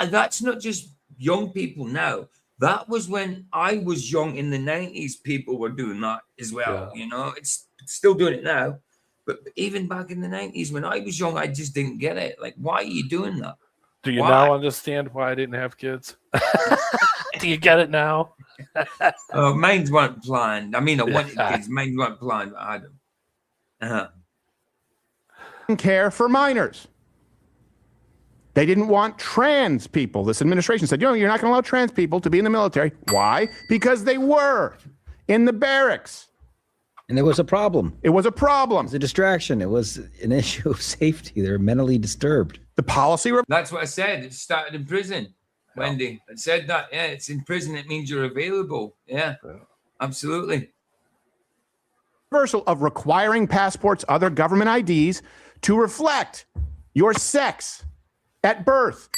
that's not just young people now. That was when I was young in the 90s. People were doing that as well. It's still doing it now. But even back in the 90s, when I was young, I just didn't get it. Like, why are you doing that? Do you now understand why I didn't have kids? Do you get it now? Mine weren't planned. I mean, I wanted kids. Mine weren't planned, but I had them. Care for minors. They didn't want trans people. This administration said, you're not going to allow trans people to be in the military. Why? Because they were in the barracks. And there was a problem. It was a problem. It was a distraction. It was an issue of safety. They were mentally disturbed. The policy. That's what I said. It started in prison, Wendy. I said that. Yeah, it's in prison. It means you're available. Yeah, absolutely. Reversal of requiring passports, other government IDs to reflect your sex at birth.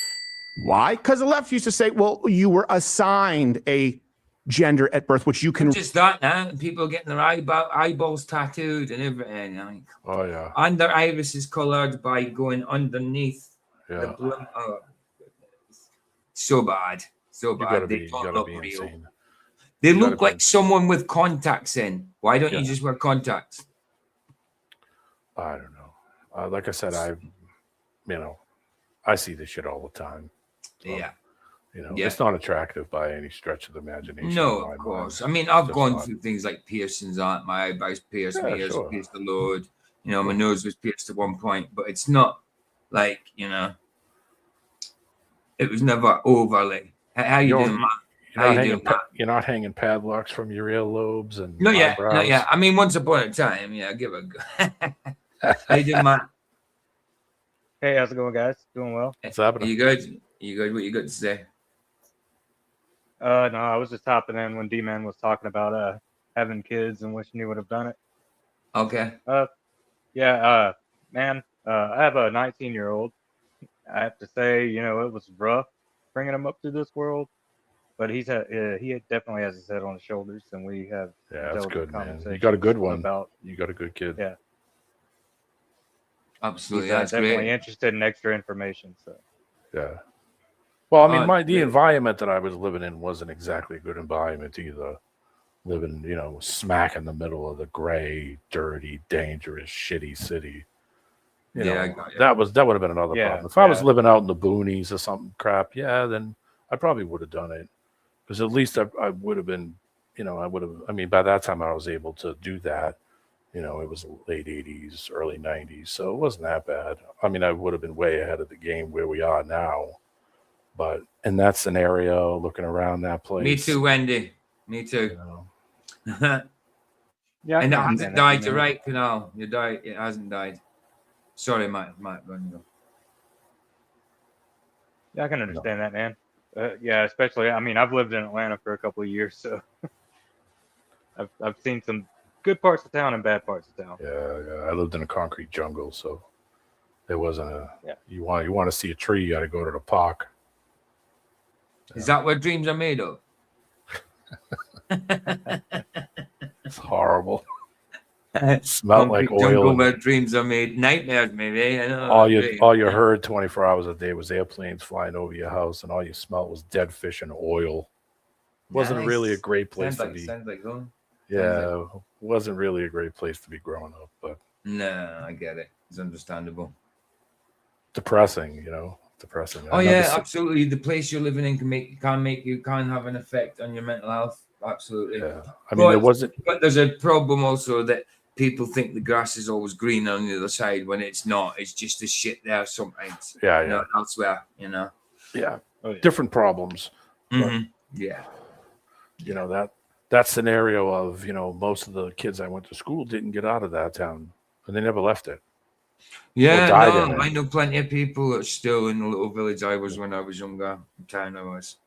Why? Because the left used to say, well, you were assigned a gender at birth, which you can. Just that now. People getting their eyeballs tattooed and everything. And their iris is colored by going underneath the blood. Oh, so bad. So bad. They don't look real. Insane. They look like someone with contacts in. Why don't you just wear contacts? I don't know. Like I said, I see this shit all the time. It's not attractive by any stretch of the imagination. No, of course. Mind. I mean, I've gone through things like piercings. My eyebrows pierced, my ears pierced a load. My nose was pierced at one point, but it's not like, it was never overly. How you doing, Matt? You're not hanging padlocks from your earlobes and not eyebrows. yet. I mean, once upon a time, give a how you doing, Matt? Hey, how's it going, guys? Doing well. What's happening? You good? You good? What you got to say? No, I was just hopping in when D-Man was talking about having kids and wishing he would have done it. Okay. Man, I have a 19-year-old. I have to say, it was rough bringing him up through this world, But he definitely has his head on his shoulders, and we have that's good, man. You conversations got a good one. about. You got a good kid. Yeah, absolutely. He's That's definitely great. interested in extra information. So yeah. Well, I mean, the environment that I was living in wasn't exactly a good environment either. Living, smack in the middle of the gray, dirty, dangerous, shitty city. I got you. That would have been another problem. If I was living out in the boonies or something crap, then I probably would have done it. Because at least I would have been, by that time I was able to do that. It was late 80s, early 90s, so it wasn't that bad. I mean, I would have been way ahead of the game where we are now. But in that scenario, looking around that place. Me too, Wendy. Me too. Yeah, and it hasn't died. You're right, Canal. You died. It hasn't died. Sorry, Mike. Yeah, I can understand that, man. Yeah, especially. I mean, I've lived in Atlanta for a couple of years, so I've seen some good parts of town and bad parts of town. Yeah. I lived in a concrete jungle, so there wasn't a. Yeah. You want to see a tree, you got to go to the park. Is that what dreams are made of? It's horrible. Smelled like oil. Where dreams are made, nightmares maybe. I know. All you heard 24 hours a day was airplanes flying over your house, and all you smelled was dead fish and oil. Wasn't really a great place to be. Sounds like home. Yeah, wasn't really a great place to be growing up, but. No, I get it. It's understandable. Depressing, depressing. Oh yeah, absolutely. The place you're living in can have an effect on your mental health. Absolutely. Yeah. I mean, But there's a problem also that people think the grass is always green on the other side when it's not. It's just a shit there sometimes. Yeah. Elsewhere, Yeah. Oh, yeah. Different problems. Mm-hmm. Yeah. That scenario of most of the kids I went to school didn't get out of that town, and they never left it. Yeah, I know plenty of people that are still in the little village I was when I was younger. The town I was.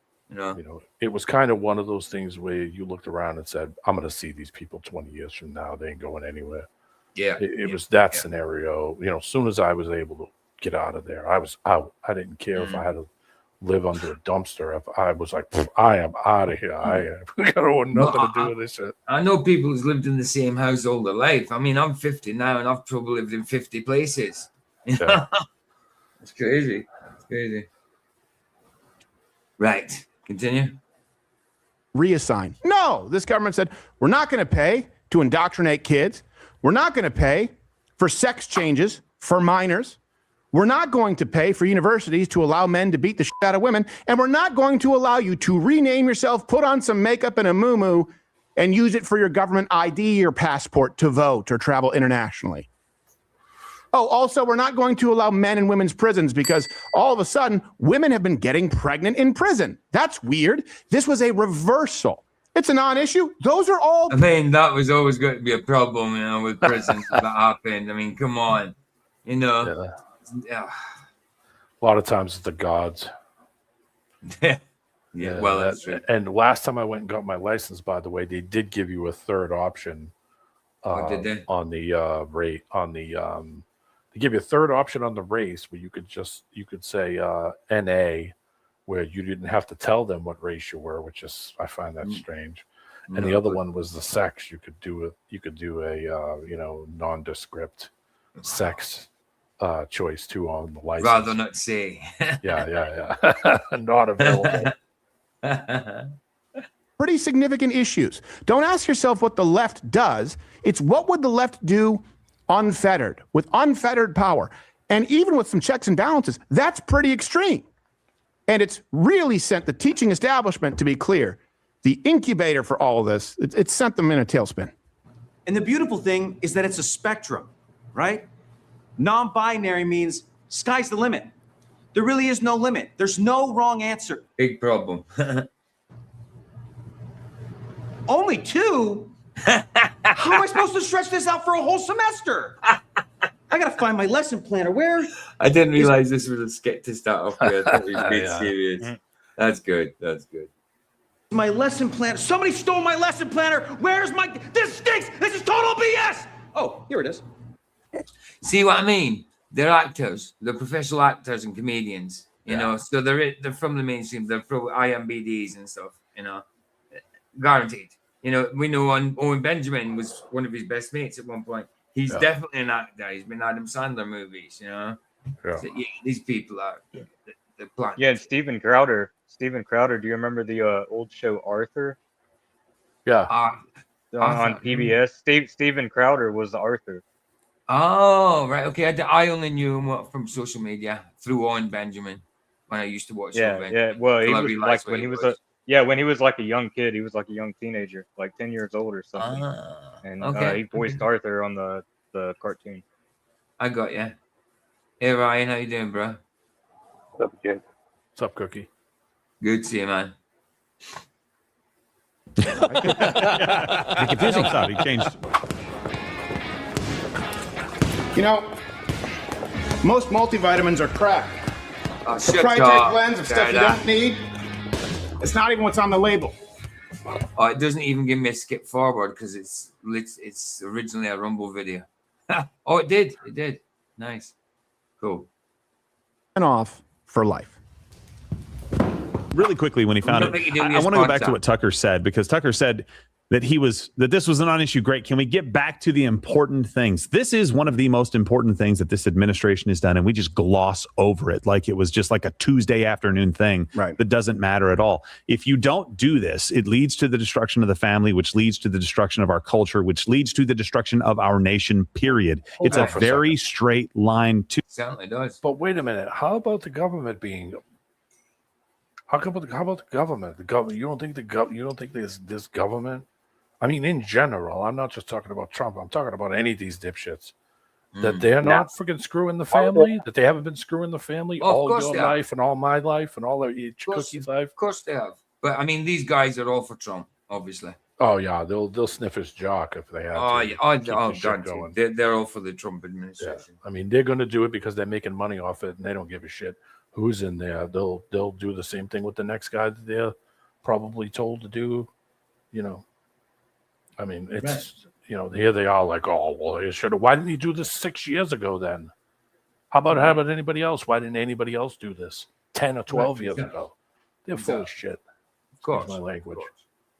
It was kind of one of those things where you looked around and said, I'm going to see these people 20 years from now. They ain't going anywhere. Yeah. It was that scenario. As soon as I was able to get out of there, I was out. I didn't care if I had to live under a dumpster. If I was like, I am out of here. I don't want nothing to do with this shit. I know people who's lived in the same house all their life. I mean, I'm 50 now, and I've probably lived in 50 places. Yeah. It's crazy. It's crazy. Right. Continue. Reassign. No, this government said, we're not going to pay to indoctrinate kids. We're not going to pay for sex changes for minors. We're not going to pay for universities to allow men to beat the shit out of women. And we're not going to allow you to rename yourself, put on some makeup and a muumuu, and use it for your government ID or passport to vote or travel internationally. Oh, also, we're not going to allow men in women's prisons because all of a sudden, women have been getting pregnant in prison. That's weird. This was a reversal. It's a non-issue. Those are all... I mean, that was always going to be a problem, with prisons that happened. I mean, come on. Yeah. A lot of times it's the gods. Yeah, well, that's true. And last time I went and got my license, by the way, they did give you a third option. Did they? On the rate, they give you a third option on the race where you could say NA, where you didn't have to tell them what race you were, which is, I find that strange. And the other one was the sex. You could do a nondescript sex choice too on the license. Rather not say. Yeah. Not available. Pretty significant issues. Don't ask yourself what the left does. It's what would the left do unfettered, with unfettered power. And even with some checks and balances, that's pretty extreme. And it's really sent the teaching establishment, to be clear, the incubator for all of this, it sent them in a tailspin. And the beautiful thing is that it's a spectrum, right? Non-binary means sky's the limit. There really is no limit. There's no wrong answer. Big problem. Only 2? How am I supposed to stretch this out for a whole semester? I gotta find my lesson planner. Where? I didn't realize this was a skit to start off with. I thought he was being serious. That's good. That's good. My lesson planner. Somebody stole my lesson planner. Where's my... This stinks. This is total BS. Oh, here it is. See what I mean? They're actors. They're professional actors and comedians. You know, so they're from the mainstream. They're from IMBDs and stuff. You know, guaranteed. You know, we know Owen Benjamin was one of his best mates at one point. He's definitely an actor. He's been in Adam Sandler movies. You know, so, these people are the plan. Yeah, and Steven Crowder. Do you remember the old show Arthur? Yeah. On PBS. Steven Crowder was Arthur. Oh, right. Okay. I only knew him from social media through Owen Benjamin when I used to watch. Well, he was like when he was when he was like a young kid. He was like a young teenager, like 10 years old or something. He voiced Arthur on the cartoon. I got you. Hey Ryan, how you doing, bro? What's up, kid? What's up, Cookie? Good to see you, man. The confusing stuff. He changed. You know, most multivitamins are crap. Proprietary blends of stuff you don't need. It's not even what's on the label. Oh, it doesn't even give me a skip forward because it's originally a Rumble video. Oh, it did. It did. Nice. Cool. And off for life. Really quickly when he found it, I want to go back to what Tucker said, because Tucker said that this was a non-issue. Great. Can we get back to the important things? This is one of the most important things that this administration has done, and we just gloss over it like it was just like a Tuesday afternoon thing that doesn't matter at all. If you don't do this, it leads to the destruction of the family, which leads to the destruction of our culture, which leads to the destruction of our nation, period. It's a very straight line to... Certainly does. But wait a minute. How about the government being... How about the government? The government. You don't think this government? I mean, in general, I'm not just talking about Trump. I'm talking about any of these dipshits. That they're not freaking screwing the family. That they haven't been screwing the family all your life and all my life and all of Cookie's life. Of course they have. But I mean, these guys are all for Trump, obviously. Oh yeah, they'll sniff his jock if they have to. They're all for the Trump administration. Yeah. I mean, they're going to do it because they're making money off it, and they don't give a shit who's in there. They'll do the same thing with the next guy that they're probably told to do. You know, I mean, it's here they are like, oh well, he should have. Why didn't he do this 6 years ago then? How about anybody else? Why didn't anybody else do this 10 or 12 years ago? They're full of shit. Of course, my language.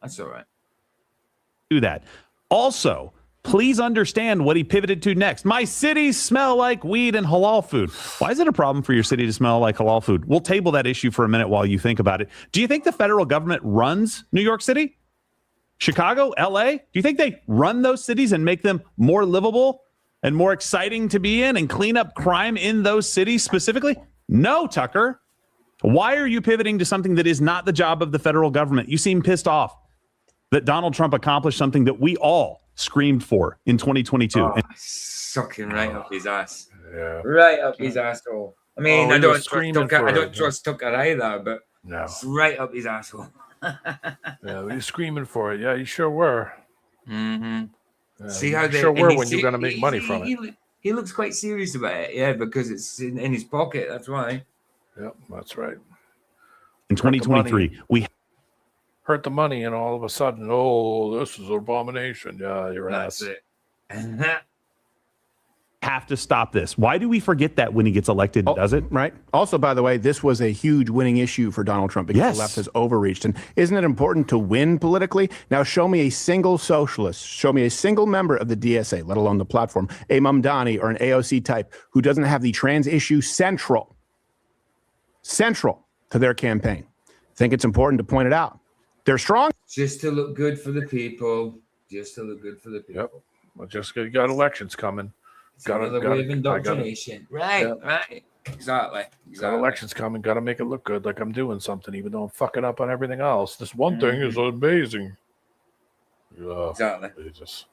That's all right. Do that. Also, please understand what he pivoted to next. My cities smell like weed and halal food. Why is it a problem for your city to smell like halal food? We'll table that issue for a minute while you think about it. Do you think the federal government runs New York City, Chicago, LA? Do you think they run those cities and make them more livable and more exciting to be in and clean up crime in those cities specifically? No, Tucker. Why are you pivoting to something that is not the job of the federal government? You seem pissed off that Donald Trump accomplished something that we all screamed for in 2022. Sucking right up his ass. Yeah. Right up his asshole. I mean, I don't trust Tucker either, but no. It's right up his asshole. Yeah, he's screaming for it. Yeah, you sure were. Mm-hmm. Yeah, See how they sure were when you're going to make money from it. He looks quite serious about it, yeah, because it's in his pocket. That's why. Yep, that's right. In 2023, we hurt the money, and all of a sudden, oh, this is an abomination. Yeah, your ass. That's it. Have to stop this. Why do we forget that when he gets elected, does it? Right. Also, by the way, this was a huge winning issue for Donald Trump because the left has overreached. And isn't it important to win politically? Now, show me a single socialist, show me a single member of the DSA, let alone the platform, a Mamdani or an AOC type who doesn't have the trans issue central to their campaign. I think it's important to point it out. They're strong. Just to look good for the people. Just to look good for the people. Yep. Well, just you got elections coming. It's another way of indoctrination. Right. Exactly. Got elections coming. Got to make it look good, like I'm doing something, even though I'm fucking up on everything else. This one thing is amazing. Exactly. Jesus.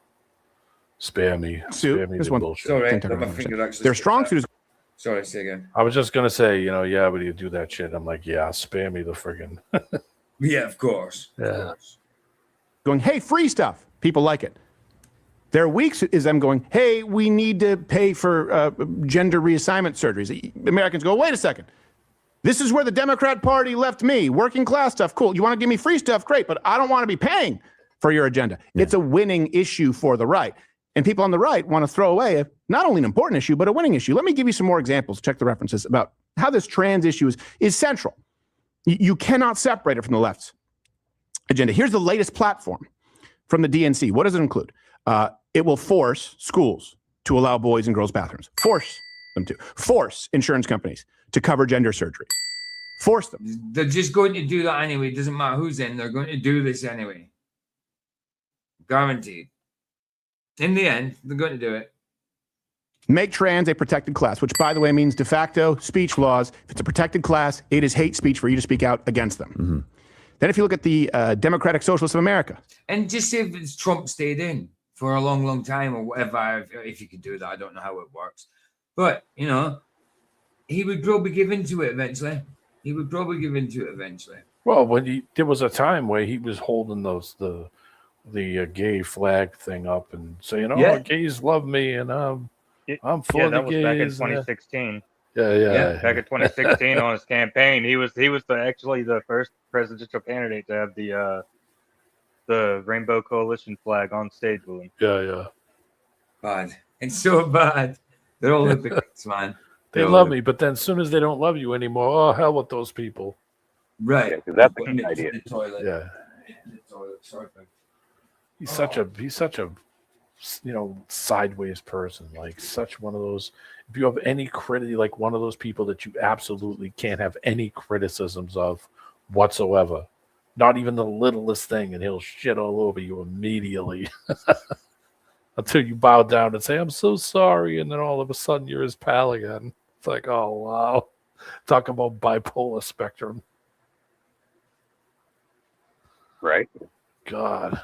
Spare me. Sue, the bullshit. Sorry, my finger actually. They're strong suit. Sorry, say again. I was just gonna say, but you do that shit. I'm like, yeah, spare me the friggin'. Yeah, of course. Yeah. Going, hey, free stuff. People like it. Their weeks is them going, hey, we need to pay for gender reassignment surgeries. Americans go, wait a second. This is where the Democrat Party left me. Working class stuff, cool. You want to give me free stuff? Great, but I don't want to be paying for your agenda. Yeah. It's a winning issue for the right. And people on the right want to throw away not only an important issue, but a winning issue. Let me give you some more examples. Check the references about how this trans issue is central. You cannot separate it from the left's agenda. Here's the latest platform from the DNC. What does it include? It will force schools to allow boys and girls bathrooms. Force them to. Force insurance companies to cover gender surgery. Force them. They're just going to do that anyway. It doesn't matter who's in. They're going to do this anyway. Guaranteed. In the end, they're going to do it. Make trans a protected class, which, by the way, means de facto speech laws. If it's a protected class, it is hate speech for you to speak out against them. Mm-hmm. Then if you look at the Democratic Socialists of America. And just say if it's Trump stayed in for a long, long time or whatever, if you could do that, I don't know how it works. But, you know, he would probably give into it eventually. Well, there was a time where he was holding the gay flag thing up and saying, "Oh, gays love me," and I'm for the that was gays. back in 2016. Yeah. Back in 2016 on his campaign, he was actually the first presidential candidate to have the Rainbow Coalition flag on stage with him. Yeah. Bad. It's so bad. They're all hypocrites, man. They love me, but then as soon as they don't love you anymore, oh, hell with those people. Right. Because that's the key idea. Yeah. He's such a sideways person, like such one of those. If you have any critic, like one of those people that you absolutely can't have any criticisms of whatsoever, not even the littlest thing, and he'll shit all over you immediately until you bow down and say, "I'm so sorry," and then all of a sudden you're his pal again. It's like, oh wow, talk about bipolar spectrum, right? God.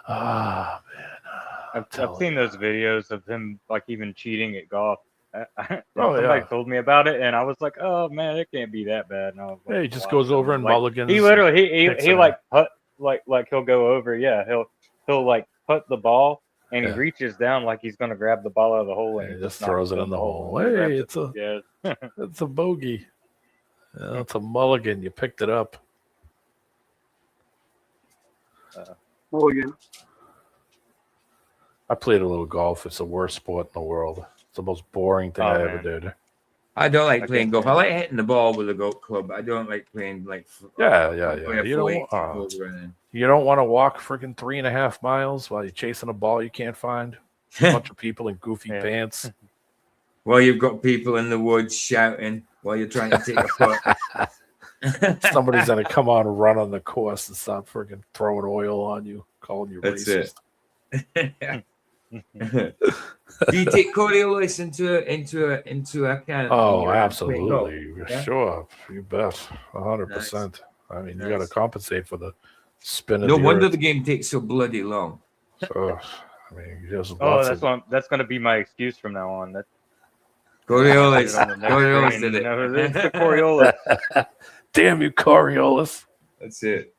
Ah, man. I've seen those videos of him like even cheating at golf. Somebody told me about it, and I was like, "Oh man, it can't be that bad." And I was like, Yeah, he just goes over and mulligans. He literally he like putt like he'll go over. Yeah, he'll like putt the ball, and he reaches down like he's gonna grab the ball out of the hole, and he just throws it in the hole. Hey, it's a bogey. Yeah, it's a mulligan. You picked it up. Mulligan. I played a little golf. It's the worst sport in the world. It's the most boring thing I ever did. I don't like playing golf. I like hitting the ball with a golf club. I don't like playing like. Yeah. You don't want to walk freaking 3.5 miles while you're chasing a ball you can't find. A bunch of people in goofy pants. Well, you've got people in the woods shouting while you're trying to take a putt. Somebody's gonna come on and run on the course and start freaking throwing oil on you, calling you racist. It. Do you take Coriolis into account? Oh, absolutely, sure, you bet, 100%. I mean, you got to compensate for the spin. No wonder the game takes so bloody long. I mean, there's that's going to be my excuse from now on. That Coriolis did it. It's the Coriolis. Damn you, Coriolis. That's it.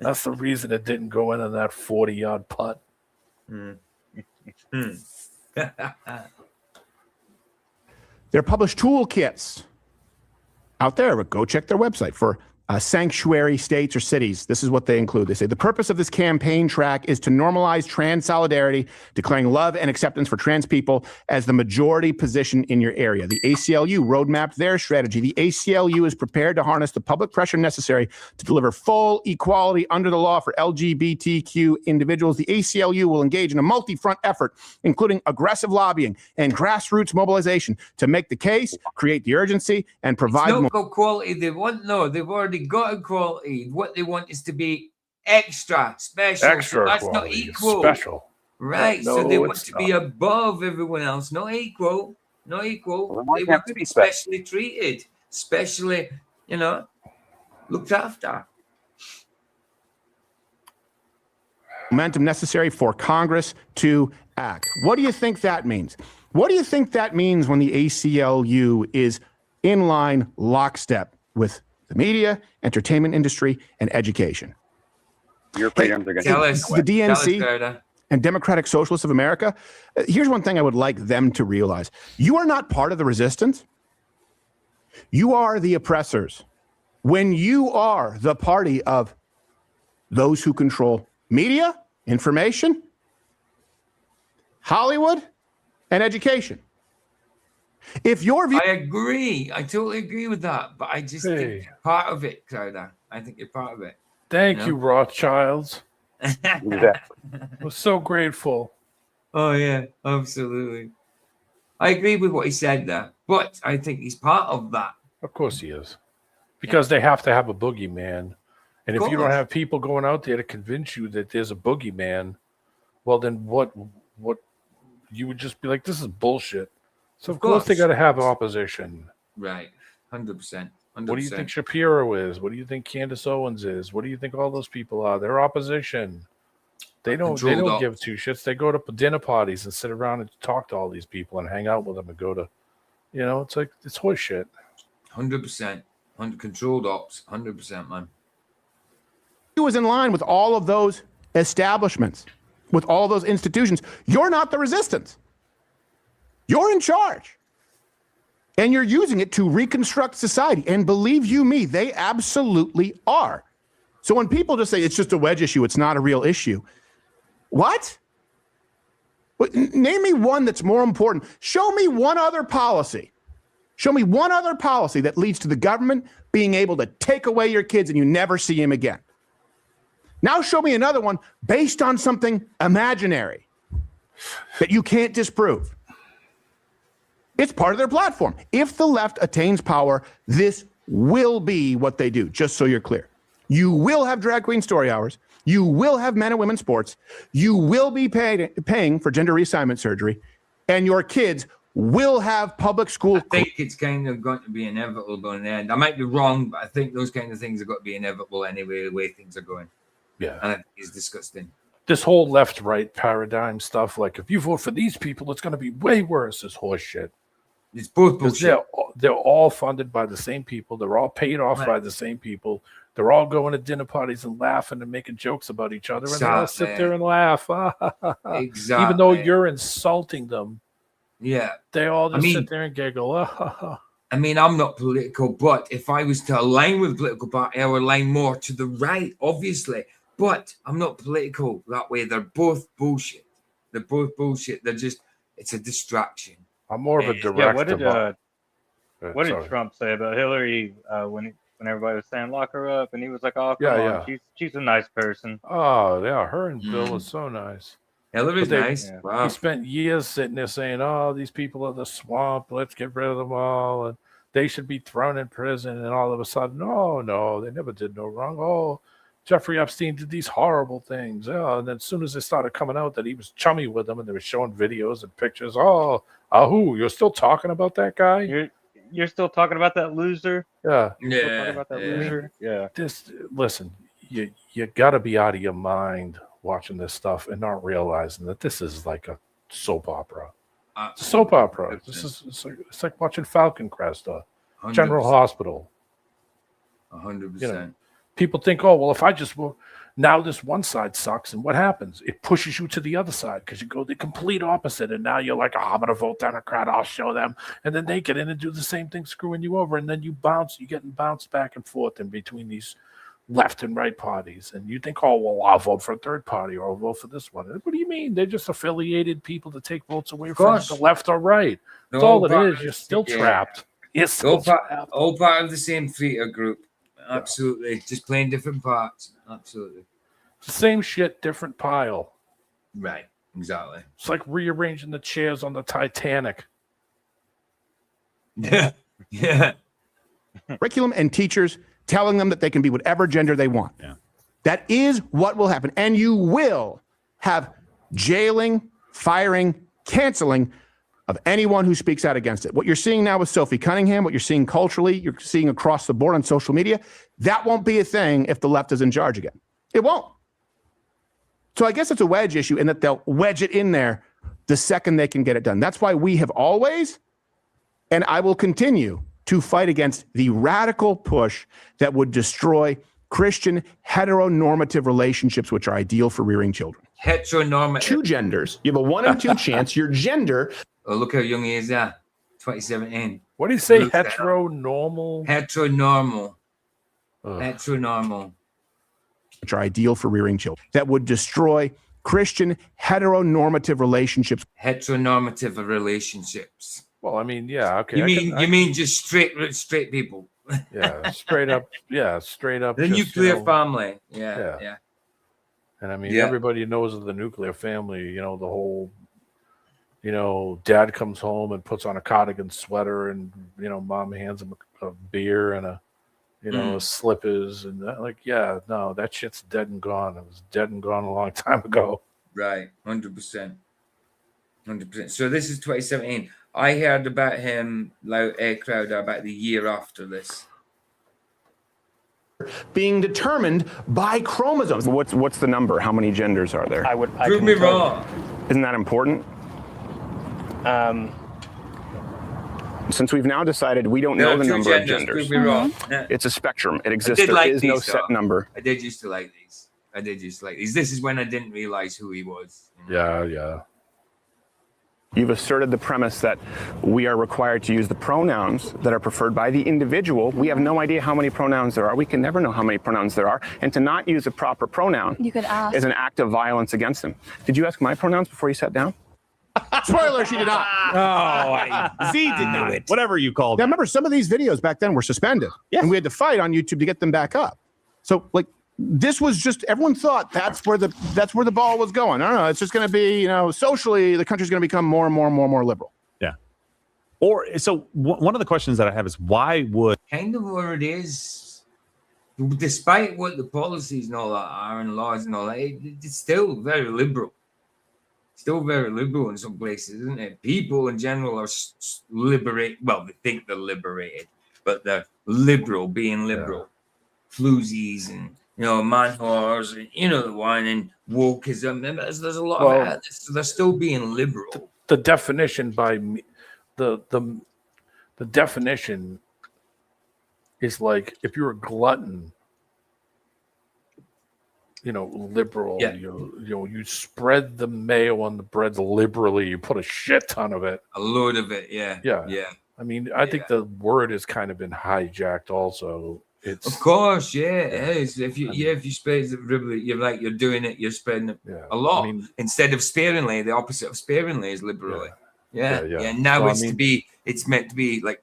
That's the reason it didn't go in on that 40-yard putt. There are published toolkits out there, but go check their website for sanctuary states or cities. This is what they include. They say the purpose of this campaign track is to normalize trans solidarity, declaring love and acceptance for trans people as the majority position in your area. The ACLU roadmapped their strategy. The ACLU is prepared to harness the public pressure necessary to deliver full equality under the law for LGBTQ individuals. The ACLU will engage in a multi-front effort, including aggressive lobbying and grassroots mobilization to make the case, create the urgency, and provide more quality. They've already got equality. What they want is to be extra special. Extra that's quality, not equal. special. Right. No, so they want it's to be not. above everyone else, not equal. Well, They want to be specially treated, specially, looked after. Momentum necessary for Congress to act. What do you think that means? What do you think that means when the ACLU is in line lockstep with the media, entertainment industry, and education? Your freedoms are going to the DNC and Democratic Socialists of America. Here's one thing I would like them to realize. You are not part of the resistance. You are the oppressors. When you are the party of those who control media, information, Hollywood, and education. If your view, I agree. I totally agree with that. But I just think you're part of it, Crowder. I think you're part of it. Thank you, Rothschilds. We're so grateful. Oh yeah, absolutely. I agree with what he said there, but I think he's part of that. Of course he is. Because they have to have a boogeyman. And if you don't have people going out there to convince you that there's a boogeyman, well, then what you would just be like, this is bullshit. So of course they got to have opposition. Right. 100%. What do you think Shapiro is? What do you think Candace Owens is? What do you think all those people are? They're opposition. They don't give two shits. They go to dinner parties and sit around and talk to all these people and hang out with them and go to, it's like, it's horse shit. 100%. Controlled ops. 100%, man. He was in line with all of those establishments, with all those institutions. You're not the resistance. You're in charge. And you're using it to reconstruct society. And believe you me, they absolutely are. So when people just say it's just a wedge issue, it's not a real issue. What? Name me one that's more important. Show me one other policy. Show me one other policy that leads to the government being able to take away your kids and you never see him again. Now show me another one based on something imaginary that you can't disprove. It's part of their platform. If the left attains power, this will be what they do, just so you're clear. You will have drag queen story hours. You will have men and women sports. You will be paying for gender reassignment surgery. And your kids will have public school. I think it's kind of going to be inevitable in the end. I might be wrong, but I think those kind of things are going to be inevitable anyway, the way things are going. Yeah. And I think it's disgusting. This whole left-right paradigm stuff, like if you vote for these people, it's going to be way worse, is horse shit. It's both bullshit. They're all funded by the same people. They're all paid off by the same people. They're all going to dinner parties and laughing and making jokes about each other. And they all sit there and laugh. Exactly. Even though you're insulting them. Yeah. They all just sit there and giggle. I mean, I'm not political, but if I was to align with a political party, I would align more to the right, obviously. But I'm not political that way. They're both bullshit. They're both bullshit. It's a distraction. I'm more of a direct. Yeah, what did Trump say about Hillary when everybody was saying lock her up, and he was like, "Oh, come on, she's a nice person." Oh yeah, her and Bill is so nice. Hillary's nice. Yeah. Wow. He spent years sitting there saying, "Oh, these people are the swamp. Let's get rid of them all, and they should be thrown in prison." And all of a sudden, no, they never did no wrong. Oh, Jeffrey Epstein did these horrible things. Oh, and then as soon as it started coming out that he was chummy with them, and they were showing videos and pictures. Who? You're still talking about that guy? You're still talking about that loser? Yeah. Loser? Yeah. Listen, you got to be out of your mind watching this stuff and not realizing that this is like a soap opera. It's a soap opera. It's like watching Falcon Crest or 100%. General Hospital. 100%. People think, oh, well, if I just will, now this one side sucks, and what happens? It pushes you to the other side because you go the complete opposite, and now you're like, I'm going to vote Democrat, I'll show them, and then they get in and do the same thing, screwing you over, and then you're getting bounced back and forth in between these left and right parties, and you think, oh, well, I'll vote for a third party, or I'll vote for this one. What do you mean? They're just affiliated people to take votes away from the left or right. That's all it is. You're still trapped. You're still trapped. All part of the same theater group. Absolutely. Just playing different parts. Absolutely. Same shit, different pile. Right. Exactly. It's like rearranging the chairs on the Titanic. Yeah. Yeah. Curriculum and teachers telling them that they can be whatever gender they want. Yeah. That is what will happen. And you will have jailing, firing, canceling of anyone who speaks out against it. What you're seeing now with Sophie Cunningham, what you're seeing culturally, you're seeing across the board on social media, that won't be a thing if the left is in charge again. It won't. So I guess it's a wedge issue in that they'll wedge it in there the second they can get it done. That's why we have always, and I will continue to fight against the radical push that would destroy Christian heteronormative relationships, which are ideal for rearing children. Heteronormative. Two genders. You have a 1 in 2 chance your gender. Oh, look how young he is there. 2017. What do you say? Heteronormal? Heteronormal. Heteronormal. Which are ideal for rearing children. That would destroy Christian heteronormative relationships. Heteronormative relationships. Well, I mean, yeah, okay. You mean just straight people? Yeah, straight up. Yeah, straight up. The just, nuclear family. Yeah. And I mean, Yeah. everybody knows of the nuclear family. You know, the whole. You know, dad comes home and puts on a cardigan sweater, and mom hands him a beer and a slippers, and that shit's dead and gone. It was dead and gone a long time ago. Right, 100%. 100%. So this is 2017. I heard about him, Crowder, about the year after this. Being determined by chromosomes. What's the number? How many genders are there? Prove me wrong. Isn't that important? Since we've now decided we don't know the number of genders. Prove me wrong. It's a spectrum. It exists. There is no set number. I did used to like these. This is when I didn't realize who he was. Yeah. You've asserted the premise that we are required to use the pronouns that are preferred by the individual. We have no idea how many pronouns there are. We can never know how many pronouns there are. And to not use a proper pronoun is an act of violence against them. Did you ask my pronouns before you sat down? Spoiler, she did not. Z did not. Whatever you called. Yeah, remember some of these videos back then were suspended. Yeah. And we had to fight on YouTube to get them back up. So this was just, everyone thought that's where the ball was going. I don't know. It's just going to be, socially, the country's going to become more and more liberal. Yeah. Or so one of the questions that I have is why would kind of where it is, despite what the policies and all that are and laws and all that, it's still very liberal. Still very liberal in some places, isn't it? People in general are liberated. Well, they think they're liberated, but they're liberal, being liberal. Floozies and man whores, and the one, and wokeism. And there's a lot of that. So they're still being liberal. The definition by me, the definition is like if you're a glutton, liberal. Yeah. You spread the mayo on the bread liberally. You put a shit ton of it. A load of it. Yeah. I mean, I think the word has kind of been hijacked. Also, it's of course, it is. If you spread it liberally, you're doing it. You're spreading it a lot instead of sparingly. The opposite of sparingly is liberally. Yeah. Now it's meant to be like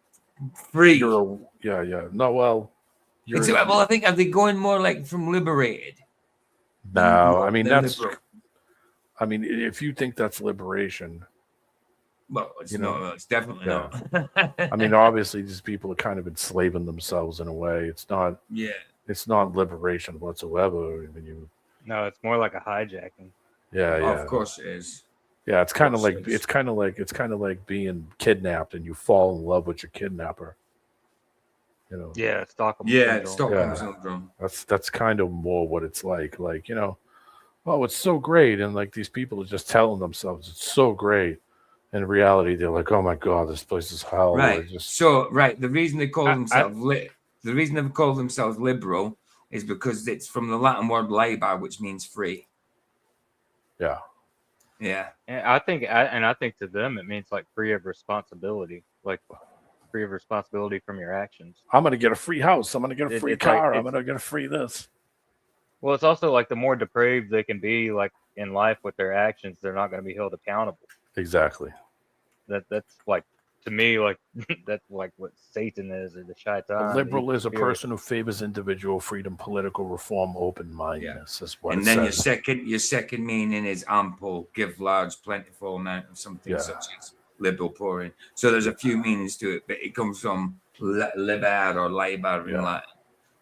free. No, well, I think are they going more like from liberated? No, I mean if you think that's liberation, well, it's it's definitely not. I mean, obviously, these people are kind of enslaving themselves in a way. It's not. Yeah. It's not liberation whatsoever. I mean, No, it's more like a hijacking. Yeah. Of course it is. Yeah, it's kind of like being kidnapped and you fall in love with your kidnapper. Yeah, Stockholm. Stockholm syndrome. That's kind of more what it's like. Like, oh, it's so great, and like these people are just telling themselves it's so great. In reality, they're like, oh my god, this place is hell. Right. The reason they call themselves liberal is because it's from the Latin word liber, which means free. Yeah. Yeah. And I think to them it means like free of responsibility, like free of responsibility from your actions. I'm gonna get a free house. I'm gonna get a free car. I'm gonna get a free this. Well, it's also like the more depraved they can be, like in life with their actions, they're not going to be held accountable. Exactly. That's like, to me, like that's like what Satan is, or the shaitan. A liberal is a person who favors individual freedom, political reform, open-mindedness. That's what and it then says. your second meaning is ample, give large, plentiful amount of something, such as liberal pouring. So there's a few meanings to it, but it comes from liber or liber in Latin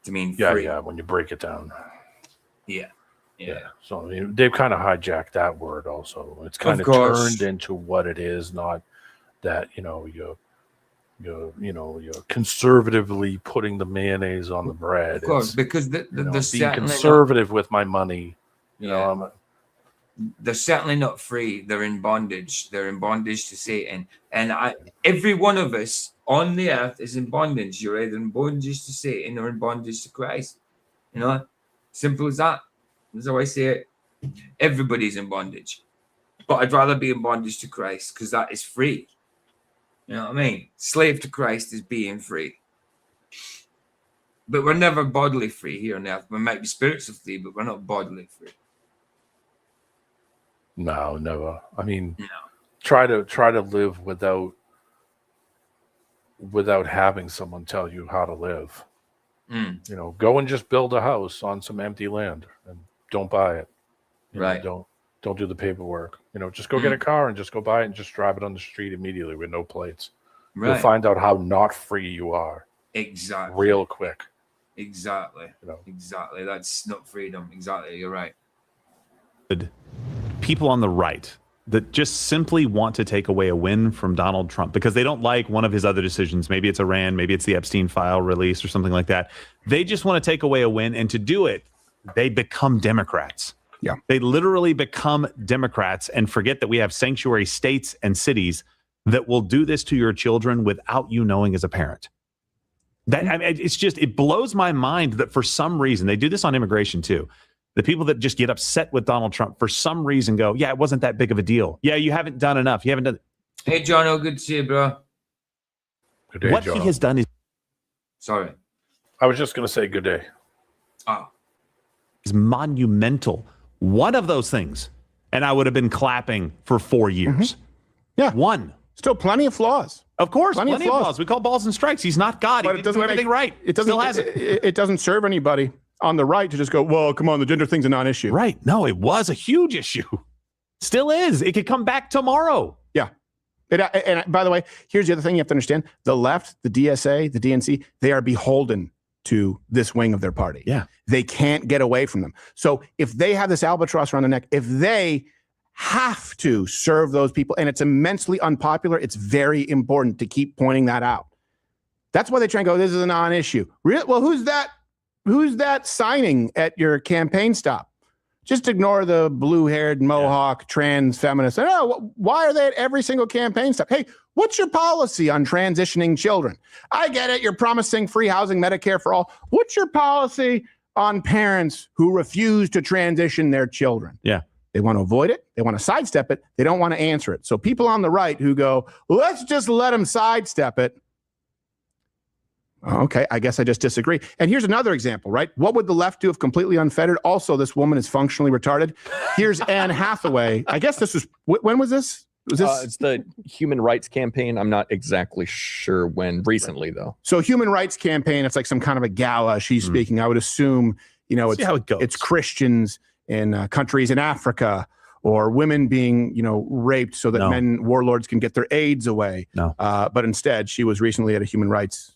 to mean free. Yeah, when you break it down. Yeah. So I mean, they've kind of hijacked that word also. It's kind of turned into what it is, not that you're conservatively putting the mayonnaise on the bread. Of course, because the being conservative with my money. They're certainly not free. They're in bondage. They're in bondage to Satan. And every one of us on the earth is in bondage. You're either in bondage to Satan or in bondage to Christ. Simple as that. That's how I say it. Everybody's in bondage. But I'd rather be in bondage to Christ because that is free. You know what I mean? Slave to Christ is being free. But we're never bodily free here on earth. We might be spiritually free, but we're not bodily free. No, never. I mean, try to live without without having someone tell you how to live. Mm. You know, go and just build a house on some empty land and don't buy it. You know, Right. don't do the paperwork. You know, just go get a car and just go buy it and just drive it on the street immediately with no plates. Right. You'll find out how not free you are. Exactly. Real quick. Exactly. You know. Exactly. That's not freedom. Exactly. You're right. People on the right that just simply want to take away a win from Donald Trump because they don't like one of his other decisions. Maybe it's Iran, maybe it's the Epstein file release or something like that. They just want to take away a win, and to do it, they become Democrats. Yeah. They literally become Democrats and forget that we have sanctuary states and cities that will do this to your children without you knowing as a parent. That I mean, it's just, it blows my mind that for some reason, they do this on immigration too. The people that just get upset with Donald Trump for some reason go, yeah, it wasn't that big of a deal. Yeah, you haven't done enough. You haven't done. Hey, John, good to see you, bro. Good day, What John. he has done is. Sorry. I was just going to say good day. Oh. Is monumental. One of those things, and I would have been clapping for 4 years. Yeah. One. Still plenty of flaws. Of course, Plenty plenty of of flaws. flaws. We call balls and strikes. He's not God. But He didn't do everything right. It doesn't. Still hasn't. It doesn't serve anybody on the right to just go, well, come on, the gender thing's a non-issue. Right. No, it was a huge issue. Still is. It could come back tomorrow. Yeah. And by the way, here's the other thing you have to understand. The left, the DSA, the DNC, they are beholden to this wing of their party. Yeah. They can't get away from them. So if they have this albatross around their neck, if they have to serve those people, and it's immensely unpopular, it's very important to keep pointing that out. That's why they try and go, this is a non-issue. Well, who's that signing at your campaign stop? Just ignore the blue-haired Mohawk trans feminist. Oh, why are they at every single campaign stop? Hey, what's your policy on transitioning children? I get it. You're promising free housing, Medicare for all. What's your policy on parents who refuse to transition their children? Yeah. They want to avoid it. They want to sidestep it. They don't want to answer it. So people on the right who go, let's just let them sidestep it. Okay, I guess I just disagree. And here's another example, right? What would the left do if completely unfettered? Also, this woman is functionally retarded. Here's Anne Hathaway. I guess this was, when was this? Was this? It's the Human Rights Campaign. I'm not exactly sure when. Recently, though. So Human Rights Campaign, it's like some kind of a gala she's speaking. I would assume, See how it goes. It's Christians in countries in Africa, or women being, raped so that men warlords can get their AIDS away. No. But instead, she was recently at a human rights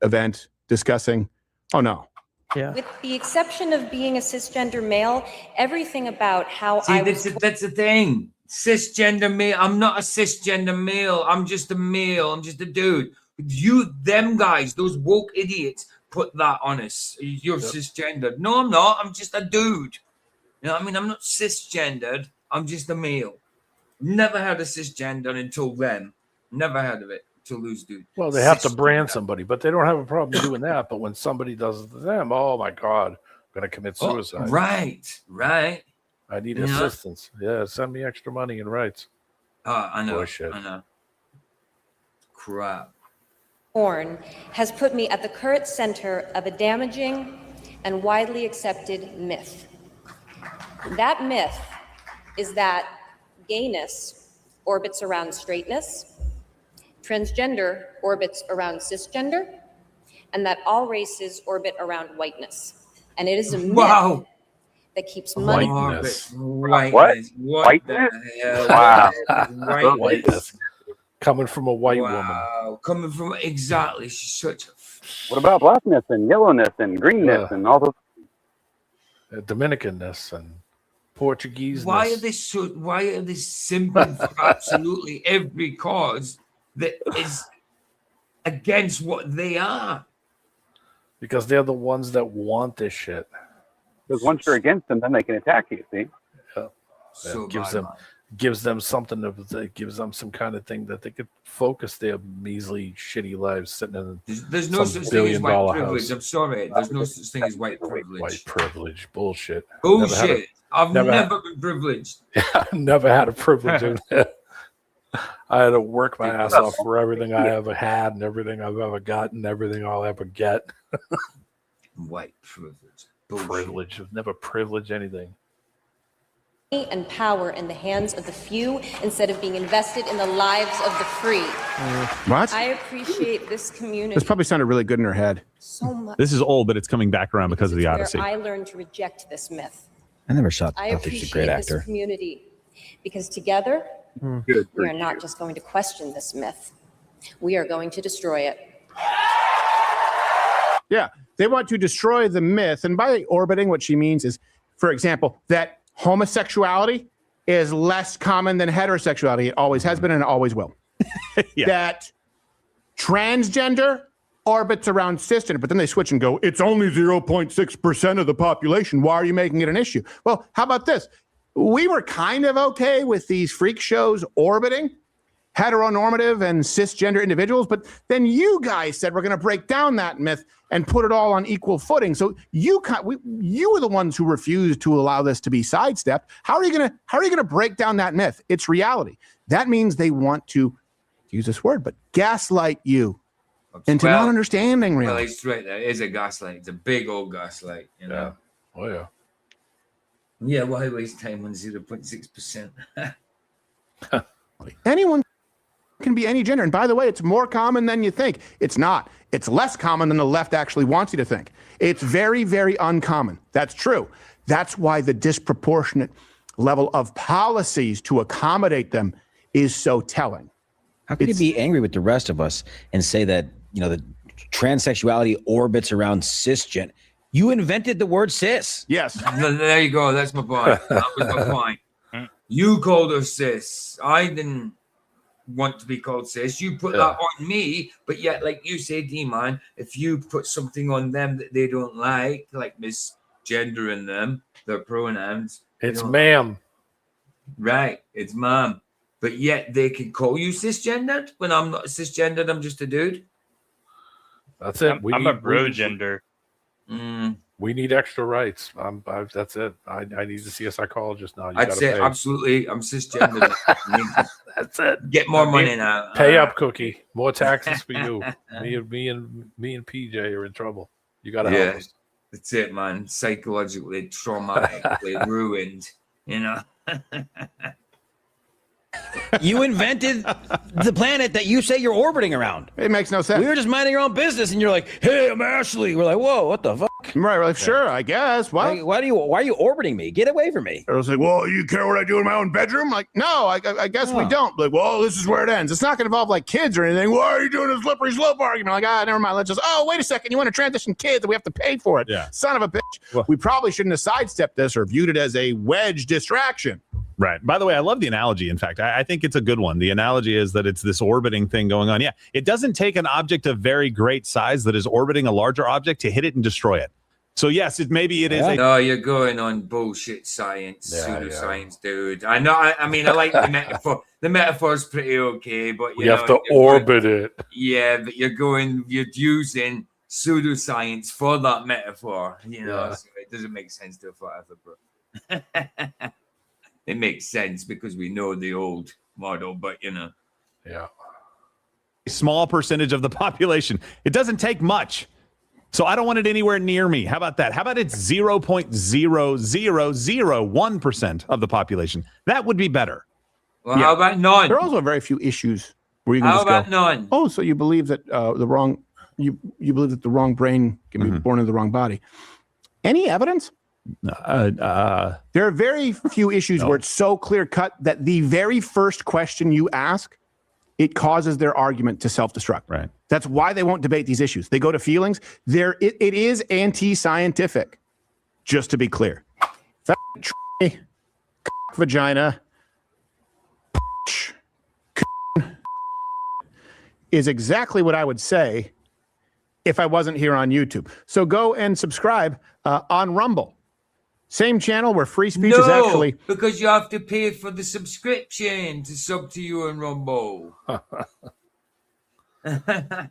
event discussing, With the exception of being a cisgender male, everything about how that's the thing. Cisgender male. I'm not a cisgender male. I'm just a male. I'm just a dude. Them guys, those woke idiots, put that on us. You're cisgendered. No, I'm not. I'm just a dude. You know what I mean? I'm not cisgendered. I'm just a male. Never had a cisgender until then. Never heard of it. To lose, dude. Well, they have to brand somebody, but they don't have a problem doing that. But when somebody does it to them, oh my God, I'm going to commit suicide. Right. I need assistance. Yeah, send me extra money and rights. I know. Bullshit. I know. Crap. porn has put me at the current center of a damaging and widely accepted myth. That myth is that gayness orbits around straightness, transgender orbits around cisgender, and that all races orbit around whiteness. And it is a myth that keeps money. Whiteness. Whiteness. What the hell? Wow. Whiteness. Coming from a white woman. Coming from, exactly. She's such a... What about blackness and yellowness and greenness and all those? Dominicanness and Portuguese. Why are they simping for absolutely every cause that is against what they are? Because they're the ones that want this shit. Because once you're against them, then they can attack you. See? Yeah. So gives them something that gives them some kind of thing that they could focus their measly, shitty lives sitting in. There's no such thing as white privilege. I'm sorry. There's no such thing as white privilege. White privilege. Bullshit. Bullshit. I've never been privileged. I've never had a privilege of that. I had to work my ass off for everything I ever had and everything I've ever gotten, everything I'll ever get. White privilege. Privilege. I've never privileged anything. and power in the hands of the few instead of being invested in the lives of the free. What? I appreciate this community This probably sounded really good in her head. so much. This is old, but it's coming back around because of the Odyssey. Where I learned to reject this myth. I never thought I that she's a appreciate great this actor. community because together Good. we are not just going to question this myth. We are going to destroy it. Yeah, they want to destroy the myth. And by orbiting, what she means is, for example, that homosexuality is less common than heterosexuality. It always has been and it always will. That transgender orbits around cisgender, but then they switch and go, it's only 0.6% of the population. Why are you making it an issue? Well, how about this? We were kind of okay with these freak shows orbiting heteronormative and cisgender individuals, but then you guys said we're going to break down that myth and put it all on equal footing. So you were the ones who refused to allow this to be sidestepped. How are you going to break down that myth? It's reality. That means they want to use this word, but gaslight you into not understanding reality. Well, it's right. There is a gaslight. It's a big old gaslight. You know. Yeah. Oh yeah. Yeah. Why waste time on 0.6%? Anyone can be any gender. And by the way, it's more common than you think. It's not. It's less common than the left actually wants you to think. It's very, very uncommon. That's true. That's why the disproportionate level of policies to accommodate them is so telling. How can you be angry with the rest of us and say that, the transsexuality orbits around cisgen? You invented the word cis. Yes. There you go. That's my point. That was my point. You called her cis. I didn't want to be called cis. You put that on me, but yet, like you say, D-Man, if you put something on them that they don't like misgendering them, their pronouns. It's ma'am. Right. It's ma'am. But yet they can call you cisgendered when I'm not cisgendered. I'm just a dude. That's it. I'm a bro gender. We need extra rights. That's it. I need to see a psychologist now. I'd say absolutely. I'm cisgendered. That's it. Get more money now. Pay up, Cookie. More taxes for you. Me and PJ are in trouble. You got to help us. That's it, man. Psychologically, traumatically ruined. You invented the planet that you say you're orbiting around. It makes no sense. We were just minding your own business, and you're like, "Hey, I'm Ashley." We're like, "Whoa, what the fuck?" Right, we're like, sure, I guess. Why are you orbiting me? Get away from me. I was like, well, you care what I do in my own bedroom? Like, no, I guess we don't. Like, well, this is where it ends. It's not going to involve like kids or anything. Why are you doing a slippery slope argument? Like, never mind. Let's just, wait a second. You want to transition kids and we have to pay for it. Yeah. Son of a bitch. Well, we probably shouldn't have sidestepped this or viewed it as a wedge distraction. Right. By the way, I love the analogy. In fact, I think it's a good one. The analogy is that it's this orbiting thing going on. Yeah. It doesn't take an object of very great size that is orbiting a larger object to hit it and destroy it. So yes, maybe it is. No, you're going on bullshit science, pseudoscience, dude. I know. I mean, I like the metaphor. The metaphor's pretty okay, but you have to orbit it. Yeah, but you're using pseudoscience for that metaphor. So it doesn't make sense to a flat earther, bro. It makes sense because we know the old model, but Yeah. A small percentage of the population. It doesn't take much. So I don't want it anywhere near me. How about that? How about it's 0.0001% of the population? That would be better. Well, how about none? There are also very few issues where you can How just about go, none? oh, so you believe that you believe that the wrong brain can be born in the wrong body. Any evidence? There are very few issues where it's so clear cut that the very first question you ask, it causes their argument to self-destruct. Right. That's why they won't debate these issues. They go to feelings. It is anti-scientific, just to be clear. Vagina is exactly what I would say if I wasn't here on YouTube. So go and subscribe on Rumble. Same channel where free speech is actually... because you have to pay for the subscription to sub to you on Rumble.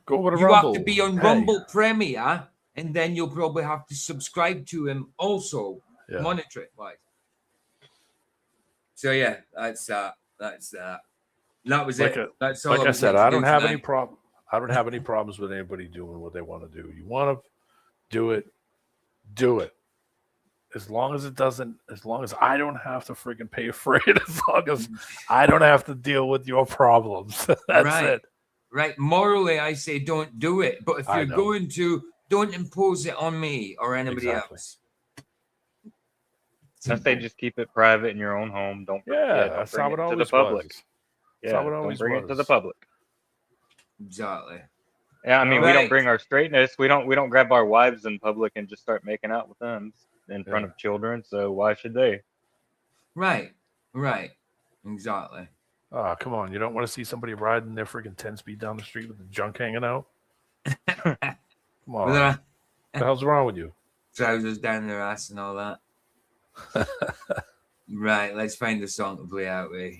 Go over to you Rumble. have to be on Rumble Premier, and then you'll probably have to subscribe to him also, monetary-wise. So yeah, that's that. That was it. That's all. Like I said, I don't have any problem. I don't have any problems with anybody doing what they want to do. You want to do it, do it. as long as I don't have to freaking pay for it, as long as I don't have to deal with your problems. That's right. it. Right. Morally, I say don't do it. But if I you're know. going to, don't impose it on me or anybody Exactly. else. I say just keep it private in your own home. Don't bring that's it how it to the always public. was. Yeah, That's how it don't always bring it to the was. public. Exactly. Yeah, I mean, we Right. don't bring our straightness. We don't grab our wives in public and just start making out with them in front of children. So why should they? Right. Right. Exactly. Oh, come on. You don't want to see somebody riding their freaking 10-speed down the street with the junk hanging out? Come on. What the hell's wrong with you? Trousers down their ass and all that. Right. Let's find a song to play out with.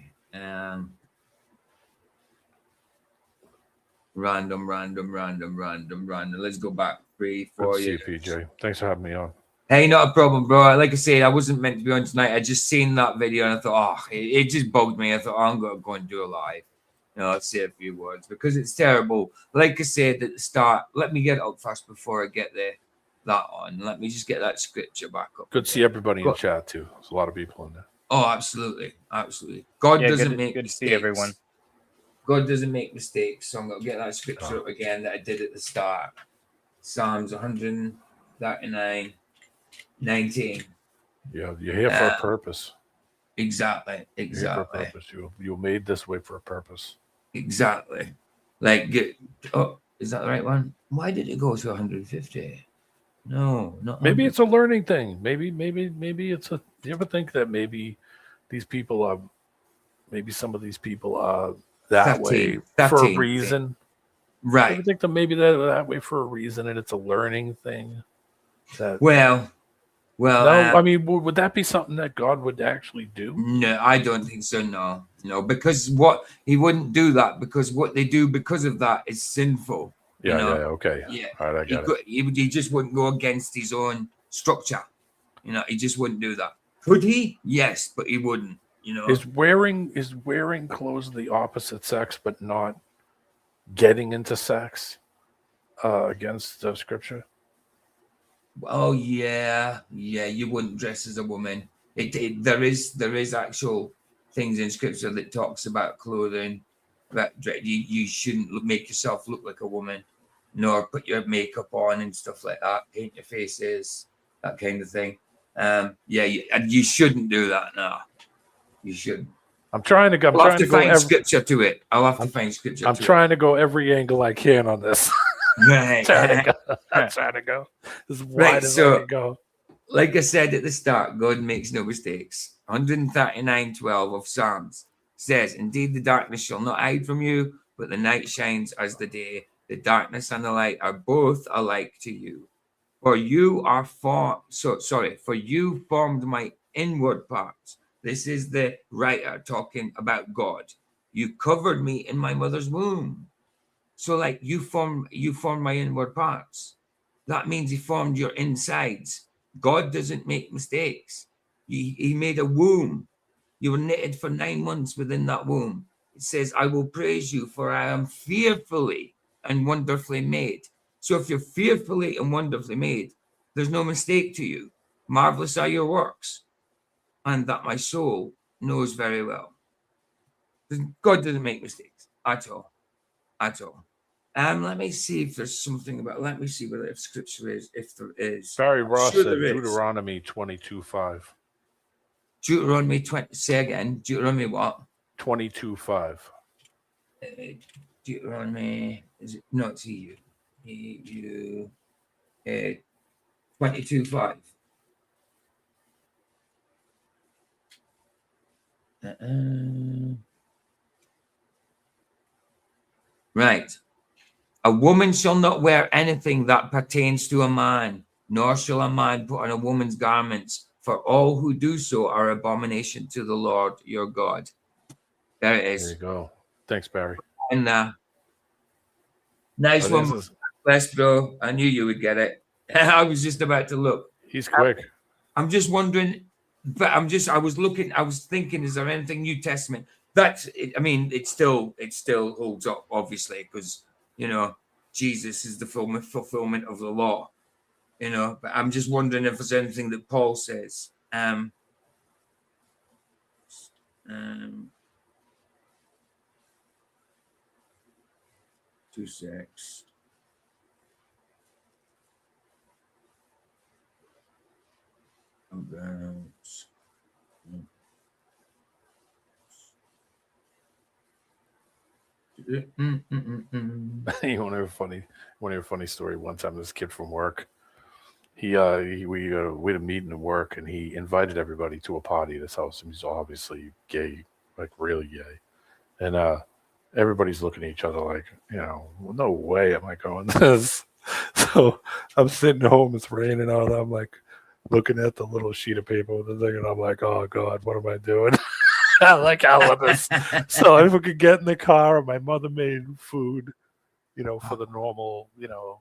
Random. Let's go back 3, 4 Good to see years. you, PJ. Thanks for having me on. Hey, not a problem, bro. Like I said, I wasn't meant to be on tonight. I just seen that video and I thought, it just bugged me. I thought, I'm going to go and do a live. Let's say a few words because it's terrible. Like I said at the start, let me get it up first before I get that on. Let me just get that scripture back up. Good to see everybody in chat, too. There's a lot of people in there. Oh, absolutely. Absolutely. God doesn't make good mistakes. to see everyone. God doesn't make mistakes. So I'm going to get that scripture up again that I did at the start. Psalms 139, 19. Yeah, you're here for a purpose. Exactly. You're here for a purpose. You made this way for a purpose. Exactly. Like, is that the right one? Why did it go to 150? No, not. Maybe it's a learning thing. Maybe it's a. Do you ever think that maybe these people are, maybe some of these people are that way for a reason? Right. You ever think that maybe they're that way for a reason, and it's a learning thing? That Well, no, I mean, would that be something that God would actually do? No, I don't think so. No, because he wouldn't do that because what they do because of that is sinful. Yeah, okay. Yeah, all right, I get it. He just wouldn't go against his own structure. He just wouldn't do that. Could he? Yes, but he wouldn't. Is wearing clothes of the opposite sex, but not getting into sex against the scripture? Oh yeah. You wouldn't dress as a woman. There is actual things in scripture that talks about clothing. That you shouldn't make yourself look like a woman, nor put your makeup on and stuff like that. Paint your faces, that kind of thing. And you shouldn't do that. No, you shouldn't. I'm trying to go. I'll have to find scripture to it. I'll have to find scripture. I'm trying to go every angle I can on this. Right. I'm trying to go as wide as I can go. Like I said at the start, God makes no mistakes. 139:12 of Psalms says, "Indeed, the darkness shall not hide from you, but the night shines as the day. The darkness and the light are both alike to you. For you formed my inward parts." This is the writer talking about God. You covered me in my mother's womb. So, like, you formed my inward parts. That means he formed your insides. God doesn't make mistakes. He made a womb. You were knitted for 9 months within that womb. It says, "I will praise you, for I am fearfully and wonderfully made." So if you're fearfully and wonderfully made, there's no mistake to you. Marvelous are your works, and that my soul knows very well. God doesn't make mistakes at all. At all. Let me see if there's something about. Let me see whether if scripture is. If there is. Barry Ross said there is. Deuteronomy 22:5. Deuteronomy 20. Say again. Deuteronomy what? 22:5. Deuteronomy. Is it? No, it's EU. EU. 22:5. Right. A woman shall not wear anything that pertains to a man, nor shall a man put on a woman's garments, for all who do so are abomination to the Lord your God. There it is. There you go. Thanks, Barry. And nice one, West, bro. I knew you would get it. I was just about to look. He's quick. I'm just wondering, but I was looking, I was thinking, is there anything New Testament? It still holds up, obviously, because Jesus is the fulfillment of the law. you know, but I'm just wondering if there's anything that Paul says. 2 secs. You want to hear a funny story? One time, this kid from work, we had a meeting at work, and he invited everybody to a party at his house. And he's obviously gay, like really gay, and everybody's looking at each other like, you know, well, no way am I going to this. So I'm sitting home, it's raining out. I'm like looking at the little sheet of paper with the thing, and I'm like, oh God, what am I doing? I like how of this. So if we could get in the car, my mother made food, you know, for the normal, you know,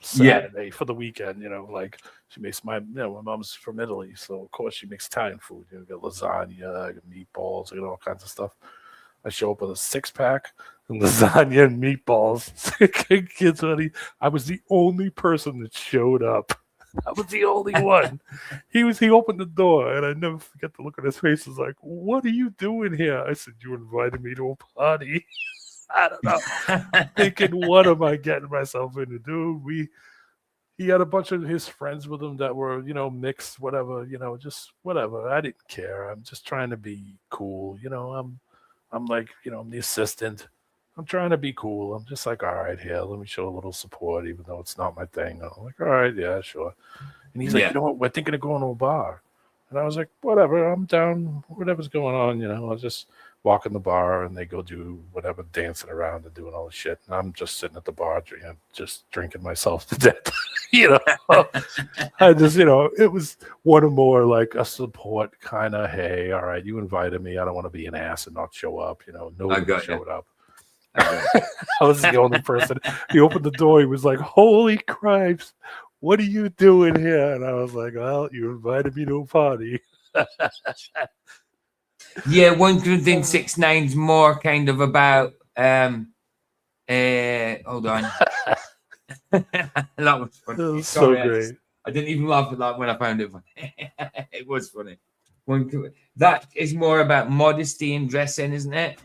Saturday for the weekend, you know, like she makes my mom's from Italy, so of course she makes Italian food. You know, got lasagna, meatballs, you know, all kinds of stuff. I show up with a 6-pack and lasagna and meatballs. Kids, honey, I was the only person that showed up. I was the only one. He opened the door, and I never forget the look on his face. He's like, "What are you doing here?" I said, "You invited me to a party." I don't know. Thinking, what am I getting myself into, dude? He had a bunch of his friends with him that were, you know, mixed, whatever, you know, just whatever. I didn't care. I'm just trying to be cool, you know. I'm like, you know, I'm the assistant. I'm trying to be cool. I'm just like, all right, here, let me show a little support, even though it's not my thing. I'm like, all right, yeah, sure. And he's like, you know what? We're thinking of going to a bar. And I was like, whatever, I'm down. Whatever's going on, you know. I'll just walk in the bar, and they go do whatever, dancing around and doing all the shit. And I'm just sitting at the bar, just drinking myself to death. You know, I just, you know, it was one or more like a support kind of, hey, all right, you invited me. I don't want to be an ass and not show up. You know, nobody showed up. I was the only person. He opened the door. He was like, holy cripes, what are you doing here? And I was like, well, you invited me to a party. Yeah, 1 Corinthians 6:9 is more kind of about hold on. That was funny. It was so great. I didn't even laugh at that when I found it funny. It was funny. That is more about modesty and dressing, isn't it?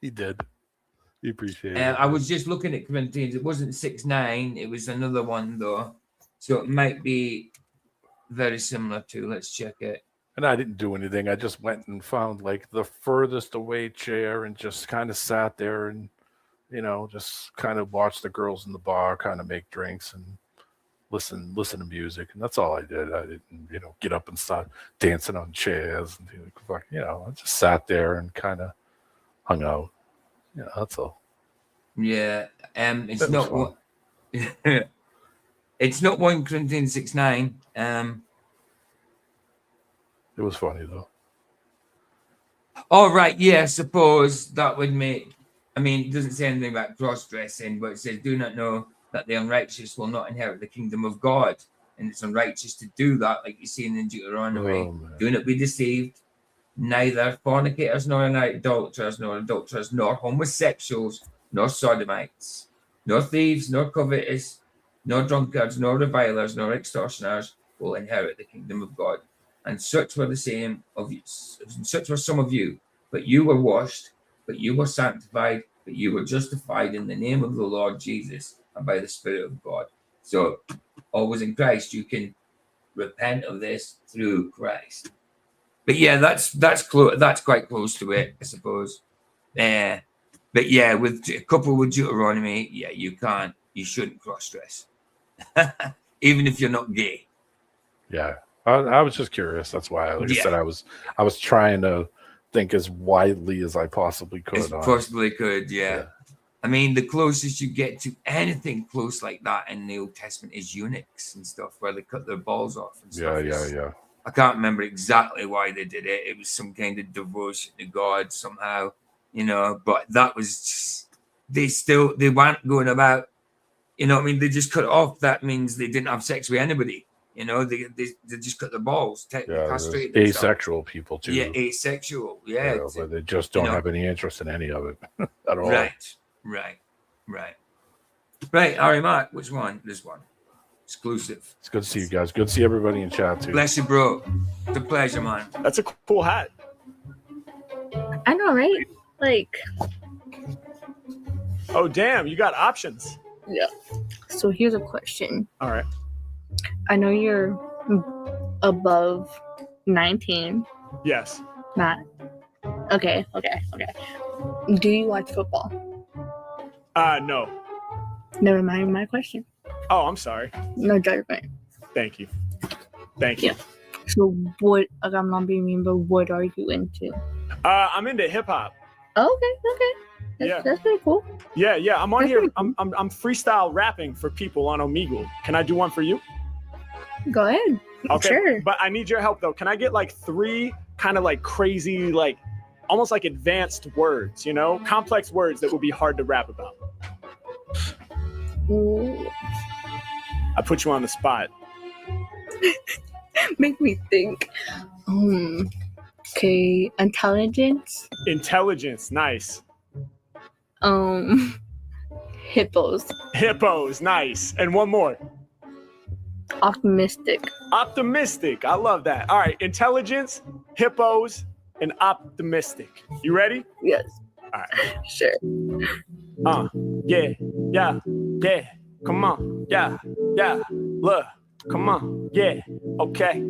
He did. He appreciated it. I was just looking at Corinthians. It wasn't 6:9. It was another one though, so it might be very similar to. Let's check it. And I didn't do anything. I just went and found like the furthest away chair and just kind of sat there and, you know, just kind of watched the girls in the bar kind of make drinks and listen to music. And that's all I did. I didn't, you know, get up and start dancing on chairs and, you know, I just sat there and kind of hung out. Yeah, that's all. Yeah. It's not what it's not 1 Corinthians 6:9. It was funny though. All right, yeah, I suppose that would make. I mean, it doesn't say anything about cross-dressing, but it says, "Do not know that the unrighteous will not inherit the kingdom of God," and it's unrighteous to do that, like you see in Deuteronomy. Do not be deceived. Neither fornicators, nor idolaters, nor homosexuals, nor sodomites, nor thieves, nor covetous, nor drunkards, nor revilers, nor extortioners will inherit the kingdom of God. And such were some of you, but you were washed, but you were sanctified, but you were justified in the name of the Lord Jesus and by the Spirit of God. So, always in Christ, you can repent of this through Christ. But yeah, that's close. That's quite close to it, I suppose. But yeah, with a couple with Deuteronomy, yeah, you shouldn't cross-dress, even if you're not gay. Yeah. I was just curious. That's why, like I said, I was trying to think as widely as I possibly could. Yeah. I mean, the closest you get to anything close like that in the Old Testament is eunuchs and stuff, where they cut their balls off and stuff. Yeah. I can't remember exactly why they did it. It was some kind of devotion to God somehow, you know. But that was just, they weren't going about, you know what I mean? They just cut it off. That means they didn't have sex with anybody. You know, they just cut their balls, castrated. Asexual people too. Yeah, asexual. Yeah, where they just don't have any interest in any of it at all. Right. All right, Mark. Which one? This one. Exclusive. It's good to see you guys. Good to see everybody in chat too. Bless you, bro. It's a pleasure, man. That's a cool hat. I know, right? Like, oh damn, you got options. yeah. So here's a question. All right. I know you're above 19. Yes. Not. Okay. Do you watch football? No. Never mind my question. Oh, I'm sorry. No judgment. Thank you. Thank you. Yeah. So what? Like, I'm not being mean, but what are you into? I'm into hip hop. Okay. That's pretty cool. Yeah. I'm on That's here. pretty cool. I'm freestyle rapping for people on Omegle. Can I do one for you? Go ahead. Okay. Sure. But I need your help though. Can I get like 3 kind of like crazy, like almost like advanced words, you know, complex words that would be hard to rap about? Ooh. I put you on the spot. Make me think. Okay. Intelligence. Intelligence. Nice. Hippos. Hippos. Nice. And one more. Optimistic. Optimistic. I love that. All right. Intelligence, hippos, and optimistic. You ready? Yes. All right. Sure. Yeah. Come on. Yeah. Look. Come on. Yeah. Okay.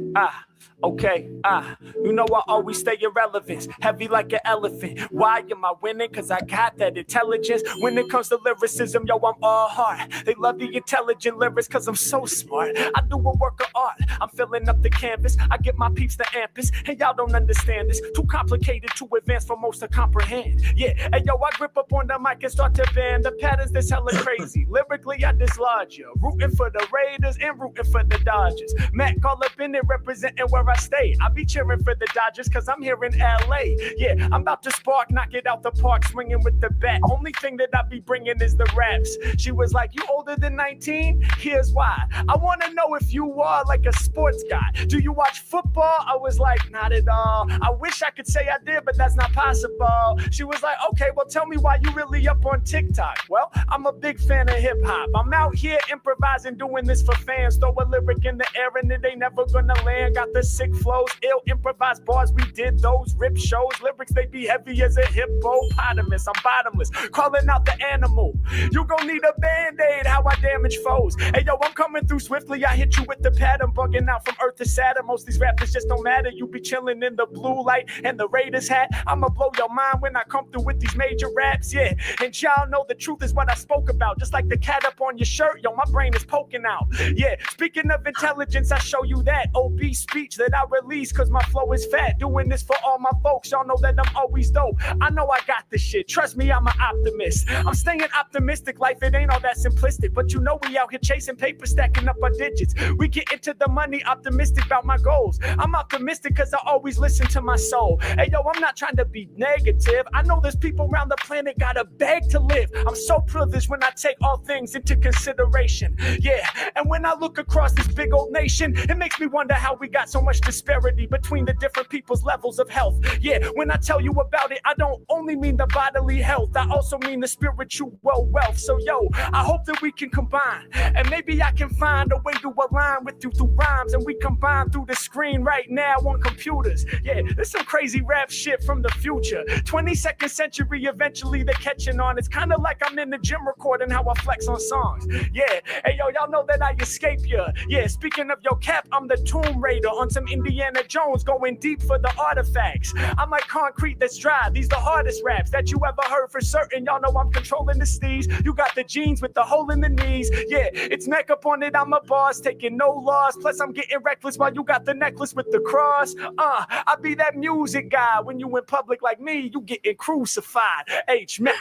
You know I always stay irrelevant, heavy like an elephant. Why am I winning? Cause I got that intelligence. When it comes to lyricism, yo, I'm all heart. They love the intelligent lyrics cause I'm so smart. I do a work of art. I'm filling up the canvas. I get my peeps the ampus. And y'all don't understand this. Too complicated to advance for most to comprehend. Yeah, and yo, I grip up on the mic and start to bend. The patterns that's hella crazy. Lyrically, I dislodge you. Rooting for the Raiders and rooting for the Dodgers. Matt call up in it representing where I stay. I be cheering for the Dodgers cause I'm here in LA. Yeah, I'm about to spark, knock it out the park, swinging with the bat. Only thing that I be bringing is the raps. She was like, you older than 19? Here's why. I want to know if you are like a sports guy. Do you watch football? I was like, not at all. I wish I could say I did, but that's not possible. She was like, okay, well tell me why you really up on TikTok. Well, I'm a big fan of hip hop. I'm out here improvising, doing this for fans. Throw a lyric in the air and it ain't never gonna land. Got the sick flows, ill improvised bars, we did those rip shows. Lyrics, they be heavy as a hippopotamus. I'm bottomless, calling out the animal. You gon' need a band-aid, how I damage foes. Hey yo, I'm coming through swiftly, I hit you with the pattern, bugging out from Earth to Saturn. Most these rappers just don't matter, you be chilling in the blue light and the Raiders hat. I'ma blow your mind when I come through with these major raps, yeah. And y'all know the truth is what I spoke about. Just like the cat up on your shirt, yo, my brain is poking out. Yeah, speaking of intelligence, I show you that obese speech that I release cause my flow is fat. Doing this for all my folks, y'all know that I'm always dope. I know I got this shit, trust me, I'm an optimist. I'm staying optimistic, life it ain't all that simplistic. But you know we out here chasing paper, stacking up our digits. We get into the money, optimistic about my goals. I'm optimistic cause I always listen to my soul. Hey yo, I'm not trying to be negative. I know there's people around the planet gotta beg to live. I'm so privileged when I take all things into consideration. Yeah, and when I look across this big old nation, it makes me wonder how we got so much disparity between the different people's levels of health. Yeah, when I tell you about it, I don't only mean the bodily health, I also mean the spiritual wealth. So yo, I hope that we can combine, and maybe I can find a way to align with you through rhymes, and we combine through the screen right now on computers. Yeah, there's some crazy rap shit from the future. 22nd century, eventually they're catching on. It's kind of like I'm in the gym recording how I flex on songs. Yeah, hey yo, y'all know that I escape ya. Yeah, speaking of your cap, I'm the Tomb Raider on some Indiana Jones, going deep for the artifacts. I'm like concrete that's dry. These the hardest raps that you ever heard for certain. Y'all know I'm controlling the steez. You got the jeans with the hole in the knees. Yeah, it's neck up on it. I'm a boss, taking no loss. Plus I'm getting reckless while you got the necklace with the cross. I be that music guy. When you in public like me, you getting crucified. H-man.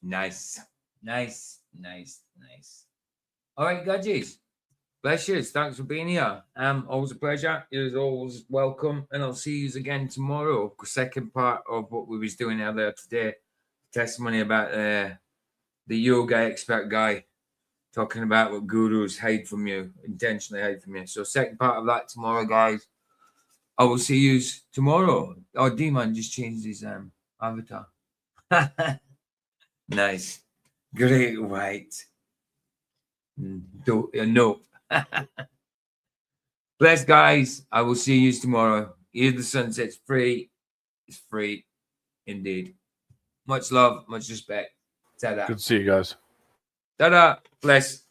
Nice. All right, Gadgets. Bless you. Thanks for being here. Always a pleasure. You're always welcome. And I'll see you again tomorrow. Second part of what we was doing earlier today. Testimony about the yoga expert guy talking about what gurus hide from you, intentionally hide from you. So second part of that tomorrow, guys. I will see you tomorrow. Oh, D-Man just changed his avatar. Nice. Great white. No. Bless, guys. I will see you tomorrow. Here the sun sets free. It's free, indeed. Much love, much respect. Ta-da. Good to see you guys. Ta-da. Bless.